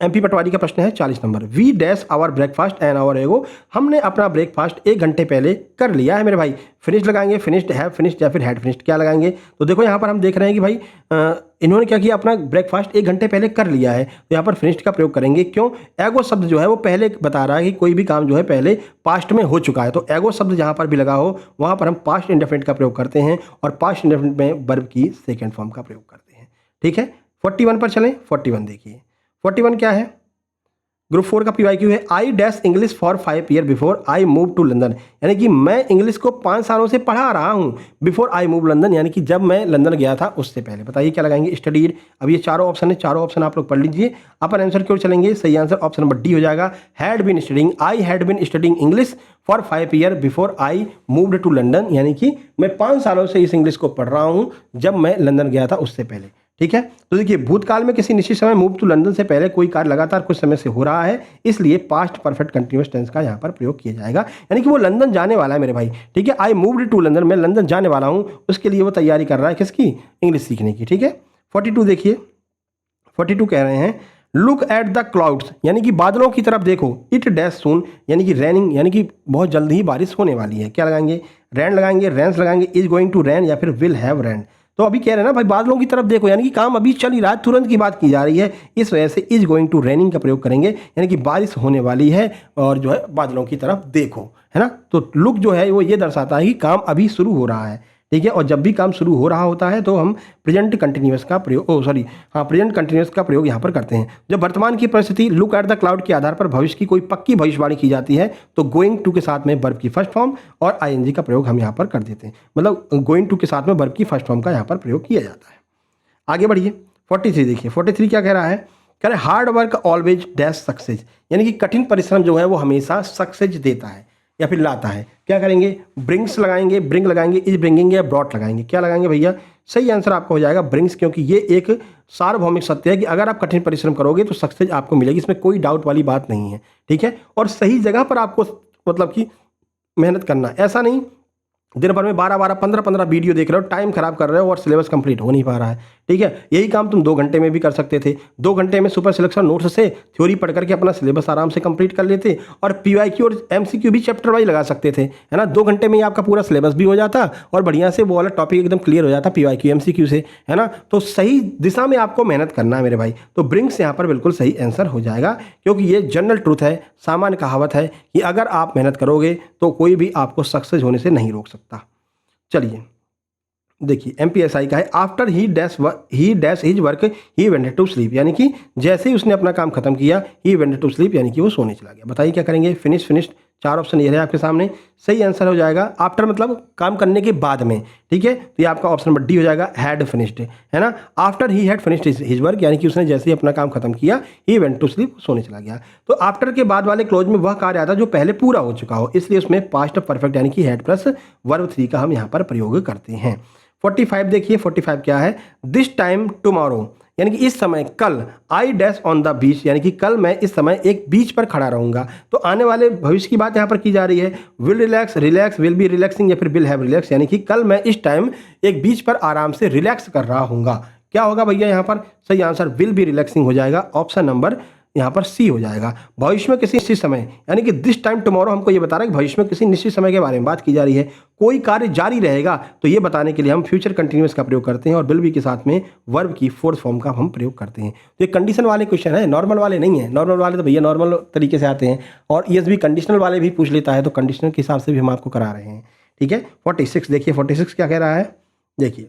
MP पटवारी का प्रश्न है 40 number, we dash our breakfast an hour ago, हमने अपना ब्रेकफास्ट 1 घंटे पहले कर लिया है मेरे भाई। फिनिश लगाएंगे, फिनिश्ड, हैव फिनिश्ड या फिर हैड फिनिश्ड, क्या लगाएंगे। तो देखो यहाँ पर हम देख रहे हैं कि भाई इन्होंने क्या किया, अपना ब्रेकफास्ट 1 घंटे पहले कर लिया है, तो यहाँ पर फिनिश्ड का प्रयोग करेंगे। क्यों, एगो शब्द जो है वो पहले बता रहा है कि कोई भी काम जो है पहले पास्ट में हो चुका है, तो एगो शब्द जहाँ पर भी लगा हो वहाँ पर हम पास्ट इंडेफिनिट का प्रयोग करते हैं, और पास्ट इंडेफिनिट में वर्ब की सेकेंड फॉर्म का प्रयोग करते हैं। ठीक है, 41 पर चलें। 41 देखिए, 41 क्या है, ग्रुप 4 का PYQ है, I dash English for 5 year before I move to London, यानी कि मैं इंग्लिश को 5 सालों से पढ़ा रहा हूँ, बिफोर आई मूव लंदन, यानी कि जब मैं लंदन गया था उससे पहले। बताइए क्या लगाएंगे, स्टडीड। अब ये चारों ऑप्शन है, चारों ऑप्शन आप लोग पढ़ लीजिए, अपन आंसर की ओर चलेंगे। सही आंसर ऑप्शन नंबर डी हो जाएगा, had been studying, I had been studying English for 5 year before I moved to London, यानी कि मैं 5 सालों से इस इंग्लिश को पढ़ रहा हूँ जब मैं लंदन गया था उससे पहले। ठीक है, तो देखिए भूतकाल में किसी निश्चित समय मूव टू लंदन से पहले कोई कार्य लगातार कुछ समय से हो रहा है, इसलिए पास्ट परफेक्ट कंटिन्यूअस टेंस का यहाँ पर प्रयोग किया जाएगा, यानी कि वो लंदन जाने वाला है मेरे भाई। ठीक है, आई मूव्ड टू लंदन, मैं लंदन जाने वाला हूँ, उसके लिए वो तैयारी कर रहा है किसकी, इंग्लिश सीखने की। ठीक है, 42 देखिए, 42 कह रहे हैं लुक एट द क्लाउड्स, यानी कि बादलों की तरफ देखो, इट डैश सून, यानी कि रैनिंग, यानी कि बहुत जल्दी ही बारिश होने वाली है। क्या लगाएंगे, रैन लगाएंगे, रैंस लगाएंगे, इज गोइंग टू रैन या फिर विल हैव रैन। तो अभी कह रहे हैं ना भाई बादलों की तरफ देखो, यानी कि काम अभी चल ही रहा है, तुरंत की बात की जा रही है, इस वजह से इज गोइंग टू रेनिंग का प्रयोग करेंगे, यानी कि बारिश होने वाली है और जो है बादलों की तरफ देखो, है ना। तो लुक जो है वो ये दर्शाता है कि काम अभी शुरू हो रहा है। ठीक है, और जब भी काम शुरू हो रहा होता है तो हम प्रेजेंट कंटिन्यूअस का प्रयोग प्रेजेंट कंटिन्यूअस का प्रयोग यहाँ पर करते हैं। जब वर्तमान की परिस्थिति लुक एट द क्लाउड के आधार पर भविष्य की कोई पक्की भविष्यवाणी की जाती है, तो गोइंग टू के साथ में वर्ब की फर्स्ट फॉर्म और ING का प्रयोग हम यहाँ पर कर देते हैं, मतलब गोइंग टू के साथ में वर्ब की फर्स्ट फॉर्म का यहाँ पर प्रयोग किया जाता है। आगे बढ़िए, 43 देखिए, 43 क्या कह रहा है, कह रहे hard work always dash success, यानी कि कठिन परिश्रम जो है वो हमेशा सक्सेस देता है या फिर लाता है। क्या करेंगे, ब्रिंग्स लगाएंगे, ब्रिंग लगाएंगे, इज ब्रिंगिंग या ब्रॉट लगाएंगे। क्या लगाएंगे भैया, सही आंसर आपका हो जाएगा ब्रिंग्स, क्योंकि ये एक सार्वभौमिक सत्य है कि अगर आप कठिन परिश्रम करोगे तो सक्सेस आपको मिलेगी, इसमें कोई डाउट वाली बात नहीं है। ठीक है, और सही जगह पर आपको मतलब कि मेहनत करना, ऐसा नहीं दिन भर में 12-12, 15-15 वीडियो देख रहे हो, टाइम खराब कर रहे हो और सिलेबस कंप्लीट हो नहीं पा रहा है। ठीक है, यही काम तुम 2 घंटे में भी कर सकते थे, 2 घंटे में सुपर सिलेक्शन नोट्स से थ्योरी पढ़ करके अपना सिलेबस आराम से कंप्लीट कर लेते, और PYQ और MCQ भी चैप्टर वाइज लगा सकते थे, है ना। 2 घंटे में ही आपका पूरा सिलेबस भी हो जाता और बढ़िया से वो वाला टॉपिक एकदम क्लियर हो जाता PYQ MCQ से, है ना। तो सही दिशा में आपको मेहनत करना है मेरे भाई, तो ब्रिंग्स यहाँ पर बिल्कुल सही आंसर हो जाएगा, क्योंकि ये जनरल ट्रूथ है, सामान्य कहावत है कि अगर आप मेहनत करोगे तो कोई भी आपको सक्सेस होने से नहीं रोक सकता। चलिए देखिए एमपीएसआई का है, after he dash his work he went to sleep, यानी कि जैसे ही उसने अपना काम खत्म किया ही वेंट टू स्लीप, यानी कि वो सोने चला गया। बताइए क्या करेंगे? फिनिश्ड। 4 ऑप्शन ये रहे आपके सामने, सही आंसर हो जाएगा आफ्टर मतलब काम करने के बाद में, ठीक है। तो ये आपका ऑप्शन नंबर डी हो जाएगा, हैड फिनिश्ड, है ना। After he had finished his work, यानी कि उसने जैसे ही अपना काम खत्म किया ही वेंट टू स्लीप, सोने चला गया। तो आफ्टर के बाद वाले क्लोज में वह कार्य आता है जो पहले पूरा हो चुका हो, इसलिए उसमें पास्ट परफेक्ट यानी कि हैड प्लस वर्ब 3 का हम यहाँ पर प्रयोग करते हैं। 45 देखिए, 45 क्या है? दिस टाइम टुमारो, यानी कि इस समय कल, I dash on the beach, यानी कि कल मैं इस समय एक बीच पर खड़ा रहूंगा। तो आने वाले भविष्य की बात यहाँ पर की जा रही है। Will relax, relax, will be relaxing या फिर विल हैव रिलैक्स, यानी कि कल मैं इस टाइम एक बीच पर आराम से रिलैक्स कर रहा हूँगा। क्या होगा भैया यहाँ पर? सही आंसर विल बी रिलैक्सिंग हो जाएगा, ऑप्शन नंबर यहाँ पर सी हो जाएगा। भविष्य में किसी निश्चित समय, यानी कि दिस टाइम टुमारो हमको ये बता रहा है कि भविष्य में किसी निश्चित समय के बारे में बात की जा रही है। कोई कार्य जारी रहेगा, तो ये बताने के लिए हम फ्यूचर कंटिन्यूअस का प्रयोग करते हैं और विल बी के साथ में वर्ब की फोर्थ फॉर्म का हम प्रयोग करते हैं। तो ये कंडीशन वाले क्वेश्चन है, नॉर्मल वाले नहीं है। नॉर्मल वाले तो भैया नॉर्मल तरीके से आते हैं, और ईएसबी कंडीशनल वाले भी पूछ लेता है, तो कंडीशनल के हिसाब से भी हम आपको करा रहे हैं, ठीक है। 46 देखिए, 46 क्या कह रहा है? देखिए,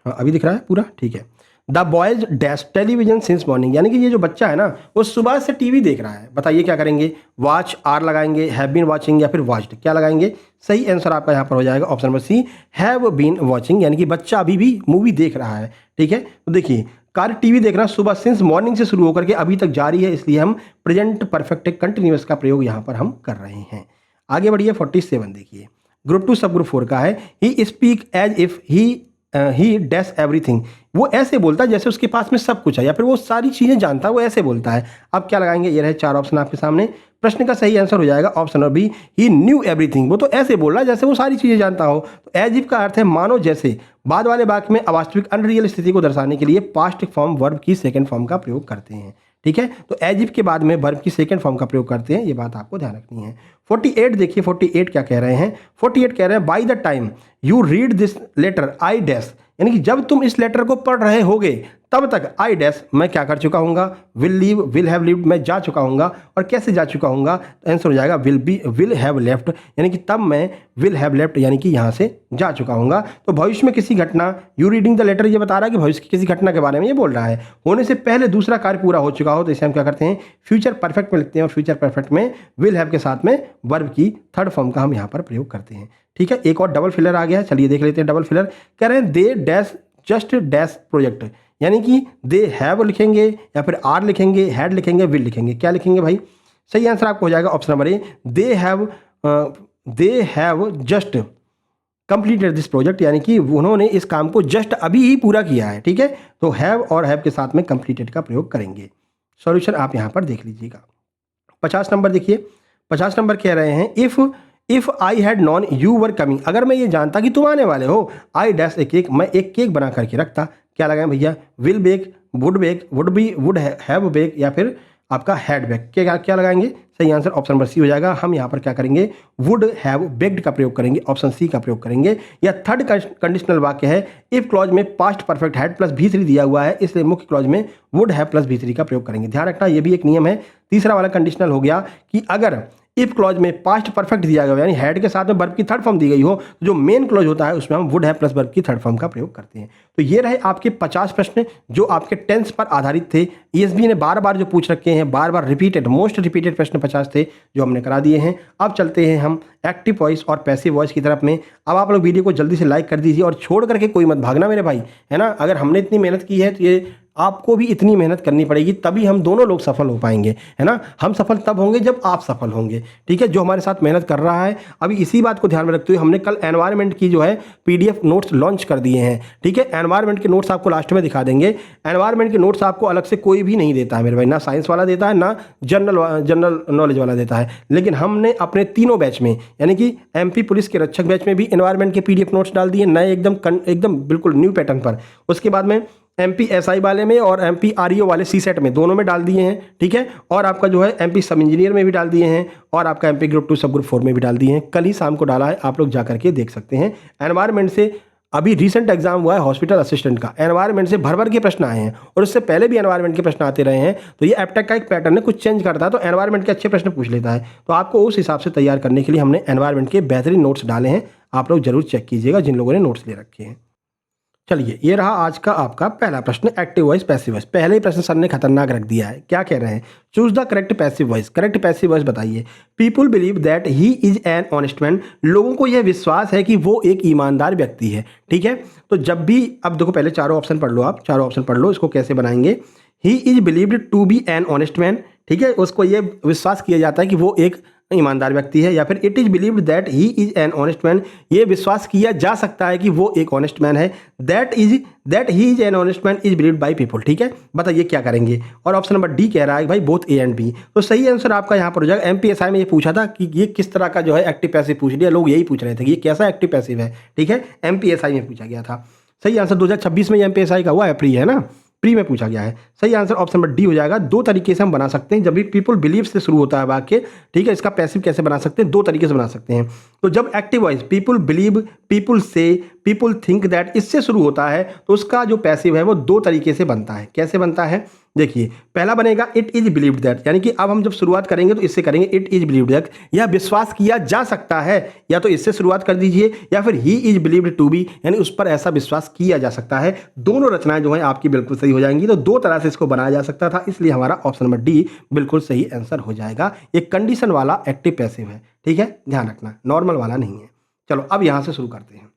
हाँ अभी दिख रहा है पूरा, ठीक है। The boys dash television since morning, यानी कि ये जो बच्चा है ना वो सुबह से टीवी देख रहा है। बताइए क्या करेंगे? वॉच आर लगाएंगे, हैव बीन वॉचिंग या फिर वॉच्ड, क्या लगाएंगे? सही आंसर आपका यहाँ पर हो जाएगा option number C, have been watching, यानी कि बच्चा अभी भी मूवी देख रहा है, ठीक है। तो देखिए कार्य टीवी देखना सुबह सिंस मॉर्निंग से शुरू होकर के अभी तक जारी है, इसलिए हम प्रेजेंट परफेक्ट कंटिन्यूअस का प्रयोग यहाँ पर हम कर रहे हैं। आगे बढ़िए, 47 देखिए, ग्रुप 2 सब ग्रुप 4 का है। He speak as if he dash everything, वो ऐसे बोलता है जैसे उसके पास में सब कुछ है या फिर वो सारी चीज़ें जानता है, वो ऐसे बोलता है। अब क्या लगाएंगे? ये रहे 4 ऑप्शन आपके सामने। प्रश्न का सही आंसर हो जाएगा ऑप्शन नंबर बी, ही न्यू एवरीथिंग, वो तो ऐसे बोल रहा है जैसे वो सारी चीज़ें जानता हो। तो एज इफ का अर्थ है मानो जैसे। बाद वाले वाक्य में अवास्तविक अनरियल स्थिति को दर्शाने के लिए पास्ट फॉर्म वर्ब की सेकेंड फॉर्म का प्रयोग करते हैं, ठीक है। तो एज इफ के बाद में वर्ब की सेकंड फॉर्म का प्रयोग करते हैं, ये बात आपको ध्यान रखनी है। 48 देखिए, 48 क्या कह रहे हैं? 48 कह रहे हैं by the time you read this letter I dash, यानी कि जब तुम इस लेटर को पढ़ रहे होगे तब तक आई डैश मैं क्या कर चुका हूँगा? Will leave, will have lived, मैं जा चुका हूँगा। और कैसे जा चुका हूँगा? तो आंसर हो जाएगा विल हैव लेफ्ट, यानी कि तब मैं विल हैव लेफ्ट यानी कि यहाँ से जा चुका हूँगा। तो भविष्य में किसी घटना, यू रीडिंग द लेटर ये बता रहा है कि भविष्य की किसी घटना के बारे में ये बोल रहा है, होने से पहले दूसरा कार्य पूरा हो चुका हो, तो इसे हम क्या करते हैं? फ्यूचर परफेक्ट में लिखते हैं, और फ्यूचर परफेक्ट में विल हैव के साथ में वर्ब की थर्ड फॉर्म का हम यहाँ पर प्रयोग करते हैं, ठीक है। एक और डबल फिलर आ गया है, चलिए देख लेते हैं। डबल फिलर कह रहे हैं they dash just dash project, यानी कि दे हैव लिखेंगे या फिर आर लिखेंगे, हैड लिखेंगे, विल लिखेंगे, क्या लिखेंगे भाई? सही आंसर आपको हो जाएगा option number A, they have just completed this project, यानी कि उन्होंने इस काम को जस्ट अभी ही पूरा किया है, ठीक है। तो हैव और हैव के साथ में कंप्लीटेड का प्रयोग करेंगे। सॉल्यूशन आप यहाँ पर देख लीजिएगा। 50 नंबर देखिए, 50 नंबर कह रहे हैं if I had non you were coming, अगर मैं ये जानता कि तुम आने वाले हो, आई डैश ए केक, मैं एक केक बना करके रखता। क्या लगाएं भैया? Will bake, would bake, would be, would have bake या फिर आपका हैड बेक, क्या क्या लगाएंगे? सही आंसर ऑप्शन नंबर सी हो जाएगा। हम यहाँ पर क्या करेंगे? वुड हैव बेक्ड का प्रयोग करेंगे, ऑप्शन सी का प्रयोग करेंगे। या थर्ड कंडीशनल वाक्य है, इफ क्लॉज में पास्ट परफेक्ट हैड प्लस भी 3 दिया हुआ है, इसलिए मुख्य क्लॉज में वुड हैव प्लस भी 3 का प्रयोग करेंगे। ध्यान रखना ये भी एक नियम है। तीसरा वाला कंडीशनल हो गया कि अगर इफ क्लॉज में पास्ट परफेक्ट दिया गया यानी हैड के साथ में वर्ब की थर्ड फॉर्म दी गई हो, तो जो मेन क्लॉज होता है उसमें हम वुड हैव प्लस वर्ब की थर्ड फॉर्म का प्रयोग करते हैं। तो ये रहे आपके 50 प्रश्न जो आपके टेंस पर आधारित थे। ईएसबी ने बार बार जो पूछ रखे हैं, बार बार रिपीटेड, मोस्ट रिपीटेड प्रश्न 50 थे जो हमने करा दिए हैं। अब चलते हैं हम एक्टिव वॉइस और पैसिव वॉइस की तरफ में। अब आप लोग वीडियो को जल्दी से लाइक कर दीजिए और छोड़ करके कोई मत भागना मेरे भाई, है ना। अगर हमने इतनी मेहनत की है तो ये आपको भी इतनी मेहनत करनी पड़ेगी, तभी हम दोनों लोग सफल हो पाएंगे, है ना। हम सफल तब होंगे जब आप सफल होंगे, ठीक है। जो हमारे साथ मेहनत कर रहा है, अभी इसी बात को ध्यान में रखते हुए हमने कल एनवायरनमेंट की जो है पीडीएफ नोट्स लॉन्च कर दिए हैं, ठीक है। एनवायरनमेंट के नोट्स आपको लास्ट में दिखा देंगे। एनवायरनमेंट के नोट्स आपको अलग से कोई भी नहीं देता है मेरे भाई, ना साइंस वाला देता है, ना जनरल नॉलेज वाला देता है। लेकिन हमने अपने तीनों बैच में, यानी कि एमपी पुलिस के रक्षक बैच में भी एनवायरनमेंट के पीडीएफ नोट्स डाल दिए नए, एकदम बिल्कुल न्यू पैटर्न पर। उसके बाद में एमपी एसआई वाले में और एमपी आरईओ वाले सी सेट में, दोनों में डाल दिए हैं, ठीक है। और आपका जो है एमपी सब इंजीनियर में भी डाल दिए हैं, और आपका एमपी ग्रुप 2 सब ग्रुप 4 में भी डाल दिए हैं। कल ही शाम को डाला है, आप लोग जा करके देख सकते हैं। एनवायरनमेंट से अभी रिसेंट एग्जाम हुआ है हॉस्पिटल असिस्टेंट का, एनवायरनमेंट से भर भर के प्रश्न आए हैं और इससे पहले भी एनवायरनमेंट के प्रश्न आते रहे हैं। तो ये एप्टेक का एक पैटर्न है, कुछ चेंज करता है तो एनवायरनमेंट के अच्छे प्रश्न पूछ लेता है। तो आपको उस हिसाब से तैयार करने के लिए हमने एनवायरनमेंट के बेहतरीन नोट्स डाले हैं, आप लोग जरूर चेक कीजिएगा जिन लोगों ने नोट्स ले रखे हैं। चलिए, ये रहा आज का आपका पहला प्रश्न, एक्टिव वॉइस पैसिव वॉइस। पहले ही प्रश्न सर ने खतरनाक रख दिया है, क्या कह रहे हैं, choose the correct passive voice. Correct passive voice बताइए। People believe that he is an honest man, लोगों को यह विश्वास है कि वो एक ईमानदार व्यक्ति है। ठीक है, तो जब भी, अब देखो पहले चारों ऑप्शन पढ़ लो, आप चारों ऑप्शन पढ़ लो, इसको कैसे बनाएंगे। He is believed to be an honest man, ठीक है, उसको ये विश्वास किया जाता है कि वो एक ईमानदार व्यक्ति है। या फिर it is believed that he is an honest man, ये विश्वास किया जा सकता है कि वो एक ऑनेस्ट मैन है। That he is an honest man is believed by people. ठीक है, बताइए क्या करेंगे। और ऑप्शन नंबर डी कह रहा है भाई बोथ ए एंड बी। तो सही आंसर आपका यहाँ पर हो जाएगा। एमपीएसआई में ये पूछा था कि ये किस तरह का जो है एक्टिव पैसिव पूछ लिया, लोग यही पूछ रहे थे कि ये कैसा एक्टिव पैसिव है। ठीक है, एमपीएसआई में पूछा गया था। सही आंसर 2026 में एमपीएसआई का हुआ है, प्री है ना, प्री में पूछा गया है। सही आंसर ऑप्शन नंबर डी हो जाएगा। दो तरीके से हम बना सकते हैं, जब भी पीपल बिलीव से शुरू होता है वाक्य, ठीक है, इसका पैसिव कैसे बना सकते हैं, दो तरीके से बना सकते हैं। तो जब active voice people believe, people से, पीपल थिंक दैट, इससे शुरू होता है तो उसका जो पैसिव है वो दो तरीके से बनता है। कैसे बनता है, देखिए, पहला बनेगा इट इज बिलीव्ड दैट, यानी कि अब हम जब शुरुआत करेंगे तो इससे करेंगे इट इज बिलीव्ड दैट, यह विश्वास किया जा सकता है, या तो इससे शुरुआत कर दीजिए, या फिर he is believed to be, यानी उस पर ऐसा विश्वास किया जा सकता है। दोनों रचनाएं जो है आपकी बिल्कुल सही हो जाएंगी। तो दो तरह से इसको बनाया जा सकता था, इसलिए हमारा ऑप्शन नंबर डी बिल्कुल सही आंसर हो जाएगा। ये कंडीशन वाला एक्टिव पैसिव है, ठीक है, ध्यान रखना, नॉर्मल वाला नहीं है। चलो अब यहां से शुरू करते हैं।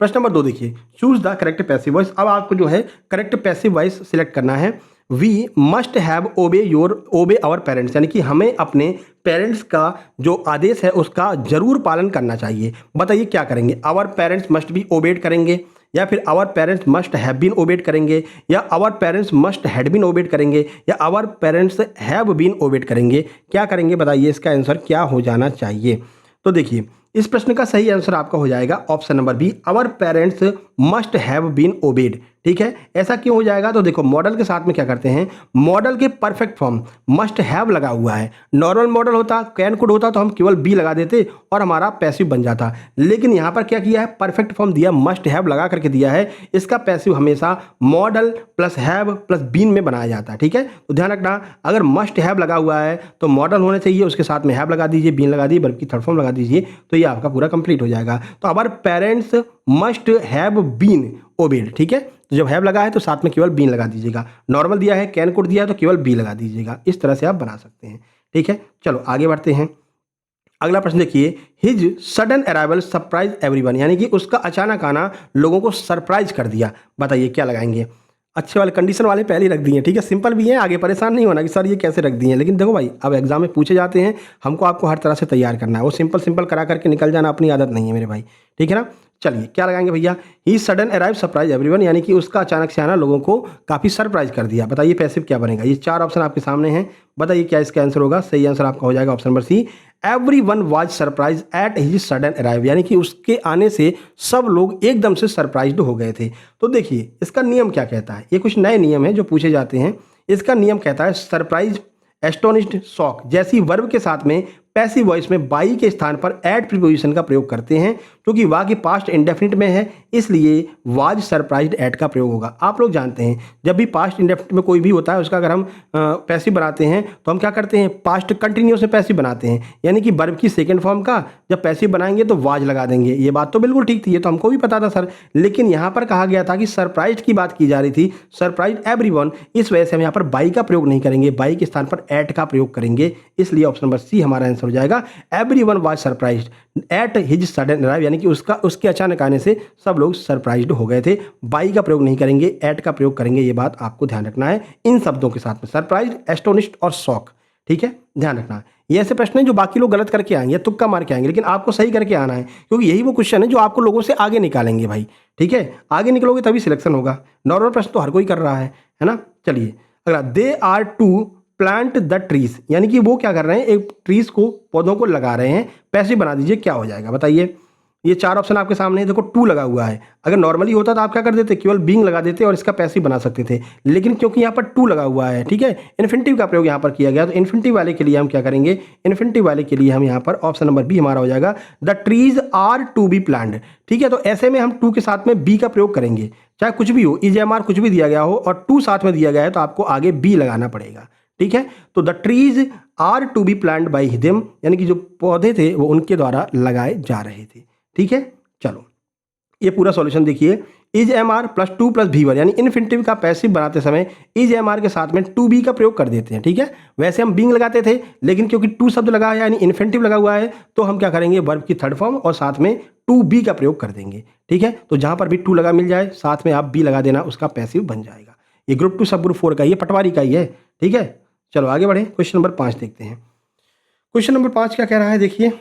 प्रश्न नंबर 2 देखिए, choose the correct passive voice. अब आपको जो है करेक्ट पैसिव वॉइस सिलेक्ट करना है। We must have obey our parents, यानी कि हमें अपने पेरेंट्स का जो आदेश है उसका जरूर पालन करना चाहिए। बताइए क्या करेंगे, our parents must be obeyed करेंगे, या फिर our parents must have been obeyed करेंगे, या our parents must had been obeyed करेंगे, या our parents have been obeyed करेंगे। क्या करेंगे बताइए, इसका आंसर क्या हो जाना चाहिए। तो देखिए, इस प्रश्न का सही आंसर आपका हो जाएगा option number B, our parents must have been obeyed. ठीक है, ऐसा क्यों हो जाएगा, तो देखो मॉडल के साथ में क्या करते हैं, मॉडल के परफेक्ट फॉर्म मस्ट हैव लगा हुआ है। नॉर्मल मॉडल होता, कैन कुड होता तो हम केवल बी लगा देते और हमारा पैसिव बन जाता, लेकिन यहां पर क्या किया है, परफेक्ट फॉर्म दिया, मस्ट हैव लगा करके दिया है। इसका पैसिव हमेशा modal plus have plus been में बनाया जाता है। ठीक है, तो ध्यान रखना, अगर मस्ट हैव लगा हुआ है तो मॉडल होना चाहिए, उसके साथ में हैव लगा दीजिए, बीन लगा दीजिए, बल्कि थर्ड फॉर्म लगा दीजिए, तो ये आपका पूरा कंप्लीट हो जाएगा। तो our parents must have been obeyed. ठीक है, तो जब हैव लगा है तो साथ में केवल बीन लगा दीजिएगा। नॉर्मल दिया है, कैन कुड दिया है तो केवल बी लगा दीजिएगा। इस तरह से आप बना सकते हैं। ठीक है, चलो आगे बढ़ते हैं। अगला प्रश्न देखिए, his sudden arrival surprise everyone, यानी कि उसका अचानक आना लोगों को सरप्राइज कर दिया। बताइए क्या लगाएंगे। अच्छे वाले कंडीशन वाले पहले ही रख दिए, ठीक है, सिंपल भी है, आगे परेशान नहीं होना कि सर ये कैसे रख दिए। लेकिन देखो भाई, अब एग्जाम में पूछे जाते हैं, हमको आपको हर तरह से तैयार करना है। वो सिंपल करा करके निकल जाना अपनी आदत नहीं है मेरे भाई, ठीक है ना। चलिए क्या लगाएंगे भैया, ही सडन अराइव सरप्राइज एवरीवन, यानी कि उसका अचानक से आना लोगों को काफ़ी सरप्राइज कर दिया। बताइए पैसिव क्या बनेगा। ये चार ऑप्शन आपके सामने हैं, बताइए क्या इसका आंसर होगा। सही आंसर आपका हो जाएगा option number C, everyone was surprise at his sudden arrive, यानी कि उसके आने से सब लोग एकदम से सरप्राइज्ड हो गए थे। तो देखिए इसका नियम क्या कहता है, ये कुछ नए नियम हैं जो पूछे जाते हैं। इसका नियम कहता है सरप्राइज, एस्टोनिश्ड, शॉक जैसी वर्ब के साथ में पैसिव वॉइस में बाई के स्थान पर एड प्रीपोजिशन का प्रयोग करते हैं, क्योंकि वाक्य पास्ट इंडेफिनिट में है, इसलिए वाज सरप्राइज्ड एट का प्रयोग होगा। आप लोग जानते हैं जब भी पास्ट इंडेफिनिट में कोई भी होता है उसका अगर हम पैसिव बनाते हैं तो हम क्या करते हैं, पास्ट कंटिन्यूअस में पैसिव बनाते हैं, यानी कि वर्ब की सेकेंड फॉर्म का जब पैसिव बनाएंगे तो वाज लगा देंगे। ये बात तो बिल्कुल ठीक थी, ये तो हमको भी पता था सर, लेकिन यहाँ पर कहा गया था कि सरप्राइज की बात की जा रही थी, सरप्राइज एवरीवन, इस वजह से हम यहाँ पर बाई का प्रयोग नहीं करेंगे, बाई के स्थान पर एट का प्रयोग करेंगे। इसलिए ऑप्शन नंबर सी हमारा आंसर हो जाएगा, everyone was surprised eight his sudden arrive, यानी कि उसके अचानक आने से सब लोग सरप्राइज्ड हो गए थे। बाई का प्रयोग नहीं करेंगे, एट का प्रयोग करेंगे, ये बात आपको ध्यान रखना है इन शब्दों के साथ में, सरप्राइज्ड, एस्टोनिश्ड और शॉक। ठीक है, ध्यान रखना। ये ऐसे प्रश्न हैं जो बाकी लोग गलत करके आएंगे, तुक्का मार के आएंगे, लेकिन आपको सही करके आना है, क्योंकि यही वो क्वेश्चन है जो आपको लोगों से आगे निकालेंगे भाई। ठीक है, आगे निकलोगे तभी सिलेक्शन होगा, नॉर्मल प्रश्न तो हर कोई कर रहा है ना। चलिए अगला, they are to plant the trees, यानी कि वो क्या कर रहे हैं, एक ट्रीज को, पौधों को लगा रहे हैं। पैसिव बना दीजिए, क्या हो जाएगा बताइए। ये 4 ऑप्शन आपके सामने है, देखो टू लगा हुआ है। अगर नॉर्मली होता तो आप क्या कर देते, केवल बीइंग लगा देते और इसका पैसिव बना सकते थे, लेकिन क्योंकि यहाँ पर टू लगा हुआ है, ठीक है, इन्फिनिटिव का प्रयोग यहाँ पर किया गया, तो इन्फिनिटिव वाले के लिए हम क्या करेंगे, इन्फिनिटिव वाले के लिए हम यहाँ पर ऑप्शन नंबर बी हमारा हो जाएगा, the trees are to be plant. ठीक है, तो ऐसे में हम टू के साथ में बी का प्रयोग करेंगे, चाहे कुछ भी हो, EJMR कुछ भी दिया गया हो और टू साथ में दिया गया है तो आपको आगे बी लगाना पड़ेगा। ठीक है, तो the trees are to be plant by them, यानी कि जो पौधे थे वो उनके द्वारा लगाए जा रहे थे। ठीक है, चलो ये पूरा सॉल्यूशन देखिए, EJMR प्लस टू प्लस भी1, यानी इन्फिनिटिव का पैसिव बनाते समय EJMR के साथ में टू बी का प्रयोग कर देते हैं। ठीक है, वैसे हम बीइंग लगाते थे, लेकिन क्योंकि टू शब्द लगा है यानी इन्फिनिटिव लगा हुआ है, तो हम क्या करेंगे, वर्ब की थर्ड फॉर्म और साथ में टू बी का प्रयोग कर देंगे। ठीक है, तो जहां पर भी टू लगा मिल जाए साथ में आप बी लगा देना, उसका पैसिव बन जाएगा। ये ग्रुप 2 सब ग्रुप 4 का, ये पटवारी का ही है। ठीक है, चलो आगे बढ़े, क्वेश्चन नंबर 5 देखते हैं। क्वेश्चन नंबर 5 क्या कह रहा है, देखिए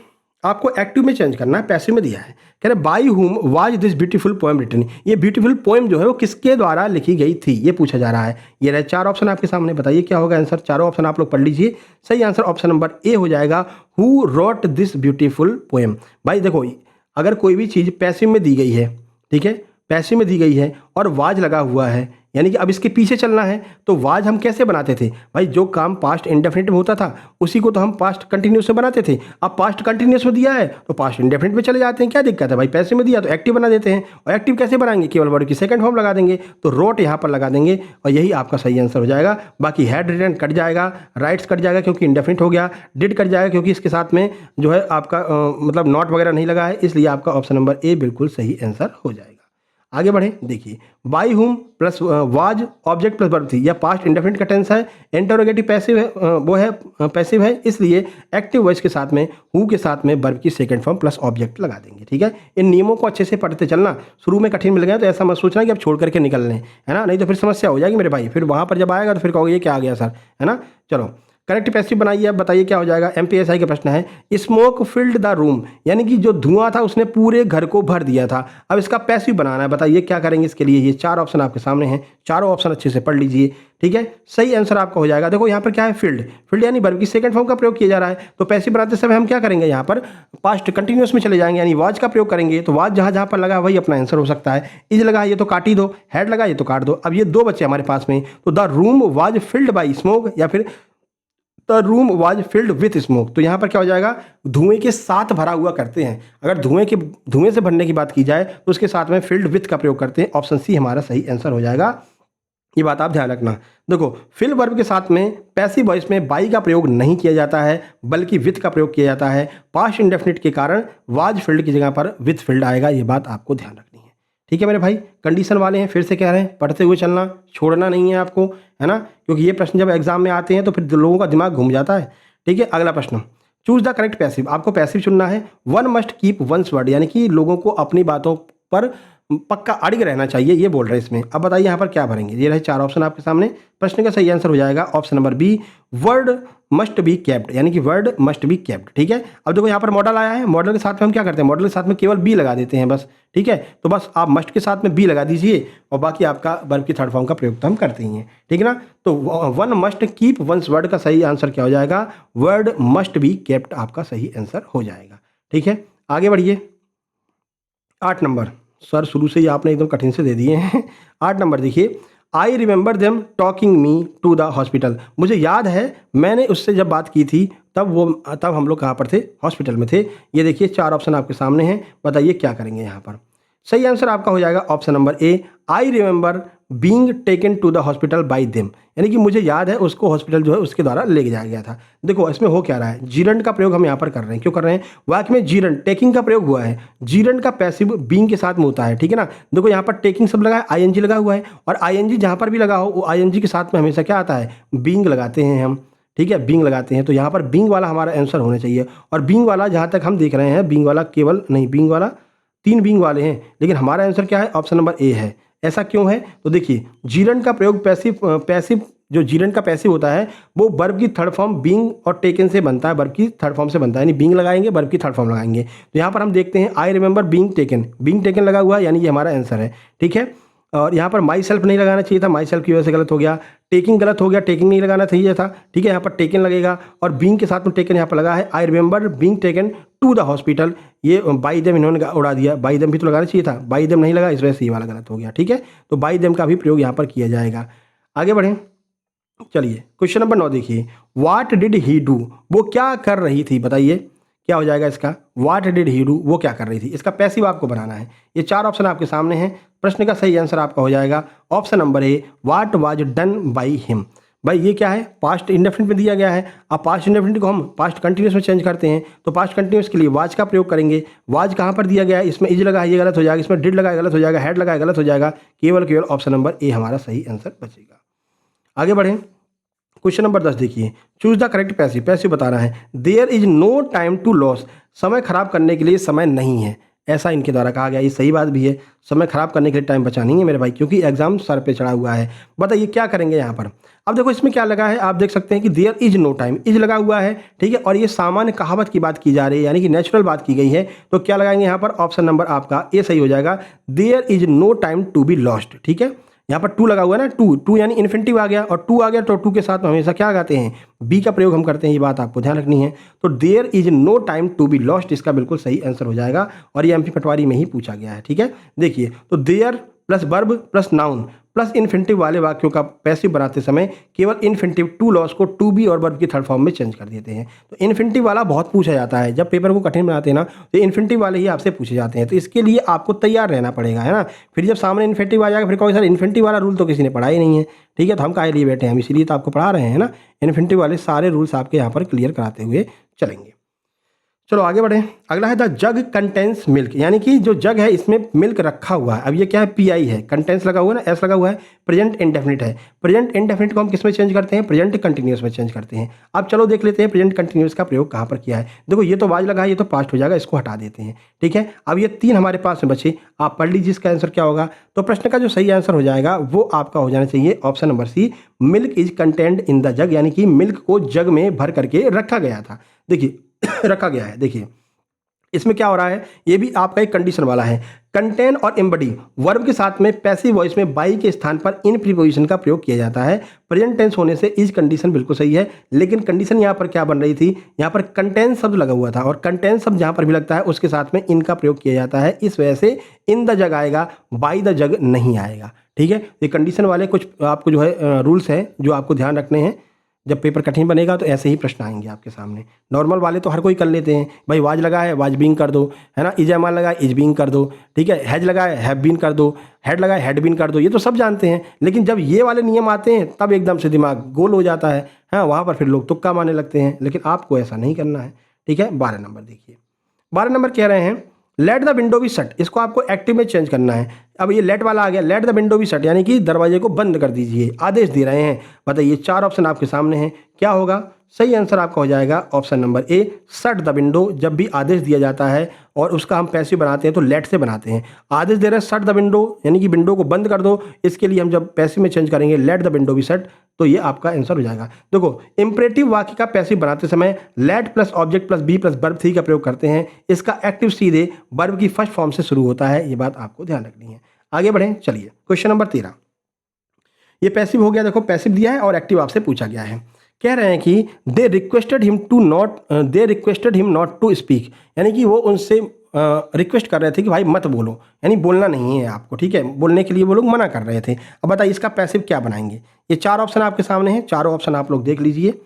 आपको एक्टिव में चेंज करना है, पैसिव में दिया है, कह रहे by whom was this beautiful poem written. ये ब्यूटीफुल पोएम जो है वो किसके द्वारा लिखी गई थी, ये पूछा जा रहा है। ये रहे 4 ऑप्शन आपके सामने, बताइए क्या होगा आंसर। चारों ऑप्शन आप लोग पढ़ लीजिए। सही आंसर ऑप्शन नंबर ए हो जाएगा, who wrote this beautiful poem. भाई देखो, अगर कोई भी चीज़ पैसिव में दी गई है, ठीक है, पैसिव में दी गई है और वाज लगा हुआ है, यानी कि अब इसके पीछे चलना है, तो वाज हम कैसे बनाते थे भाई, जो काम पास्ट इंडेफिनिट में होता था उसी को तो हम पास्ट कंटिन्यूस में बनाते थे। अब पास्ट कंटिन्यूस में दिया है तो पास्ट इंडेफिनिट में चले जाते हैं, क्या दिक्कत है भाई, पैसिव में दिया तो एक्टिव बना देते हैं। और एक्टिव कैसे बनाएंगे, केवल वर्ड की सेकंड फॉर्म लगा देंगे, तो रोट यहाँ पर लगा देंगे और यही आपका सही आंसर हो जाएगा। बाकी हैड रिटन कट जाएगा, राइट्स कट जाएगा क्योंकि इंडेफिनिट हो गया, डिड कट जाएगा क्योंकि इसके साथ में जो है आपका मतलब नॉट वगैरह नहीं लगा है, इसलिए आपका ऑप्शन नंबर ए बिल्कुल सही आंसर हो जाएगा। आगे बढ़े, देखिए बाई हुम plus was object plus verb थी, या पास्ट इंडेफिनिट का टेंस है, इंटरोगेटिव पैसिव है, वो है पैसिव है, इसलिए एक्टिव वॉइस के साथ में हु के साथ में वर्ब की सेकंड फॉर्म प्लस ऑब्जेक्ट लगा देंगे। ठीक है, इन नियमों को अच्छे से पढ़ते चलना, शुरू में कठिन मिल गया तो ऐसा मत सोचना कि अब छोड़ करके निकल लें, है ना, नहीं तो फिर समस्या हो जाएगी मेरे भाई, फिर वहाँ पर जब आएगा तो फिर कहोगे ये क्या आ गया सर, है ना। चलो करेक्ट पैसिव बनाइए, अब बताइए क्या हो जाएगा। MPSI का प्रश्न है, स्मोक फिल्ड द रूम, यानी कि जो धुआं था उसने पूरे घर को भर दिया था, अब इसका पैसिव बनाना है, बताइए क्या करेंगे इसके लिए। ये 4 ऑप्शन आपके सामने हैं, चारों ऑप्शन अच्छे से पढ़ लीजिए। ठीक है, सही आंसर आपका हो जाएगा। देखो यहाँ पर क्या है, फील्ड, फील्ड यानी वर्ब की सेकंड फॉर्म का प्रयोग किया जा रहा है, तो पैसिव बनाते समय हम क्या करेंगे, यहाँ पर पास्ट कंटिन्यूअस में चले जाएंगे, यानी वाज का प्रयोग करेंगे, तो वाज जहाँ जहाँ पर लगा वही अपना आंसर हो सकता है। इज लगा ये तो काट ही दो, हेड लगा ये तो काट दो। अब ये 2 बच्चे हमारे पास में, तो the room was field by smoke या फिर the room was filled with smoke, तो यहाँ पर क्या हो जाएगा, धुएं के साथ भरा हुआ करते हैं। अगर धुएं से भरने की बात की जाए तो उसके साथ में फिल्ड विथ का प्रयोग करते हैं, ऑप्शन सी हमारा सही आंसर हो जाएगा। ये बात आप ध्यान रखना। देखो फिल वर्ब के साथ में पैसिव वॉइस में बाई का प्रयोग नहीं किया जाता है, बल्कि विथ का प्रयोग किया जाता है। पास्ट इंडेफिनिट के कारण वाज फिल्ड की जगह पर विथ फिल्ड आएगा, ये बात आपको ध्यान रखनी है। ठीक है मेरे भाई, कंडीशन वाले हैं, फिर से कह रहे हैं पढ़ते हुए चलना, छोड़ना नहीं है आपको, है ना, क्योंकि ये प्रश्न जब एग्जाम में आते हैं तो फिर लोगों का दिमाग घूम जाता है। ठीक है, अगला प्रश्न, चूज द करेक्ट पैसिव, आपको पैसिव चुनना है। One must keep once word, यानी कि लोगों को अपनी बातों पर पक्का अड़िग रहना चाहिए, ये बोल रहे हैं इसमें। अब बताइए यहाँ पर क्या भरेंगे, ये रहे 4 ऑप्शन आपके सामने, प्रश्न का सही आंसर हो जाएगा option number B, word must be kept, यानी कि वर्ड मस्ट बी केप्ट। ठीक है, अब देखो यहाँ पर मॉडल आया है, मॉडल के साथ में हम क्या करते हैं, मॉडल के साथ में केवल बी लगा देते हैं बस। ठीक है, तो बस आप मस्ट के साथ में बी लगा दीजिए और बाकी आपका वर्ब की थर्ड फॉर्म का प्रयोग तो हम करते ही हैं। ठीक है ना, तो one must keep once word का सही आंसर क्या हो जाएगा, वर्ड मस्ट बी केप्ट आपका सही आंसर हो जाएगा। ठीक है, आगे बढ़िए। 8 नंबर, सर शुरू से ही आपने एकदम कठिन से दे दिए हैं। 8 नंबर देखिए, I remember them talking me to the hospital, मुझे याद है मैंने उससे जब बात की थी तब हम लोग कहाँ पर थे, हॉस्पिटल में थे। ये देखिए 4 ऑप्शन आपके सामने हैं, बताइए क्या करेंगे यहाँ पर। सही आंसर आपका हो जाएगा option number A, I remember being taken to the hospital by them, यानी कि मुझे याद है उसको हॉस्पिटल जो है उसके द्वारा ले जाया गया था। देखो इसमें हो क्या रहा है, जीरंड का प्रयोग हम यहाँ पर कर रहे हैं, क्यों कर रहे हैं, वाक्य में जीरंड टेकिंग का प्रयोग हुआ है, जीरंड का पैसिव बीइंग के साथ में होता है। ठीक है ना, देखो यहाँ पर टेकिंग सब लगा है, आईएनजी लगा हुआ है, और आईएनजी जहाँ पर भी लगा हो वो आईएनजी के साथ में हमेशा क्या आता है, बीइंग लगाते हैं हम। ठीक है, बीइंग लगाते हैं, तो यहाँ पर बीइंग वाला हमारा आंसर होना चाहिए। और बीइंग वाला जहाँ तक हम देख रहे हैं, बीइंग वाला केवल नहीं, बीइंग वाला 3 बीइंग वाले हैं, लेकिन हमारा आंसर क्या है, ऑप्शन नंबर ए है। ऐसा क्यों है, तो देखिए जीरंड का प्रयोग पैसिव जो जीरंड का पैसिव होता है वो वर्ब की थर्ड फॉर्म बीइंग और टेकन से बनता है, वर्ब की थर्ड फॉर्म से बनता है, यानी बीइंग लगाएंगे वर्ब की थर्ड फॉर्म लगाएंगे। तो यहाँ पर हम देखते हैं आई रिमेंबर बीइंग टेकन लगा हुआ है, यानी ये हमारा आंसर है। ठीक है, और यहाँ पर माई सेल्फ नहीं लगाना चाहिए था, माई सेल्फ की वजह से गलत हो गया, टेकिंग गलत हो गया, टेकिंग नहीं लगाना चाहिए था। ठीक है, यहाँ पर टेकन लगेगा और बीइंग के साथ में टेकन यहाँ पर लगा है, I remember being taken to the hospital, ये बाई देम इन्होंने उड़ा दिया, बाई देम भी तो लगाना चाहिए था, बाई देम नहीं लगा, इस वजह से ये वाला गलत हो गया। ठीक है, तो बाई देम का भी प्रयोग यहाँ पर किया जाएगा। आगे बढ़ें, चलिए क्वेश्चन नंबर 9 देखिए, व्हाट डिड ही डू, वो क्या कर रही थी, बताइए क्या हो जाएगा इसका। व्हाट डिड ही डू, वो क्या कर रही थी, इसका पैसिव आपको बनाना है। ये 4 ऑप्शन आपके सामने हैं। प्रश्न का सही आंसर आपका हो जाएगा option number A, what was done by him. भाई ये क्या है, पास्ट इंडेफिनिट में दिया गया है। अब पास्ट इंडेफिनिट को हम पास्ट कंटिन्यूस में चेंज करते हैं, तो पास्ट कंटिन्यूस के लिए वाज का प्रयोग करेंगे। वाज कहाँ पर दिया गया है, इसमें इज लगा है, ये गलत हो जाएगा, इसमें डिड लगा है, गलत हो जाएगा, हैड लगा है, गलत हो जाएगा। केवल ऑप्शन नंबर ए हमारा सही आंसर बचेगा। आगे बढ़ें, क्वेश्चन नंबर 10 देखिए, choose the correct passive. Passive बताना है, there is no time to loss, समय खराब करने के लिए समय नहीं है, ऐसा इनके द्वारा कहा गया। ये सही बात भी है, समय खराब करने के लिए टाइम बचा नहीं है मेरे भाई, क्योंकि एग्जाम सर पे चढ़ा हुआ है। बताइए क्या करेंगे यहाँ पर। अब देखो इसमें क्या लगा है, आप देख सकते हैं कि there is no time, is लगा हुआ है। ठीक है, और ये सामान्य कहावत की बात की जा रही है, यानी कि नेचुरल बात की गई है। तो क्या लगाएंगे यहाँ पर, ऑप्शन नंबर आपका ए सही हो जाएगा, there is no time to be lost. ठीक है, यहाँ पर टू लगा हुआ है ना, टू यानी इन्फिनिटिव आ गया, और टू आ गया तो टू के साथ में हमेशा क्या लगाते हैं, बी का प्रयोग हम करते हैं, ये बात आपको ध्यान रखनी है। तो there is no time to be lost इसका बिल्कुल सही आंसर हो जाएगा, और ये एमपी पटवारी में ही पूछा गया है। ठीक है, देखिए तो there plus verb plus noun plus infinitive वाले वाक्यों का पैसिव बनाते समय केवल इन्फिनिटिव टू लॉस को टू बी और वर्ब की थर्ड फॉर्म में चेंज कर देते हैं। तो इन्फिनिटिव वाला बहुत पूछा जाता है, जब पेपर को कठिन बनाते हैं ना, तो इन्फिनिटिव वाले ही आपसे पूछे जाते हैं। तो इसके लिए आपको तैयार रहना पड़ेगा, है ना। फिर जब सामने इन्फिनिटिव आ जाएगा, फिर कोई सर इन्फिनिटिव वाला रूल तो किसी ने पढ़ा ही नहीं है। ठीक है, तो हम काहे लिए बैठे हैं, हम इसीलिए तो आपको पढ़ा रहे हैं ना। इन्फिनिटिव वाले सारे रूल्स आपके यहाँ पर क्लियर कराते हुए चलेंगे। चलो आगे बढ़ें, अगला है द जग कंटेंस मिल्क, यानी कि जो जग है इसमें मिल्क रखा हुआ है। अब ये क्या है, पीआई है, कंटेंस लगा हुआ है ना, एस लगा हुआ है, प्रेजेंट इंडेफिनिट है। प्रेजेंट इंडेफिनिट को हम किस में चेंज करते हैं, प्रेजेंट कंटिन्यूस में चेंज करते हैं। अब चलो देख लेते हैं प्रेजेंट कंटिन्यूस का प्रयोग कहाँ पर किया है। देखो ये तो वाज लगा है, ये तो पास्ट हो जाएगा, इसको हटा देते हैं। ठीक है, अब ये 3 हमारे पास में बचे, आप पढ़ लीजिए इसका आंसर क्या होगा। तो प्रश्न का जो सही आंसर हो जाएगा वो आपका हो जाना चाहिए option number C, milk is content in the jug, यानी कि मिल्क को जग में भर करके रखा गया था। देखिए रखा गया है, देखिए इसमें क्या हो रहा है, ये भी आपका एक कंडीशन वाला है। कंटेन और एम्बडी वर्ब के साथ में पैसिव वॉइस में बाई के स्थान पर इन प्रीपोजिशन का प्रयोग किया जाता है। प्रेजेंट टेंस होने से इज कंडीशन बिल्कुल सही है, लेकिन कंडीशन यहाँ पर क्या बन रही थी, यहाँ पर कंटेन शब्द लगा हुआ था, और कंटेन शब्द जहाँ पर भी लगता है उसके साथ में इन का प्रयोग किया जाता है। इस वजह से इन द जग आएगा, बाई द जग नहीं आएगा। ठीक है, ये कंडीशन वाले कुछ आपको जो है रूल्स हैं जो आपको ध्यान रखने हैं। जब पेपर कठिन बनेगा तो ऐसे ही प्रश्न आएंगे आपके सामने। नॉर्मल वाले तो हर कोई कर लेते हैं, भाई वाज लगा है वाज बीन कर दो, है ना, इज एमान लगा है इज बीन कर दो, ठीक है, हैज लगा है हैव बीन कर दो, हेड लगा है हैड बीन कर दो, ये तो सब जानते हैं। लेकिन जब ये वाले नियम आते हैं तब एकदम से दिमाग गोल हो जाता है, हाँ, वहाँ पर फिर लोग तुक्का मारने लगते हैं। लेकिन आपको ऐसा नहीं करना है। ठीक है, 12 नंबर देखिए, 12 नंबर कह रहे हैं let the window be shut, इसको आपको एक्टिव में चेंज करना है। अब ये लेट वाला आ गया, let the window be shut, यानी कि दरवाजे को बंद कर दीजिए, आदेश दे रहे हैं। बताइए 4 ऑप्शन आपके सामने हैं, क्या होगा। सही आंसर आपका हो जाएगा option number A, shut the window. जब भी आदेश दिया जाता है और उसका हम पैसिव बनाते हैं तो लेट से बनाते हैं। आदेश दे रहे हैं शट द विंडो, यानी कि विंडो को बंद कर दो, इसके लिए हम जब पैसिव में चेंज करेंगे let the window be shut, तो ये आपका आंसर हो जाएगा। देखो इंपरेटिव वाक्य का पैसिव बनाते समय let plus object plus be plus verb three का प्रयोग करते हैं। इसका एक्टिव सीधे वर्ब की फर्स्ट फॉर्म से शुरू होता है, ये बात आपको ध्यान रखनी है। आगे बढ़ें, चलिए क्वेश्चन नंबर 13, ये पैसिव हो गया। देखो पैसिव दिया है और एक्टिव आपसे पूछा गया है। कह रहे हैं कि they requested him not to speak, यानी कि वो उनसे रिक्वेस्ट कर रहे थे कि भाई मत बोलो, यानी बोलना नहीं है आपको। ठीक है, बोलने के लिए वो लोग मना कर रहे थे। अब बताइए इसका पैसिव क्या बनाएंगे। ये 4 ऑप्शन आपके सामने हैं, चारों ऑप्शन आप लोग देख लीजिए।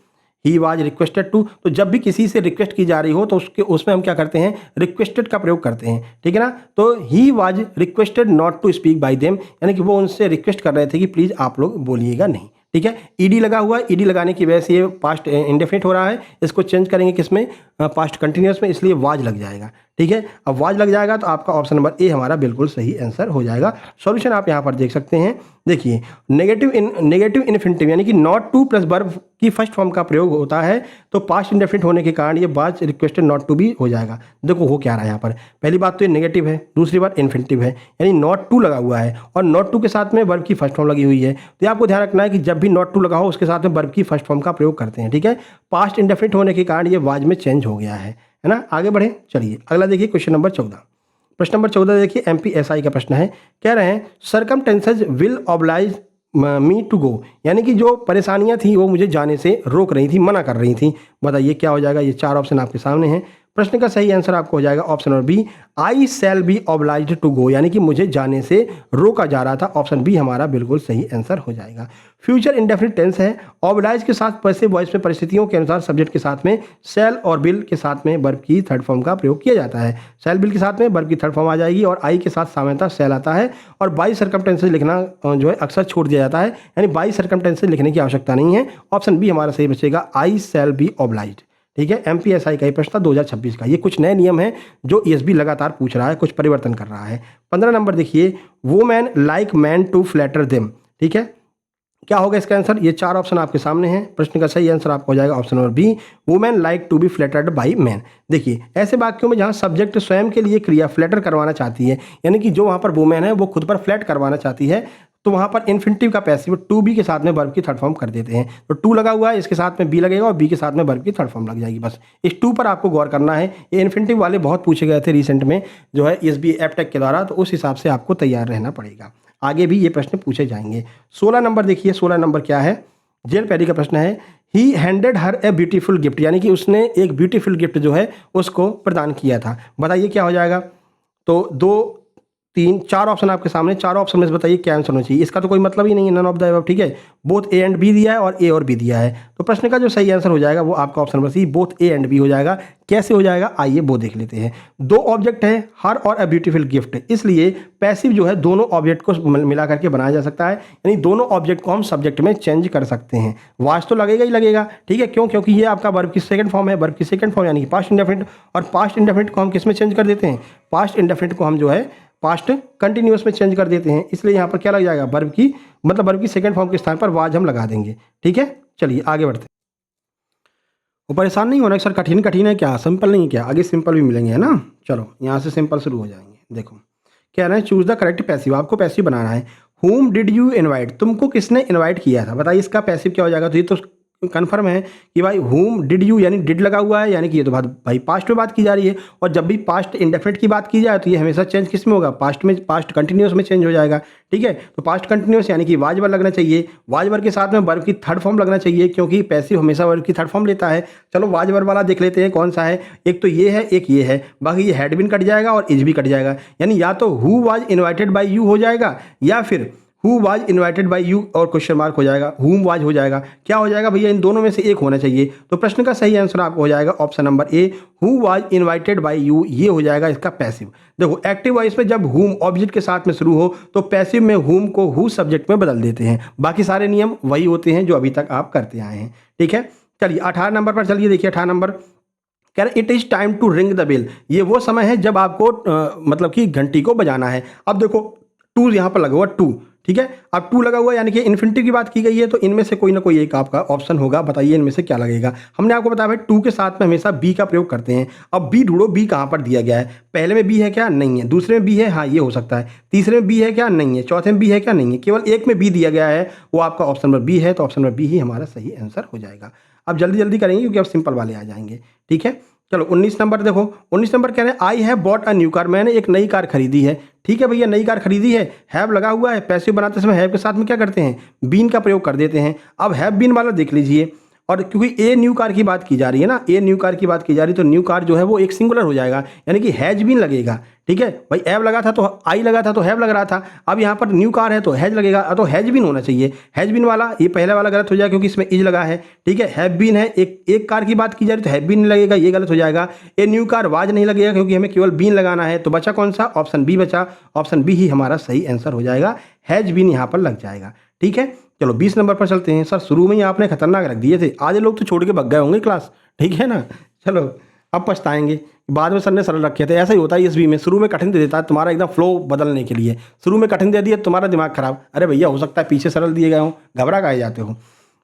ही वाज रिक्वेस्टेड टू, तो जब भी किसी से रिक्वेस्ट की जा रही हो तो उसमें हम क्या करते हैं, रिक्वेस्टेड का प्रयोग करते हैं। ठीक है ना, तो he was requested not to speak by them, यानी कि वो उनसे रिक्वेस्ट कर रहे थे कि प्लीज़ आप लोग बोलिएगा नहीं। ठीक है, ईडी लगा हुआ है, ईडी लगाने की वजह से ये पास्ट इंडेफिनिट हो रहा है, इसको चेंज करेंगे किसमें, पास्ट कंटिन्यूस में, इसलिए वाज लग जाएगा। ठीक है, अब वाज लग जाएगा तो आपका ऑप्शन नंबर ए हमारा बिल्कुल सही आंसर हो जाएगा। सॉल्यूशन आप यहाँ पर देख सकते हैं। देखिए नेगेटिव इन्फिनिटिव यानी कि नॉट टू प्लस वर्ब की फर्स्ट फॉर्म का प्रयोग होता है, तो पास्ट इंडेफिनिट होने के कारण ये वाज रिक्वेस्टेड नॉट टू भी हो जाएगा। देखो हो क्या रहा है यहाँ पर, पहली बात तो ये नेगेटिव है, दूसरी बात इन्फिनिटिव है, यानी नॉट टू लगा हुआ है और नॉट टू के साथ में वर्ब की फर्स्ट फॉर्म लगी हुई है। तो आपको ध्यान रखना है कि जब भी नॉट टू लगा हो उसके साथ में वर्ब की फर्स्ट फॉर्म का प्रयोग करते हैं। ठीक है, पास्ट इंडेफिनिट होने के कारण ये वाज में चेंज हो गया है ना। आगे बढ़े, चलिए अगला देखिए क्वेश्चन नंबर 14। प्रश्न नंबर 14 देखिए, MPSI का प्रश्न है। कह रहे हैं circumstances will oblige me to go, यानी कि जो परेशानियां थी वो मुझे जाने से रोक रही थी, मना कर रही थी। बताइए क्या हो जाएगा। ये 4 ऑप्शन आपके सामने हैं। प्रश्न का सही आंसर आपको हो जाएगा option number B, I shall be obliged to go, यानी कि मुझे जाने से रोका जा रहा था। ऑप्शन बी हमारा बिल्कुल सही आंसर हो जाएगा। फ्यूचर इंडेफिनिट टेंस है, ऑब्लाइज के साथ पैसिव वॉइस में परिस्थितियों के अनुसार सब्जेक्ट के साथ में शैल और बिल के साथ में वर्ब की थर्ड फॉर्म का प्रयोग किया जाता है। शैल बिल के साथ में वर्ब की थर्ड फॉर्म आ जाएगी और आई के साथ सामान्यतः शैल आता है और बाई सर्कमटेंसेस लिखना जो है अक्सर छोड़ दिया जाता है, यानी बाई सर्कमटेंसेस लिखने की आवश्यकता नहीं है। ऑप्शन बी हमारा सही बचेगा, आई शैल बी ऑब्लाइज्ड। ठीक है, एमपीएसआई का ही प्रश्न था 2026 का। ये कुछ नए नियम हैं जो ईएसबी लगातार पूछ रहा है, कुछ परिवर्तन कर रहा है। 15 नंबर देखिए, women like man to flatter them. ठीक है, क्या होगा इसका आंसर? ये चार ऑप्शन आपके सामने हैं। प्रश्न का सही आंसर आपको हो जाएगा option number B, women like to be flattered by man. देखिए, ऐसे वाक्यों में जहां सब्जेक्ट स्वयं के लिए क्रिया फ्लैटर करवाना चाहती है, यानी कि जो वहां पर वुमेन है वो खुद पर फ्लैट करवाना चाहती है, तो वहां पर इन्फिनिटिव का पैसिव टू बी के साथ में वर्ब की थर्ड फॉर्म कर देते हैं। तो टू लगा हुआ है, इसके साथ में बी लगेगा और बी के साथ में वर्ब की थर्ड फॉर्म लग जाएगी। बस इस टू पर आपको गौर करना है। ये इन्फिनिटिव वाले बहुत पूछे गए थे रिसेंट में जो है ईएसबी एपटेक के द्वारा, तो उस हिसाब से आपको तैयार रहना पड़ेगा। आगे भी ये प्रश्न पूछे जाएंगे। 16 नंबर देखिए, 16 नंबर क्या है? जेल पैडी का प्रश्न है, ही handed her a beautiful gift, यानी कि उसने एक ब्यूटीफुल गिफ्ट जो है उसको प्रदान किया था। बताइए क्या हो जाएगा? तो 2, 3, 4 ऑप्शन आपके सामने, चारों ऑप्शन में से बताइए क्या आंसर होना चाहिए। इसका तो कोई मतलब ही नहीं है, नन ऑफ द अबव। ठीक है, बोथ ए एंड बी दिया है और ए और बी दिया है, तो प्रश्न का जो सही आंसर हो जाएगा वो आपका option number C, both A and B हो जाएगा। कैसे हो जाएगा आइए वो देख लेते हैं। दो ऑब्जेक्ट है, हर और अ ब्यूटीफुल गिफ्ट, इसलिए पैसिव जो है दोनों ऑब्जेक्ट को मिला करके बनाया जा सकता है, यानी दोनों ऑब्जेक्ट को हम सब्जेक्ट में चेंज कर सकते हैं। वाच तो लगेगा ही लगेगा। ठीक है, क्यों? क्योंकि ये आपका वर्ब की सेकंड फॉर्म है, वर्ब की सेकंड फॉर्म यानी कि पास्ट इंडेफिनिट, और पास्ट इंडेफिनिट को हम किस में चेंज कर देते हैं? पास्ट इंडेफिनिट को हम जो है पास्ट कंटिन्यूअस में चेंज कर देते हैं, इसलिए यहाँ पर क्या लग जाएगा? वर्ब की मतलब वर्ब की सेकंड फॉर्म के स्थान पर वाज हम लगा देंगे। ठीक है, चलिए आगे बढ़ते हैं। वो परेशान नहीं होना सर कठिन कठिन है क्या, सिंपल नहीं है क्या? आगे सिंपल भी मिलेंगे, है ना। चलो यहाँ से सिंपल शुरू हो जाएंगे। देखो कह रहे हैं चूज द करेक्ट पैसिव, आपको पैसिव बनाना है। हुम डिड यू इनवाइट, तुमको किसने इनवाइट किया था? बताइए इसका पैसिव क्या हो जाएगा? तो ये तो कन्फर्म है कि भाई हुम डिड यू, यानी डिड लगा हुआ है, यानी कि ये तो बात भाई पास्ट में बात की जा रही है, और जब भी पास्ट इंडेफिनिट की बात की जाए तो ये हमेशा चेंज किस में होगा? पास्ट में, पास्ट कंटिन्यूस में चेंज हो जाएगा। ठीक है, तो पास्ट कंटिन्यूस यानी कि वाज वर्ब लगना चाहिए, वाज वर्ब के साथ में वर्ब की थर्ड फॉर्म लगना चाहिए, क्योंकि पैसिव हमेशा वर्ब की थर्ड फॉर्म लेता है। चलो वाज वर्ब वाला देख लेते हैं कौन सा है। एक तो ये है, एक ये है, बाकी ये हैड बीन कट जाएगा और इज भी कट जाएगा, यानी या तो who was invited bye you हो जाएगा, या फिर who was invited bye you और क्वेश्चन मार्क हो जाएगा, हुम वाज हो जाएगा। क्या हो जाएगा भैया? इन दोनों में से एक होना चाहिए। तो प्रश्न का सही आंसर आपको हो जाएगा option number A, who was invited bye you, ये हो जाएगा इसका पैसिव। देखो एक्टिव वॉइस में जब हुम ऑब्जेक्ट के साथ में शुरू हो तो पैसिव में हुम को हु सब्जेक्ट में बदल देते हैं। बाकी सारे नियम वही होते हैं जो अभी तक आप करते आए हैं। ठीक है, चलिए 18 नंबर पर चलिए। देखिए 18 नंबर कह रहे it is time to ring the bell, ये वो समय है जब आपको मतलब कि घंटी को बजाना है। अब देखो टू यहाँ पर लगा हुआ, टू। ठीक है, अब टू लगा हुआ यानी कि इन्फिनिटिव की बात की गई है, तो इनमें से कोई ना कोई एक आपका ऑप्शन होगा। बताइए इनमें से क्या लगेगा? हमने आपको बताया भाई टू के साथ में हमेशा बी का प्रयोग करते हैं। अब बी ढूंढो, बी कहाँ पर दिया गया है? पहले में बी है क्या? नहीं है। दूसरे में बी है? हाँ ये हो सकता है। तीसरे में बी है क्या? नहीं है। चौथे में बी है क्या? नहीं है। केवल एक में बी दिया गया है, वो आपका ऑप्शन नंबर बी है, तो ऑप्शन नंबर बी ही हमारा सही आंसर हो जाएगा। अब जल्दी जल्दी करेंगे क्योंकि अब सिंपल वाले आ जाएंगे। ठीक है, चलो 19 नंबर देखो। 19 नंबर कह रहे हैं I have bought a new car, मैंने एक नई कार खरीदी है। ठीक है भैया, नई कार खरीदी है, हैव लगा हुआ है। पैसिव बनाते समय हैव के साथ में क्या करते हैं? बीन का प्रयोग कर देते हैं। अब हैव बीन वाला देख लीजिए, और क्योंकि ए न्यू कार की बात की जा रही है ना, ए न्यू कार की बात की जा रही है, तो न्यू कार जो है वो एक सिंगुलर हो जाएगा, यानी कि हैज बीन लगेगा। ठीक है भाई, एव लगा था तो आई लगा था तो हैव लग रहा था। अब यहाँ पर न्यू कार है तो हैज लगेगा, तो हैज बीन होना चाहिए। हैज बीन वाला ये पहले वाला गलत हो जाएगा क्योंकि इसमें इज लगा है। ठीक है, हैव बीन है, एक कार की बात की जा रही तो हैव बीन लगेगा, ये गलत हो जाएगा। ए न्यू कार वाज नहीं लगेगा क्योंकि हमें केवल बीन लगाना है, तो बचा कौन सा? ऑप्शन बी बचा। ऑप्शन बी ही हमारा सही आंसर हो जाएगा, हैज बीन यहाँ पर लग जाएगा। ठीक है, चलो 20 नंबर पर चलते हैं। सर शुरू में ही आपने खतरनाक रख दिए थे, आधे लोग तो छोड़ के भग गए होंगे क्लास। ठीक है ना, चलो अब पछताएंगे, बाद में सर ने सरल रखे थे। ऐसा ही होता है एसबी में, शुरू में कठिन दे देता है तुम्हारा एकदम फ्लो बदलने के लिए। शुरू में कठिन दे दिया तुम्हारा दिमाग खराब, अरे भैया हो सकता है पीछे सरल दिए गए हों, घबरा काहे जाते हो।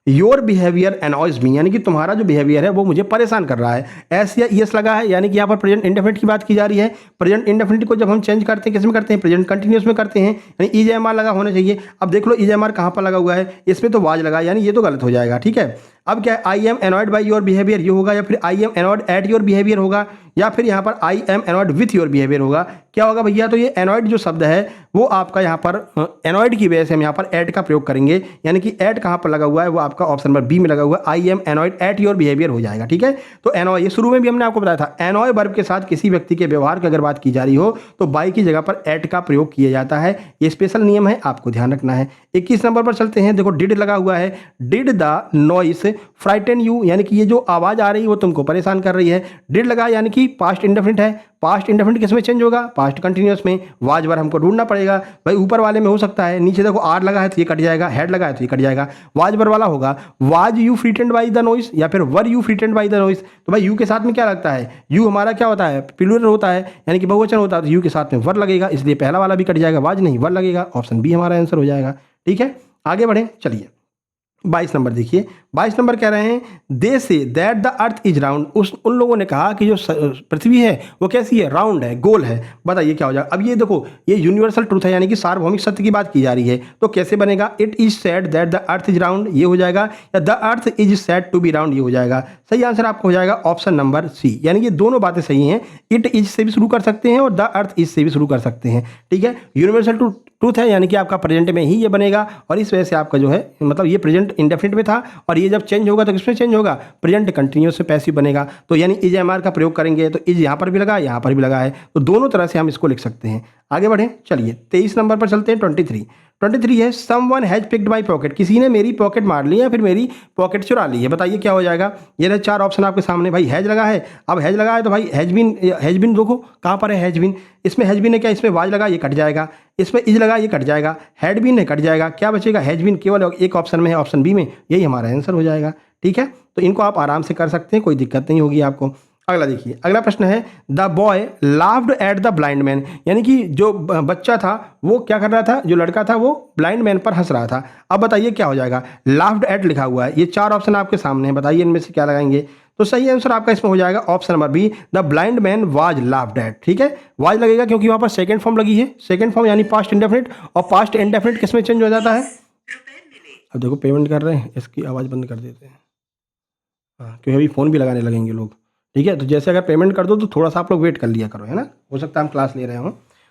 योर बिहेवियर एनॉयज मी, यानी कि तुम्हारा जो बिहेवियर है वो मुझे परेशान कर रहा है। एस या ईएस लगा है, यानी कि यहाँ पर प्रेजेंट इंडेफिनिट की बात की जा रही है। प्रेजेंट इंडेफिनिट को जब हम चेंज करते हैं किस में करते हैं? प्रेजेंट कंटिन्यूस में करते हैं, यानी ईज एम आर लगा होना चाहिए। अब देख लो ईज एम आर कहाँ पर लगा हुआ है, इसमें तो वाज लगा, यानी ये तो गलत हो जाएगा। ठीक है, अब क्या है, I am annoyed by your behaviour ये होगा, या फिर I am annoyed at your behaviour होगा, या फिर यहाँ पर I am annoyed with your behaviour होगा। क्या होगा भैया, तो ये एनॉयड जो शब्द है वो आपका यहाँ पर एनॉयड की वजह से हम यहाँ पर एट का प्रयोग करेंगे, यानी कि एट कहाँ पर लगा हुआ है, वो आपका ऑप्शन नंबर बी में लगा हुआ है, I am annoyed at your behaviour हो जाएगा। ठीक है, तो एनॉय, ये शुरू में भी हमने आपको बताया था, एनॉय वर्ब के साथ किसी व्यक्ति के व्यवहार की अगर बात की जा रही हो तो बाई की जगह पर एट का प्रयोग किया जाता है। ये स्पेशल नियम है, आपको ध्यान रखना है। 21 नंबर पर चलते हैं। देखो डिड लगा हुआ है, did the noise frighten you, यानी कि ये जो आवाज आ रही है वो तुमको परेशान कर रही है। डिड लगा यानी कि पास्ट इंडेफिनिट है, पास्ट इंडेफिनिट किस में चेंज होगा, पास्ट कंटिन्यूअस में। वाज वर्ब हमको ढूंढना पड़ेगा भाई, ऊपर वाले में हो सकता है, नीचे देखो आर लगा है तो ये कट जाएगा, हेड लगा है तो ये कट जाएगा, वाज वर्ब वाला होगा। Was you frightened by the noise, या फिर were you frightened by the noise. तो भाई यू के साथ में क्या लगता है, यू हमारा क्या होता है, प्लूरल होता है, यानी कि बहुवचन होता है, तो यू के साथ में वर लगेगा, इसलिए पहला वाला भी कट जाएगा, वाज नहीं वर लगेगा। ऑप्शन बी हमारा आंसर हो जाएगा। ठीक है, आगे बढ़े, चलिए 22 नंबर देखिए। 22 नंबर कह रहे हैं, they say that the earth is round, उन लोगों ने कहा कि जो पृथ्वी है वो कैसी है, राउंड है, गोल है। बताइए क्या हो जाएगा। अब ये देखो, ये यूनिवर्सल ट्रूथ है, यानी कि सार्वभौमिक सत्य की बात की जा रही है, तो कैसे बनेगा, it is said that the earth is round ये हो जाएगा, या the earth is said to be round ये हो जाएगा। सही आंसर आपको हो जाएगा ऑप्शन नंबर सी, यानी ये दोनों बातें सही हैं। इट इज से भी शुरू कर सकते हैं और द अर्थ इज से भी शुरू कर सकते हैं। ठीक है, यूनिवर्सल ट्रूथ है, यानी कि आपका प्रेजेंट में ही ये बनेगा, और इस वजह से आपका जो है मतलब ये प्रेजेंट इंडेफिनिट में था, और ये जब चेंज होगा तो किसमें चेंज होगा, प्रेजेंट कंटिन्यूअस से पैसिव बनेगा। तो यानी इज एम आर का प्रयोग करेंगे तो इज यहाँ पर भी लगा, यहाँ पर भी लगा है, तो दोनों तरह से हम इसको लिख सकते हैं। आगे बढ़ें, चलिए 23 नंबर पर चलते हैं। 23 है, someone has picked my pocket, किसी ने मेरी पॉकेट मार ली या फिर मेरी पॉकेट चुरा ली है। बताइए क्या हो जाएगा। ये रहे 4 ऑप्शन आपके सामने। भाई हैज लगा है, अब हैज लगा है तो भाई हैज बिन देखो कहाँ पर है हैज बिन, इसमें हैज बिन है क्या, इसमें वाज लगा ये कट जाएगा, इसमें इज लगा ये कट जाएगा, हैड बिन है कट जाएगा, क्या बचेगा, हैज बिन केवल एक ऑप्शन में है, ऑप्शन बी में, यही हमारा आंसर हो जाएगा। ठीक है, तो इनको आप आराम से कर सकते हैं, कोई दिक्कत नहीं होगी आपको। अगला देखिए, अगला प्रश्न है, the boy laughed at the blind man, यानी कि जो बच्चा था वो क्या कर रहा था, जो लड़का था वो ब्लाइंड मैन पर हंस रहा था। अब बताइए क्या हो जाएगा, लाफ्ड एट लिखा हुआ है, ये 4 ऑप्शन आपके सामने हैं, बताइए इनमें से क्या लगाएंगे। तो सही आंसर आपका इसमें हो जाएगा option number B, the blind man was laughed at. ठीक है, वाज लगेगा क्योंकि वहां पर सेकंड फॉर्म लगी है, सेकंड फॉर्म यानी पास्ट इंडेफिनिट, और पास्ट इंडेफिनिट किस में चेंज हो जाता है। अब देखो पेमेंट कर रहे हैं, इसकी आवाज़ बंद कर देते हैं, हाँ, क्योंकि अभी फ़ोन भी लगाने लगेंगे लोग। ठीक है, तो जैसे अगर पेमेंट कर दो तो थोड़ा सा आप लोग वेट कर लिया करो, है ना, हो सकता है हम क्लास ले रहे हो।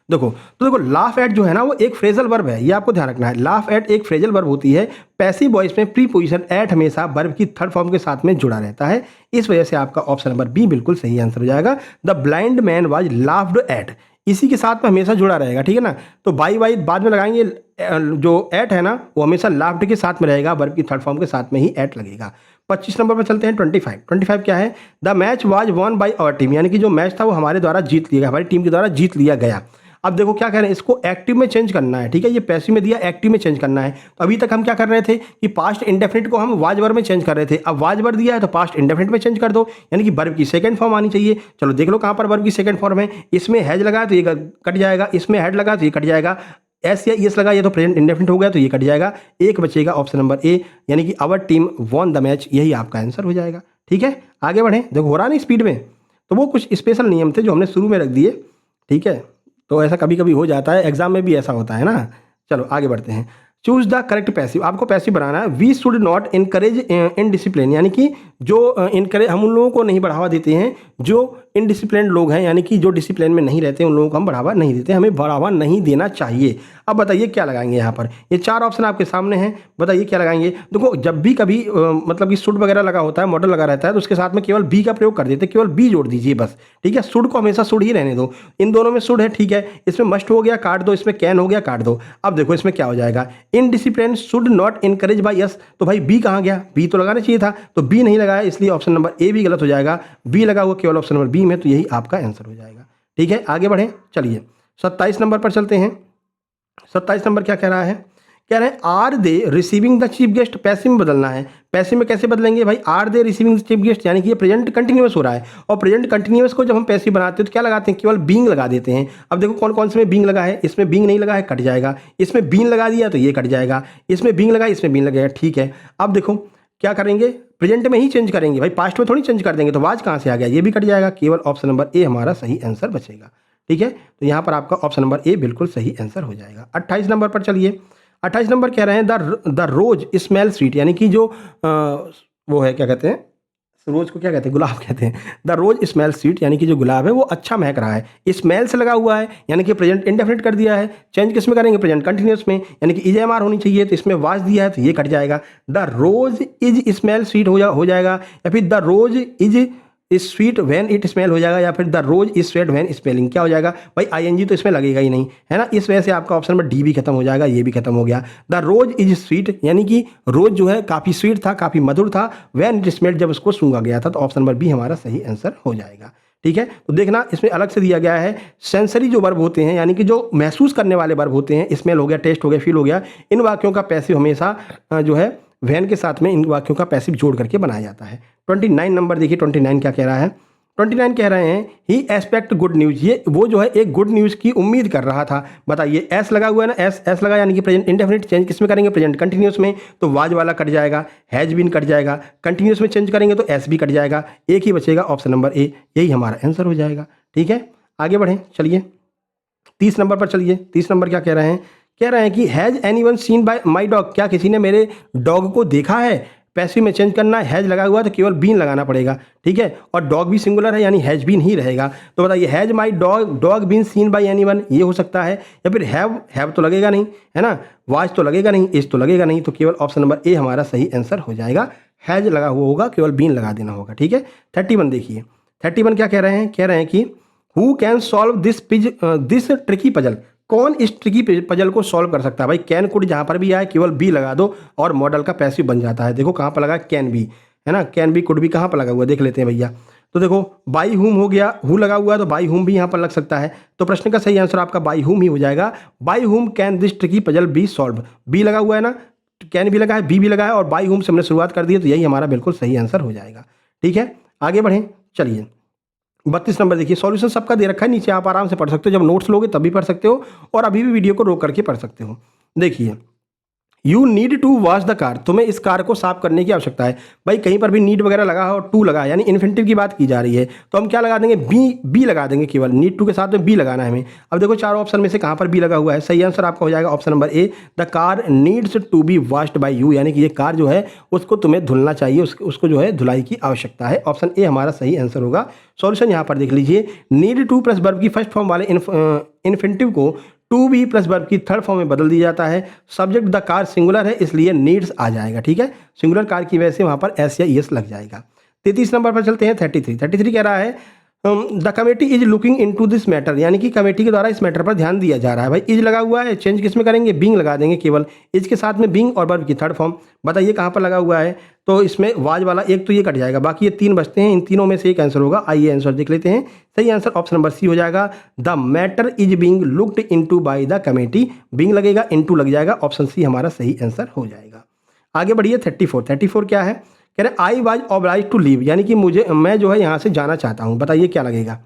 देखो लाफ एट जो है ना वो एक फ्रेजल वर्ब है, ये आपको ध्यान रखना है। लाफ एट एक फ्रेजल वर्ब होती है, पैसिव वॉइस में प्रीपोजिशन एट हमेशा वर्ब की थर्ड फॉर्म के साथ में जुड़ा रहता है, इस वजह से आपका ऑप्शन नंबर बी बिल्कुल सही आंसर हो जाएगा। The blind man was laughed eight, इसी के साथ में हमेशा जुड़ा रहेगा। ठीक है ना, तो बाई बाद में लगाएंगे, जो एट है ना वो हमेशा लाफ्ड के साथ में रहेगा, वर्ब की थर्ड फॉर्म के साथ में ही एट लगेगा। 25 नंबर पर चलते हैं। 25 क्या है, the match was won by our team, यानी कि जो मैच था वो हमारे द्वारा जीत लिया गया, हमारी टीम के द्वारा जीत लिया गया। अब देखो क्या कह रहे हैं, इसको एक्टिव में चेंज करना है। ठीक है, ये पैसिव में दिया, एक्टिव में चेंज करना है। तो अभी तक हम क्या कर रहे थे कि पास्ट इंडेफिनिट को हम वाज वर्ब में चेंज कर रहे थे, अब वाज वर्ब दिया है तो पास्ट इंडेफिनिट में चेंज कर दो, यानी कि वर्ब की सेकंड फॉर्म आनी चाहिए। चलो देख लो कहाँ पर वर्ब की सेकंड फॉर्म है, इसमें हैज लगा तो ये कट जाएगा, इसमें हैड लगा तो ये कट जाएगा, एस या एस लगा ये तो प्रेजेंट इंडेफिनिट हो गया तो ये कट जाएगा, एक बचेगा ऑप्शन नंबर ए, यानी कि our team won the match, यही आपका आंसर हो जाएगा। ठीक है, आगे बढ़ें। देखो हो रहा नहीं स्पीड में, तो वो कुछ स्पेशल नियम थे जो हमने शुरू में रख दिए। ठीक है, तो ऐसा कभी कभी हो जाता है, एग्जाम में भी ऐसा होता है ना। चलो आगे बढ़ते हैं। चूज द करेक्ट पैसिव, आपको पैसिव बनाना है। We should not encourage indiscipline, यानी कि जो इनकरेज, हम उन लोगों को नहीं बढ़ावा देते हैं जो इनडिसिप्लिन लोग हैं, यानी कि जो डिसिप्लिन में नहीं रहते उन लोगों को हम बढ़ावा नहीं देते, हमें बढ़ावा नहीं देना चाहिए। अब बताइए क्या लगाएंगे यहाँ पर, ये 4 ऑप्शन आपके सामने हैं, बताइए क्या लगाएंगे। देखो जब भी कभी मतलब कि शुड वगैरह लगा होता है, मॉडल लगा रहता है, तो उसके साथ में केवल बी का प्रयोग कर देते हैं, केवल बी जोड़ दीजिए बस। ठीक है, शुड को हमेशा शुड ही रहने दो, इन दोनों में शुड है। ठीक है, इसमें मस्ट हो गया काट दो, इसमें कैन हो गया काट दो। अब देखो इसमें क्या हो जाएगा, indiscipline should not encourage by us, तो भाई बी कहाँ गया, बी तो लगाना चाहिए था, तो बी नहीं लगाया, इसलिए ऑप्शन नंबर ए भी गलत हो जाएगा। बी लगा हुआ केवल ऑप्शन नंबर बी में, तो यही आपका आंसर हो जाएगा। ठीक है, आगे बढ़ें, चलिए 27 नंबर पर चलते हैं। 27 नंबर क्या कह रहा है, कह रहे हैं are they receiving the chief guest, passive में बदलना है। पैसिव में कैसे बदलेंगे भाई, are they receiving the chief guest, यानी कि ये प्रेजेंट कंटिन्यूअस हो रहा है, और प्रेजेंट कंटिन्यूअस को जब हम पैसिव बनाते हैं तो क्या लगाते हैं, केवल बीइंग लगा देते हैं। अब देखो कौन कौन से में बीइंग लगा है, इसमें बीइंग नहीं लगा है कट जाएगा, इसमें बीइंग लगा दिया तो ये कट जाएगा, इसमें बीइंग लगा इसमें बीइंग लगेगा। ठीक है, अब देखो क्या करेंगे, प्रेजेंट में ही चेंज करेंगे भाई, पास्ट में थोड़ी चेंज कर देंगे, तो वाज कहाँ से आ गया, ये भी कट जाएगा, केवल ऑप्शन नंबर ए हमारा सही आंसर बचेगा। ठीक है, तो यहाँ पर आपका ऑप्शन नंबर ए बिल्कुल सही आंसर हो जाएगा। 28 नंबर पर चलिए। 28 नंबर कह रहे हैं द रोज स्मेल स्वीट, यानी कि जो वो है क्या कहते हैं, रोज को क्या कहते हैं, गुलाब कहते हैं। द रोज स्मेल स्वीट, यानी कि जो गुलाब है वो अच्छा महक रहा है। स्मेल से लगा हुआ है यानी कि प्रेजेंट इंडेफिनिट कर दिया है। चेंज किस में करेंगे, प्रेजेंट कंटिन्यूअस में, यानी कि इज होनी चाहिए, तो इसमें वाज दिया है तो ये कट जाएगा। The rose is smell sweet हो जाएगा, या फिर the rose is sweet when it smell हो जाएगा, या फिर the rose is sweet when smelling. क्या हो जाएगा भाई, आईएनजी तो इसमें लगेगा ही नहीं, है ना। इस वजह से आपका ऑप्शन नंबर डी भी खत्म हो जाएगा, ये भी खत्म हो गया। द रोज इज स्वीट, यानी कि रोज जो है काफ़ी स्वीट था, काफ़ी मधुर था, व्हेन इट स्मेल्ड, जब उसको सूंघा गया था। तो ऑप्शन नंबर बी हमारा सही आंसर हो जाएगा। ठीक है, तो देखना इसमें अलग से दिया गया है सेंसरी जो वर्ब होते हैं, यानी कि जो महसूस करने वाले वर्ब होते हैं, स्मेल हो गया, टेस्ट हो गया, फील हो गया, इन वाक्यों का पैसिव हमेशा जो है वैन के साथ में इन वाक्यों का पैसिव जोड़ करके बनाया जाता है। 29 नंबर देखिए, 29 क्या कह रहा है। 29 कह रहे हैं ही एक्सपेक्ट गुड न्यूज़, ये वो जो है एक गुड न्यूज़ की उम्मीद कर रहा था। बताइए, एस लगा हुआ है ना, एस लगा, यानी कि प्रेजेंट इंडेफिनिट। चेंज किस में करेंगे, प्रेजेंट कंटिन्यूस में, तो वाज वाला कट जाएगा, हैज बीन कट जाएगा। कंटिन्यूस में चेंज करेंगे तो एस भी कट जाएगा, एक ही बचेगा ऑप्शन नंबर ए, यही हमारा आंसर हो जाएगा। ठीक है, आगे बढ़ें, चलिए 30 नंबर पर चलिए। 30 नंबर क्या कह रहे हैं, कह रहे हैं कि has anyone seen by my dog, क्या किसी ने मेरे डॉग को देखा है। पैसिव में चेंज करना है, हैज लगा हुआ तो केवल बीन लगाना पड़ेगा। ठीक है, और डॉग भी सिंगुलर है, यानी हैज बीन ही रहेगा। तो बताइए, has my dog been seen by anyone, ये हो सकता है, या फिर हैव तो लगेगा नहीं, है ना, वाज तो लगेगा नहीं, इज तो लगेगा नहीं, तो केवल ऑप्शन नंबर ए हमारा सही आंसर हो जाएगा। हैज लगा हुआ होगा, केवल बीन लगा देना होगा। ठीक है, 31 देखिए, 31 क्या कह रहे हैं, कह रहे हैं कि who can solve this tricky puzzle, कौन इस ट्रिकी पजल को सॉल्व कर सकता है। भाई कैन कुड जहाँ पर भी आए केवल बी लगा दो और मॉडल का पैसिव बन जाता है। देखो कहाँ पर लगा, कैन बी, है ना, कैन बी कुड भी कहाँ पर लगा हुआ, देख लेते हैं भैया। तो देखो बाई हुम हो गया, हु लगा हुआ है तो बाई हुम भी यहाँ पर लग सकता है। तो प्रश्न का सही आंसर आपका बाई हुम ही हो जाएगा। By whom can this tricky puzzle be solve, be लगा हुआ है ना, कैन भी लगा है, बी भी लगा है, और बाई हुम से हमने शुरुआत कर दी है, तो यही हमारा बिल्कुल सही आंसर हो जाएगा। ठीक है, आगे बढ़ें, चलिए 32 नंबर देखिए। सॉल्यूशन सबका दे रखा है नीचे, आप आराम से पढ़ सकते हो, जब नोट्स लोगे तब भी पढ़ सकते हो, और अभी भी वीडियो को रोक करके पढ़ सकते हो। देखिए, you need to wash the car, तुम्हें इस कार को साफ करने की आवश्यकता है। भाई कहीं पर भी नीड वगैरह लगा हो, टू लगा, यानी इन्फिनिटिव की बात की जा रही है, तो हम क्या लगा देंगे, बी लगा देंगे, केवल नीड टू के साथ में बी लगाना है हमें। अब देखो चारों ऑप्शन में से कहाँ पर बी लगा हुआ है, सही आंसर आपका हो जाएगा option number A, the car needs to be washed by you, यानी कि ये कार जो है उसको तुम्हें धुलना चाहिए, उसको जो है धुलाई की आवश्यकता है। ऑप्शन ए हमारा सही आंसर होगा। सॉल्यूशन यहाँ पर देख लीजिए, नीड टू प्लस वर्ब की फर्स्ट फॉर्म वाले इन्फिनिटिव को टू बी प्लस वर्ब की थर्ड फॉर्म में बदल दिया जाता है। सब्जेक्ट द कार सिंगुलर है, इसलिए नीड्स आ जाएगा। ठीक है, सिंगुलर कार की वजह से वहाँ पर एस या एस लग जाएगा। 33 नंबर पर चलते हैं। 33 कह रहा है the committee is looking into this matter, यानी कि कमेटी के द्वारा इस मैटर पर ध्यान दिया जा रहा है। भाई इज लगा हुआ है, चेंज किस में करेंगे, बींग लगा देंगे, केवल इज के साथ में बींग और वर्ब की थर्ड फॉर्म। बताइए कहाँ पर लगा हुआ है, तो इसमें वाज वाला एक तो ये कट जाएगा, बाकी ये तीन बचते हैं, इन तीनों में से एक आंसर होगा। आइए आंसर देख लेते हैं। सही आंसर ऑप्शन नंबर सी हो जाएगा, the matter is being looked into by the committee, being लगेगा, इनटू लग जाएगा, ऑप्शन सी हमारा सही आंसर हो जाएगा। आगे बढ़िए 34 क्या है, कह रहे I was oblige to leave, यानी कि मैं जो है यहाँ से जाना चाहता हूँ। बताइए क्या लगेगा,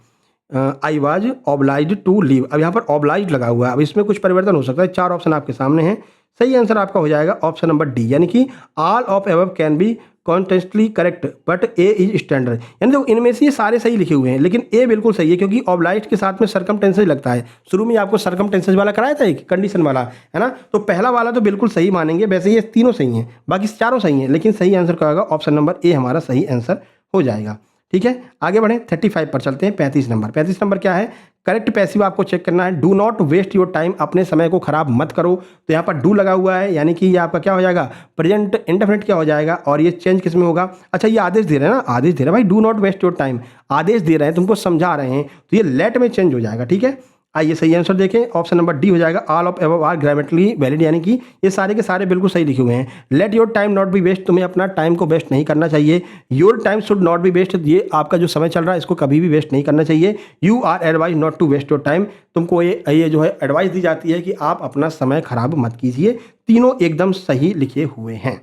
I was oblige to leave, अब यहाँ पर ऑब्लाइज लगा हुआ है, अब इसमें कुछ परिवर्तन हो सकता है। चार ऑप्शन आपके सामने हैं, सही आंसर आपका हो जाएगा ऑप्शन नंबर डी, यानी कि all of above can be contextually correct but A is standard, यानी देखो इनमें से ये सारे सही लिखे हुए हैं, लेकिन ए बिल्कुल सही है, क्योंकि ऑब्लाइज के साथ में सरकमटेंसेज लगता है। शुरू में आपको सरकमटेंसेज वाला कराया था, एक कंडीशन वाला, है ना, तो पहला वाला तो बिल्कुल सही मानेंगे। वैसे ये तीनों सही हैं, बाकी चारों सही हैं, लेकिन सही आंसर क्या होगा, ऑप्शन नंबर ए हमारा सही आंसर हो जाएगा। ठीक है, आगे बढ़ें 35 पर चलते हैं। 35 नंबर क्या है, करेक्ट पैसिव आपको चेक करना है। Do not waste your time, अपने समय को खराब मत करो। तो यहाँ पर डू लगा हुआ है, यानी कि ये आपका क्या हो जाएगा, प्रेजेंट इंडेफिनिट क्या हो जाएगा, और ये चेंज किस में होगा। अच्छा ये आदेश दे रहे हैं ना, आदेश दे रहे हैं भाई, do not waste your time, आदेश दे रहे हैं, तुमको समझा रहे हैं, तो ये लेट में चेंज हो जाएगा। ठीक है, आइए सही आंसर देखें, ऑप्शन नंबर डी हो जाएगा, all of above are grammatically valid, यानी कि ये सारे के सारे बिल्कुल सही लिखे हुए हैं। Let your time not be waste, तुम्हें अपना टाइम को वेस्ट नहीं करना चाहिए। Your time should not be waste, ये आपका जो समय चल रहा है इसको कभी भी वेस्ट नहीं करना चाहिए। You are advise not to waste your time, तुमको ये जो है एडवाइस दी जाती है कि आप अपना समय खराब मत कीजिए। तीनों एकदम सही लिखे हुए हैं।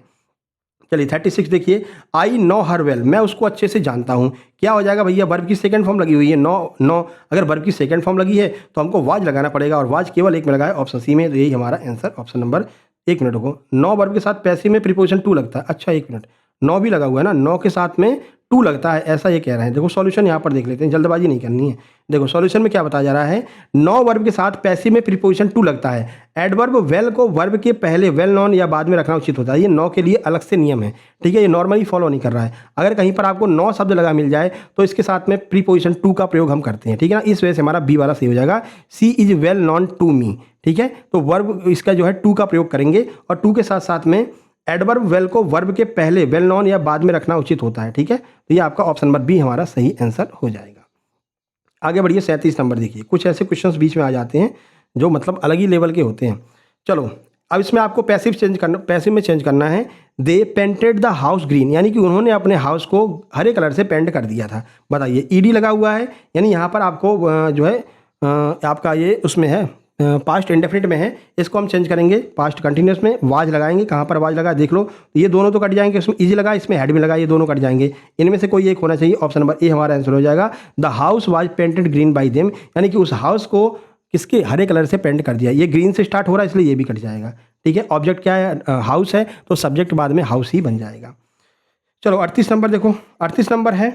चलिए 36 देखिए, आई नो हर वेल, मैं उसको अच्छे से जानता हूँ। क्या हो जाएगा भैया, वर्ब की सेकंड फॉर्म लगी हुई है, नो अगर वर्ब की सेकंड फॉर्म लगी है तो हमको वाज लगाना पड़ेगा, और वाज केवल एक में लगा है ऑप्शन सी में, तो यही हमारा आंसर ऑप्शन नंबर, एक मिनट को, नो वर्ब के साथ पैसिव में प्रीपोजिशन टू लगता है। अच्छा एक मिनट, नो भी लगा हुआ है ना, नो के साथ में टू लगता है, ऐसा ये कह रहे हैं। देखो सॉल्यूशन यहाँ पर देख लेते हैं, जल्दबाजी नहीं करनी है। देखो सॉल्यूशन में क्या बताया जा रहा है, नो वर्ब के साथ पैसिव में प्रीपोजिशन टू लगता है। एडवर्ब वेल को वर्ब के पहले वेल नॉन या बाद में रखना उचित होता है। ये नो के लिए अलग से नियम है, ठीक है, ये नॉर्मली फॉलो नहीं कर रहा है। अगर कहीं पर आपको नो शब्द लगा मिल जाए तो इसके साथ में प्रीपोजिशन टू का प्रयोग हम करते हैं, ठीक है ना। इस वजह से हमारा बी वाला सही हो जाएगा, she is well known to me, ठीक है। तो वर्ब इसका जो है टू का प्रयोग करेंगे और टू के साथ साथ में एडवर्ब वेल को वर्ब के पहले वेल नॉन या बाद में रखना उचित होता है, ठीक है। तो ये आपका ऑप्शन नंबर बी हमारा सही आंसर हो जाएगा। आगे बढ़िए 37 नंबर देखिए, कुछ ऐसे क्वेश्चंस बीच में आ जाते हैं जो मतलब अलग ही लेवल के होते हैं। चलो अब इसमें आपको पैसिव में चेंज करना है। दे पेंटेड द हाउस ग्रीन, यानी कि उन्होंने अपने हाउस को हरे कलर से पेंट कर दिया था। बताइए ईडी लगा हुआ है, यानी यहाँ पर आपको जो है आपका ये उसमें है पास्ट इंडेफिनिट में है, इसको हम चेंज करेंगे पास्ट कंटिन्यूस में। वाज लगाएंगे, कहाँ पर वाज लगा देख लो, ये दोनों तो कट जाएंगे, इसमें इजी लगा, इसमें हेड में लगा, ये दोनों कट जाएंगे। इनमें से कोई एक होना चाहिए, ऑप्शन नंबर ए हमारा आंसर हो जाएगा। The house was painted green by them, यानी कि उस हाउस को किसके हरे कलर से पेंट कर दिया। ये ग्रीन से स्टार्ट हो रहा है इसलिए ये भी कट जाएगा, ठीक है। ऑब्जेक्ट क्या है, हाउस है, तो सब्जेक्ट बाद में हाउस ही बन जाएगा। चलो 38 नंबर देखो, 38 नंबर है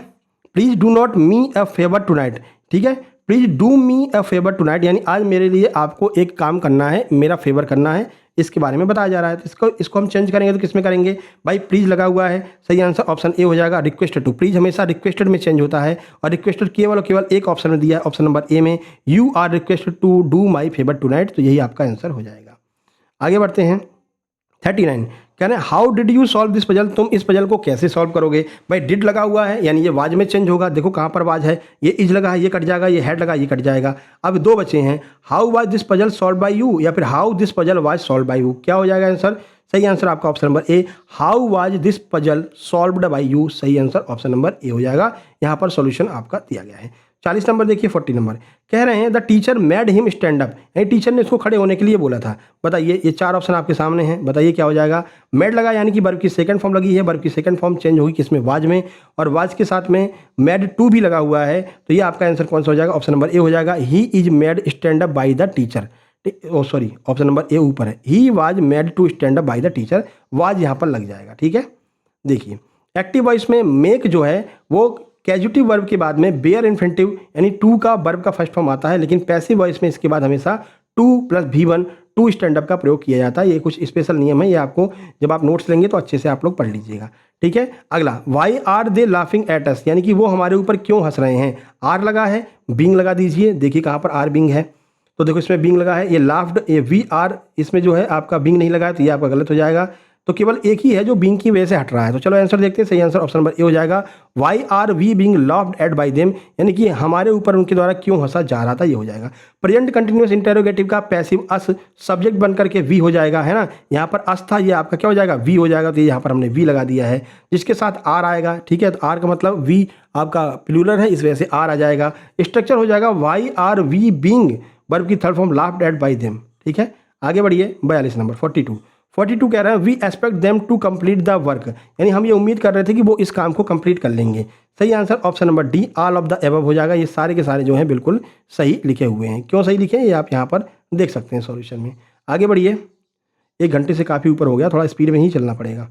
please do not me a favour tonight, ठीक है। Please do me a favour tonight, यानी आज मेरे लिए आपको एक काम करना है, मेरा फेवर करना है, इसके बारे में बताया जा रहा है। तो इसको हम चेंज करेंगे तो किस में करेंगे भाई, प्लीज़ लगा हुआ है, सही आंसर ऑप्शन ए हो जाएगा, रिक्वेस्टेड टू। प्लीज़ हमेशा रिक्वेस्टेड में चेंज होता है और रिक्वेस्टेड केवल और केवल एक ऑप्शन में दिया है, ऑप्शन नंबर ए में, you are requested to do my favour tonight, तो यही आपका आंसर हो जाएगा। आगे बढ़ते हैं 39, कह रहे हैं how did you solve this puzzle, तुम इस पजल को कैसे सॉल्व करोगे। भाई डिड लगा हुआ है, यानी ये वाज में चेंज होगा, देखो कहाँ पर वाज है, ये इज लगा है, ये कट जाएगा, ये हेड लगा, ये कट जाएगा। अब दो बचे हैं, how was this puzzle solve by you या फिर how this puzzle was solve by you, क्या हो जाएगा आंसर। सही आंसर आपका option number A, how was this puzzle solved by you, सही आंसर ऑप्शन नंबर ए हो जाएगा। यहाँ पर सॉल्यूशन आपका दिया गया है। 40 नंबर देखिए, 40 नंबर कह रहे हैं the teacher made him stand up, यानी टीचर ने इसको खड़े होने के लिए बोला था। बताइए ये चार ऑप्शन आपके सामने हैं, बताइए क्या हो जाएगा। मेड लगा यानी कि वर्ब की सेकंड फॉर्म लगी है, वर्ब की सेकंड फॉर्म चेंज होगी किसमें, वाज में, और वाज के साथ में मेड टू भी लगा हुआ है, तो ये आपका आंसर कौन सा हो जाएगा, ऑप्शन नंबर ए हो जाएगा, he is made stand up by the teacher. Oh sorry, option number A ऊपर है, he was made to stand up by the teacher, was यहाँ पर लग जाएगा, ठीक है। देखिए एक्टिव वॉइस में मेक जो है वो कैजुटिव वर्ब के बाद में बेयर इन्फिनिटिव यानी टू का वर्ब का फर्स्ट फॉर्म आता है, लेकिन पैसिव वॉइस में इसके बाद हमेशा to plus V1 to stand up का प्रयोग किया जाता है। ये कुछ स्पेशल नियम है, ये आपको जब आप नोट्स लेंगे तो अच्छे से आप लोग पढ़ लीजिएगा, ठीक है। अगला why are they laughing at us, यानी कि वो हमारे ऊपर क्यों हंस रहे हैं। आर लगा है, बींग लगा दीजिए, देखिए कहाँ पर आर बींग है, तो देखो इसमें बींग लगा है, ये लाफ्ड, ये वी आर, इसमें जो है आपका बींग नहीं लगा है, तो ये आपका गलत हो जाएगा। तो केवल एक ही है जो बींग की वजह से हट रहा है। तो चलो आंसर देखते हैं, सही आंसर ऑप्शन नंबर ए हो जाएगा, why are we being loved at by them, यानी कि हमारे ऊपर उनके द्वारा क्यों हंसा जा रहा था, ये हो जाएगा। प्रेजेंट कंटिन्यूअस इंटेरोगेटिव का पैसिव अस सब्जेक्ट बन करके वी हो जाएगा, है ना। यहाँ पर अस था, ये आपका क्या हो जाएगा, वी हो जाएगा, तो यहाँ पर हमने वी लगा दिया है, जिसके साथ आर आएगा, ठीक है। तो आर का मतलब वी आपका प्लूरल है, इस वजह से आर आ जाएगा। स्ट्रक्चर हो जाएगा why are we being, verb की third form laughed at by them, ठीक है। आगे बढ़िए 42 नंबर 42 कह रहा है we expect them to complete the work, यानी हम ये उम्मीद कर रहे थे कि वो इस काम को कंप्लीट कर लेंगे। सही answer option number D, all of the above हो जाएगा। ये सारे के सारे जो हैं बिल्कुल सही लिखे हुए हैं। क्यों सही लिखे हैं ये आप यहाँ पर देख सकते हैं सॉल्यूशन में। आगे बढ़िए, 1 घंटे से काफ़ी ऊपर हो गया, थोड़ा स्पीड में ही चलना पड़ेगा।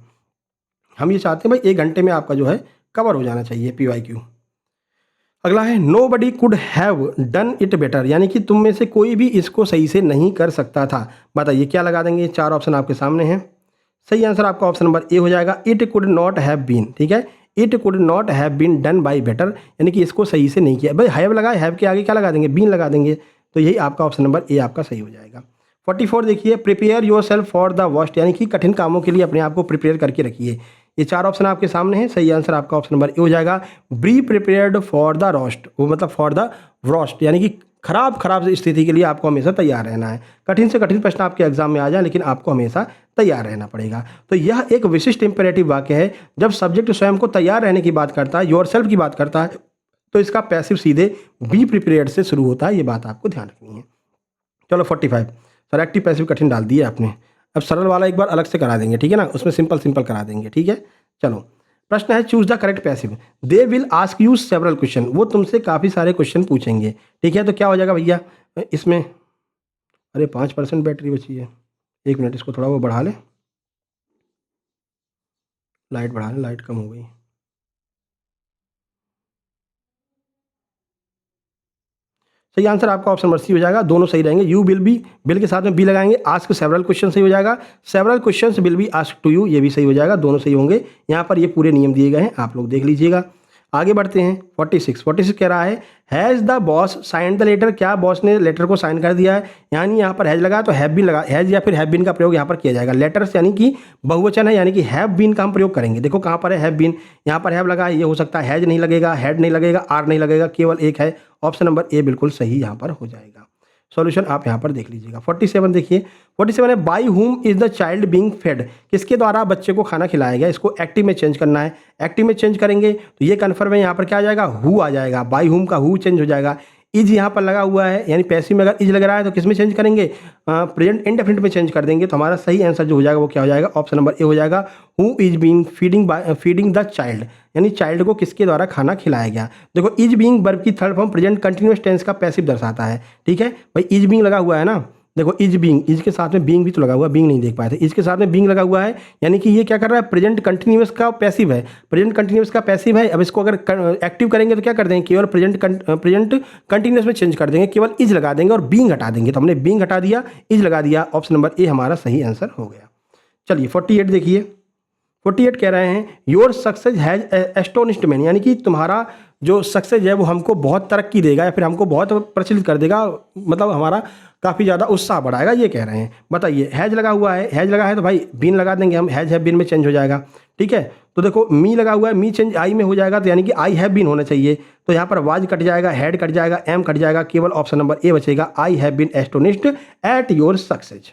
हम ये चाहते हैं भाई 1 घंटे में आपका जो है कवर हो जाना चाहिए PYQ। अगला है nobody could have done it better, यानी कि तुम में से कोई भी इसको सही से नहीं कर सकता था। बताइए क्या लगा देंगे, 4 ऑप्शन आपके सामने हैं। सही आंसर आपका ऑप्शन नंबर ए हो जाएगा, it could not have been, ठीक है। It could not have been done by better, यानी कि इसको सही से नहीं किया। भाई हैव लगा, हैव के आगे क्या लगा देंगे, बीन लगा देंगे, तो यही आपका ऑप्शन नंबर ए आपका सही हो जाएगा। 44 देखिए, prepare your self for the worst, यानी कि कठिन कामों के लिए अपने आप को प्रिपेयर करके रखिए। ये 4 ऑप्शन आपके सामने हैं। सही आंसर आपका ऑप्शन नंबर ए हो जाएगा, be prepared for the roast, वो मतलब फॉर द रोस्ट, यानी कि खराब स्थिति के लिए आपको हमेशा तैयार रहना है। कठिन से कठिन प्रश्न आपके एग्जाम में आ जाए, लेकिन आपको हमेशा तैयार रहना पड़ेगा। तो यह एक विशिष्ट इंपेरेटिव वाक्य है। जब सब्जेक्ट स्वयं को तैयार रहने की बात करता है, योर सेल्फ की बात करता है, तो इसका पैसिव सीधे बी प्रिपेयर्ड से शुरू होता है। ये बात आपको ध्यान रखनी है। चलो 45, सर एक्टिव पैसिव कठिन डाल दिए आपने, अब सरल वाला एक बार अलग से करा देंगे, ठीक है ना, उसमें सिंपल करा देंगे, ठीक है। चलो प्रश्न है choose the correct passive, they will ask you several question, वो तुमसे काफ़ी सारे क्वेश्चन पूछेंगे, ठीक है। तो क्या हो जाएगा भैया इसमें, अरे 5% बैटरी बची है, 1 मिनट इसको थोड़ा वो बढ़ा ले, लाइट बढ़ा ले, लाइट कम हो गई। सही आंसर आपका ऑप्शन नंबर सी हो जाएगा, दोनों सही रहेंगे। यू विल बी, बिल के साथ में बी लगाएंगे। आस्क सेवरल क्वेश्चन सही हो जाएगा, several questions will be asked to you, ये भी सही हो जाएगा, दोनों सही होंगे। यहाँ पर ये पूरे नियम दिए गए हैं, आप लोग देख लीजिएगा। आगे बढ़ते हैं। 46 कह रहा है has the boss sign the letter, क्या बॉस ने लेटर को साइन कर दिया है, यानी यहाँ पर हैज लगा तो हैव बीन लगा, हैज या फिर हैव बीन का प्रयोग यहाँ पर किया जाएगा। लेटर्स यानी कि बहुवचन है, यानी कि हैव बीन का हम प्रयोग करेंगे। देखो कहाँ पर है हैव बीन, यहाँ पर हैव लगा है, ये हो सकता है हैज नहीं लगेगा, हैड नहीं लगेगा, आर नहीं लगेगा, केवल एक है। ऑप्शन नंबर ए बिल्कुल सही यहाँ पर हो जाएगा। सॉल्यूशन आप यहाँ पर देख लीजिएगा। 47 देखिए, 47 है बाई हुम is the child being fade, किसके द्वारा बच्चे को खाना खिलाया गया। इसको एक्टिव में चेंज करना है, एक्टिव में चेंज करेंगे तो ये कन्फर्म है, यहाँ पर क्या आ जाएगा हु आ जाएगा, बाई हुम का हु चेंज हो जाएगा। इज यहाँ पर लगा हुआ है, यानी पैसिव में अगर इज लग रहा है तो किस में चेंज करेंगे, प्रेजेंट इंडेफिनिट में चेंज कर देंगे। तो हमारा सही आंसर जो हो जाएगा वो क्या हो जाएगा, ऑप्शन नंबर ए हो जाएगा, who is being feeding the child, यानी चाइल्ड को किसके द्वारा खाना खिलाया गया। देखो इज बीइंग वर्ब की third form present continuous tense का पैसिव दर्शाता है, ठीक है भाई। इज बीइंग लगा हुआ है ना, देखो इज बीइंग, इज के साथ में बीइंग भी तो लगा हुआ है, बीइंग नहीं देख पाए थे, इज के साथ में बीइंग लगा हुआ है, यानी कि ये क्या कर रहा है, प्रेजेंट कंटिन्यूअस का पैसिव है, प्रेजेंट कंटिन्यूअस का पैसिव है। अब इसको अगर एक्टिव करेंगे तो क्या कर देंगे, केवल प्रेजेंट कंटिन्यूअस में चेंज कर देंगे, केवल इज लगा देंगे और बीइंग हटा देंगे। तो हमने बीइंग हटा दिया, इज लगा दिया, ऑप्शन नंबर ए हमारा सही आंसर हो गया। चलिए 48 देखिए, 48 कह रहे हैं your success has astonished man, यानी कि तुम्हारा जो सक्सेस है वो हमको बहुत तरक्की देगा या फिर हमको बहुत प्रचलित कर देगा, मतलब हमारा काफ़ी ज़्यादा उत्साह बढ़ाएगा, ये कह रहे हैं। बताइए हैज लगा हुआ है, हैज लगा है तो भाई बीन लगा देंगे हम, हैज हैव बीन में चेंज हो जाएगा, ठीक है। तो देखो मी लगा हुआ है, मी चेंज आई में हो जाएगा, तो यानी कि आई हैव बीन होना चाहिए। तो यहाँ पर वाज कट जाएगा, हैड कट जाएगा, एम कट जाएगा, केवल ऑप्शन नंबर ए बचेगा, I have been astonished at your success.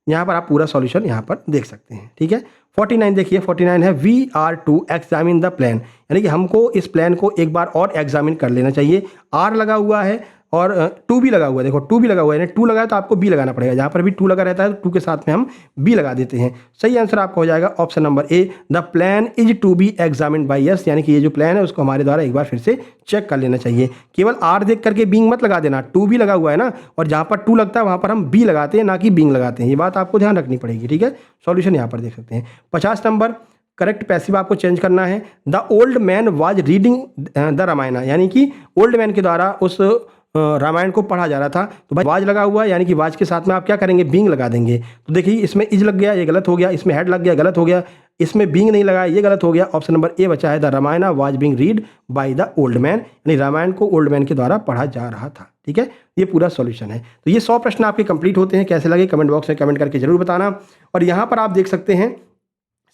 यहाँ पर आप पूरा सॉल्यूशन यहाँ पर देख सकते हैं, ठीक है। 49 देखिए, 49 है we are to examine the plan, यानी कि हमको इस प्लान को एक बार और एग्जामिन कर लेना चाहिए। आर लगा हुआ है और टू भी लगा हुआ है, देखो टू भी लगा हुआ है, यानी टू लगा है तो आपको बी लगाना पड़ेगा। जहाँ पर भी टू लगा रहता है तो टू के साथ में हम बी लगा देते हैं। सही आंसर आपका हो जाएगा option number A, the plan is to be examine by us, यानी कि ये जो प्लान है उसको हमारे द्वारा एक बार फिर से चेक कर लेना चाहिए। केवल आर देख करके बीइंग मत लगा देना, टू भी लगा हुआ है ना, और जहाँ पर टू लगता है वहाँ पर हम बी लगाते हैं, ना कि बीइंग लगाते हैं। ये बात आपको ध्यान रखनी पड़ेगी, ठीक है। सॉल्यूशन यहाँ पर देख सकते हैं। 50 नंबर करेक्ट पैसिव आपको चेंज करना है, the old man was reading the Ramayana, यानी कि ओल्ड मैन के द्वारा उस रामायण को पढ़ा जा रहा था। तो भाई वाज लगा हुआ है, यानी कि वाज के साथ में आप क्या करेंगे, बीइंग लगा देंगे। तो देखिए इसमें इज लग गया, ये गलत हो गया, इसमें हैड लग गया, गलत हो गया, इसमें बीइंग नहीं लगा, ये गलत हो गया। ऑप्शन नंबर ए बचा है, the Ramayana was being read by the old man, यानी रामायण को ओल्ड मैन के द्वारा पढ़ा जा रहा था, ठीक है। ये पूरा सॉल्यूशन है। तो ये 100 प्रश्न आपके कंप्लीट होते हैं। कैसे लगे कमेंट बॉक्स में कमेंट करके जरूर बताना। और यहाँ पर आप देख सकते हैं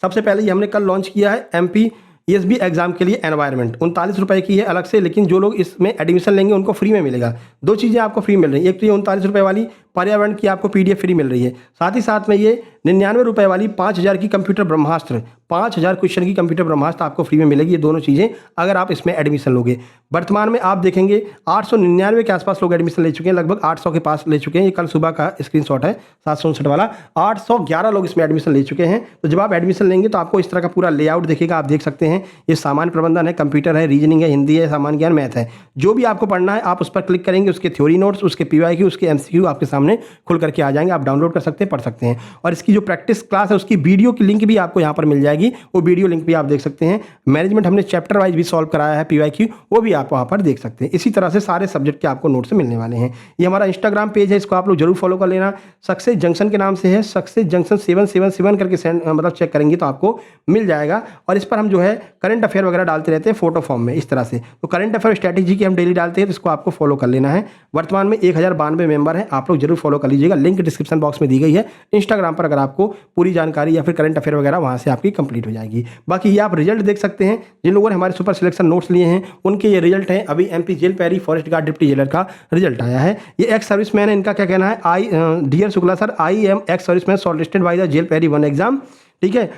सबसे पहले ये हमने कल लॉन्च किया है MP ESB एग्जाम के लिए एनवायरनमेंट, 39 रुपये की है अलग से, लेकिन जो लोग इसमें एडमिशन लेंगे उनको फ्री में मिलेगा। दो चीज़ें आपको फ्री मिल रही है, एक तो ये 39 रुपये वाली पर्यावरण की आपको PDF फ्री मिल रही है, साथ ही साथ में ये 99 रुपये वाली 5000 की कंप्यूटर ब्रह्मास्त्र, 5000 क्वेश्चन की कंप्यूटर ब्रह्मास्त्र आपको फ्री में मिलेगी। ये दोनों चीज़ें अगर आप इसमें एडमिशन लोगे। वर्तमान में आप देखेंगे 899 के आसपास लोग एडमिशन ले चुके हैं, लगभग 800 के पास ले चुके हैं। ये कल सुबह का स्क्रीनशॉट है 759 वाला, 811 लोग इसमें एडमिशन ले चुके हैं। तो जब आप एडमिशन लेंगे तो आपको इस तरह का पूरा लेआउट दिखेगा, आप देख सकते हैं। ये सामान्य प्रबंधन है, कंप्यूटर है, रीजनिंग है, हिंदी है, सामान्य ज्ञान, मैथ है। जो भी आपको पढ़ना है आप उस पर क्लिक करेंगे, उसके थ्योरी नोट्स, उसके PYQ, उसके MCQ आपके सामने खुल करके आ जाएंगे, आप डाउनलोड कर सकते हैं, पढ़ सकते हैं। और इसकी जो प्रैक्टिस क्लास है उसकी वीडियो की लिंक भी आपको यहाँ पर मिल जाएगी, वो वीडियो लिंक भी आप देख सकते हैं। मैनेजमेंट हमने चैप्टर वाइज भी सॉल्व कराया है, PYQ, वो भी आप वहाँ पर देख सकते हैं। इसी तरह से सारे सब्जेक्ट के आपको नोट्स मिलने वाले हैं। ये हमारा इंस्टाग्राम पेज है, इसको आप लोग जरूर फॉलो कर लेना। सक्सेस जंक्शन के नाम से है, सक्सेस जंक्शन 777 करके मतलब चेक करेंगे तो आपको मिल जाएगा। और इस पर हम जो है करंट अफेयर वगैरह डालते रहते हैं फोटो फॉर्म में, इस तरह से। तो करंट अफेयर स्ट्रैटेजी की हम डेली डालते हैं, तो इसको आपको फॉलो कर लेना है। वर्तमान में 1092 मेंबर हैं, आप लोग जरूर फॉलो कर लीजिएगा, लिंक डिस्क्रिप्शन बॉक्स में दी गई है। इंस्टाग्राम पर अगर आपको पूरी जानकारी या फिर करंट अफेयर वगैरह वहाँ से आपकी कंप्लीट हो जाएगी। बाकी ये आप रिजल्ट देख सकते हैं, जिन लोगों ने हमारे सुपर सिलेक्शन नोट्स लिए हैं उनके ये रिजल्ट हैं। अभी MP जेल पैरी फॉरेस्ट गार्ड डिप्टी जेलर का रिजल्ट आया है। ये एक्स सर्विसमैन है, इनका क्या कहना है, dear Shukla sir, I am ex serviceman shortlisted by the jail पैरी 1 एग्जाम, ठीक है।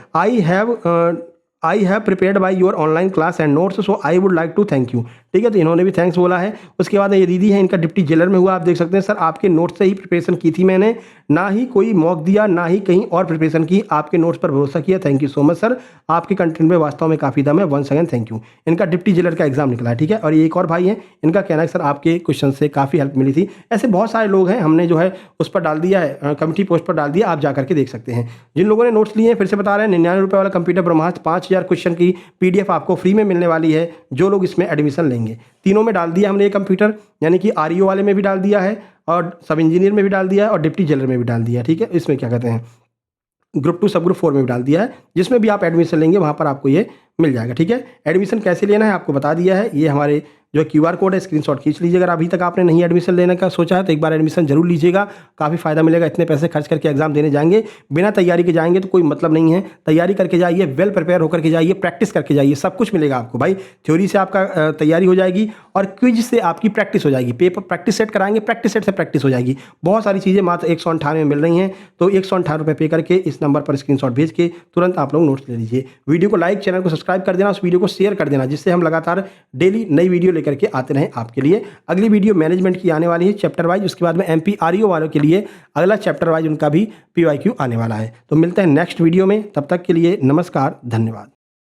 I have prepared by your online class and notes, so I would like to thank you, ठीक है। तो इन्होंने भी थैंक्स बोला है। उसके बाद ये दीदी है, इनका डिप्टी जेलर में हुआ, आप देख सकते हैं। सर आपके नोट्स से ही प्रिपरेशन की थी मैंने, ना ही कोई मॉक दिया, ना ही कहीं और प्रिपरेशन की, आपके नोट्स पर भरोसा किया, thank you so much sir, आपके कंटेंट में वास्तव में काफ़ी दम है, वंस अगेन थैंक यू। इनका डिप्टी जेलर का एग्जाम निकला है, ठीक है। और ये एक और भाई है, इनका कहना है सर आपके क्वेश्चन से काफ़ी हेल्प मिली थी। ऐसे बहुत सारे लोग हैं, हमने जो है उस पर डाल दिया है, कमिटी पोस्ट पर डाल दिया, आप जा करके देख सकते हैं। जिन लोगों ने नोट्स लिए हैं फिर से बता रहे हैं, 99 रुपये वाला कंप्यूटर ब्रह्मास्त्र, 5000 क्वेश्चन की PDF आपको फ्री में मिलने वाली है जो लोग इसमें एडमिशन लेंगे। तीनों में डाल दिया हमने ये कंप्यूटर, यानी कि REO वाले में भी डाल दिया है और सब इंजीनियर में भी डाल दिया है और डिप्टी जेलर में भी डाल दिया है। ठीक है, इसमें क्या कहते हैं ग्रुप 2 सब ग्रुप 4 में भी डाल दिया है। जिसमें भी आप एडमिशन लेंगे वहाँ पर आपको ये मिल जाएगा। ठीक है, एडमिशन कैसे लेना है आपको बता दिया है। ये हमारे जो QR कोड है स्क्रीनशॉट खींच लीजिए। अगर अभी तक आपने नहीं एडमिशन लेने का सोचा है तो एक बार एडमिशन जरूर लीजिएगा, काफ़ी फायदा मिलेगा। इतने पैसे खर्च करके एग्जाम देने जाएंगे, बिना तैयारी के जाएंगे तो कोई मतलब नहीं है। तैयारी करके जाइए, वेल प्रिपेयर होकर के जाइए, प्रैक्टिस करके जाइए, सब कुछ मिलेगा आपको भाई। थ्योरी से आपका तैयारी हो जाएगी और क्विज से आपकी प्रैक्टिस हो जाएगी। पेपर प्रैक्टिस सेट कराएंगे, प्रैक्टिस सेट से प्रैक्टिस हो जाएगी। बहुत सारी चीज़ें मात्र 158 में मिल रही हैं। तो 158 रुपये पे करके इस नंबर पर स्क्रीनशॉट भेज के तुरंत आप लोग नोट्स ले लीजिए। वीडियो को लाइक, चैनल को सब्सक्राइब कर देना, उस वीडियो को शेयर कर देना, जिससे हम लगातार डेली नई वीडियो लेकर के आते रहें आपके लिए। अगली वीडियो मैनेजमेंट की आने वाली है चैप्टर वाइज, उसके बाद में MP REO वालों के लिए अगला चैप्टर वाइज उनका भी PYQ आने वाला है। तो मिलते हैं नेक्स्ट वीडियो में, तब तक के लिए नमस्कार, धन्यवाद।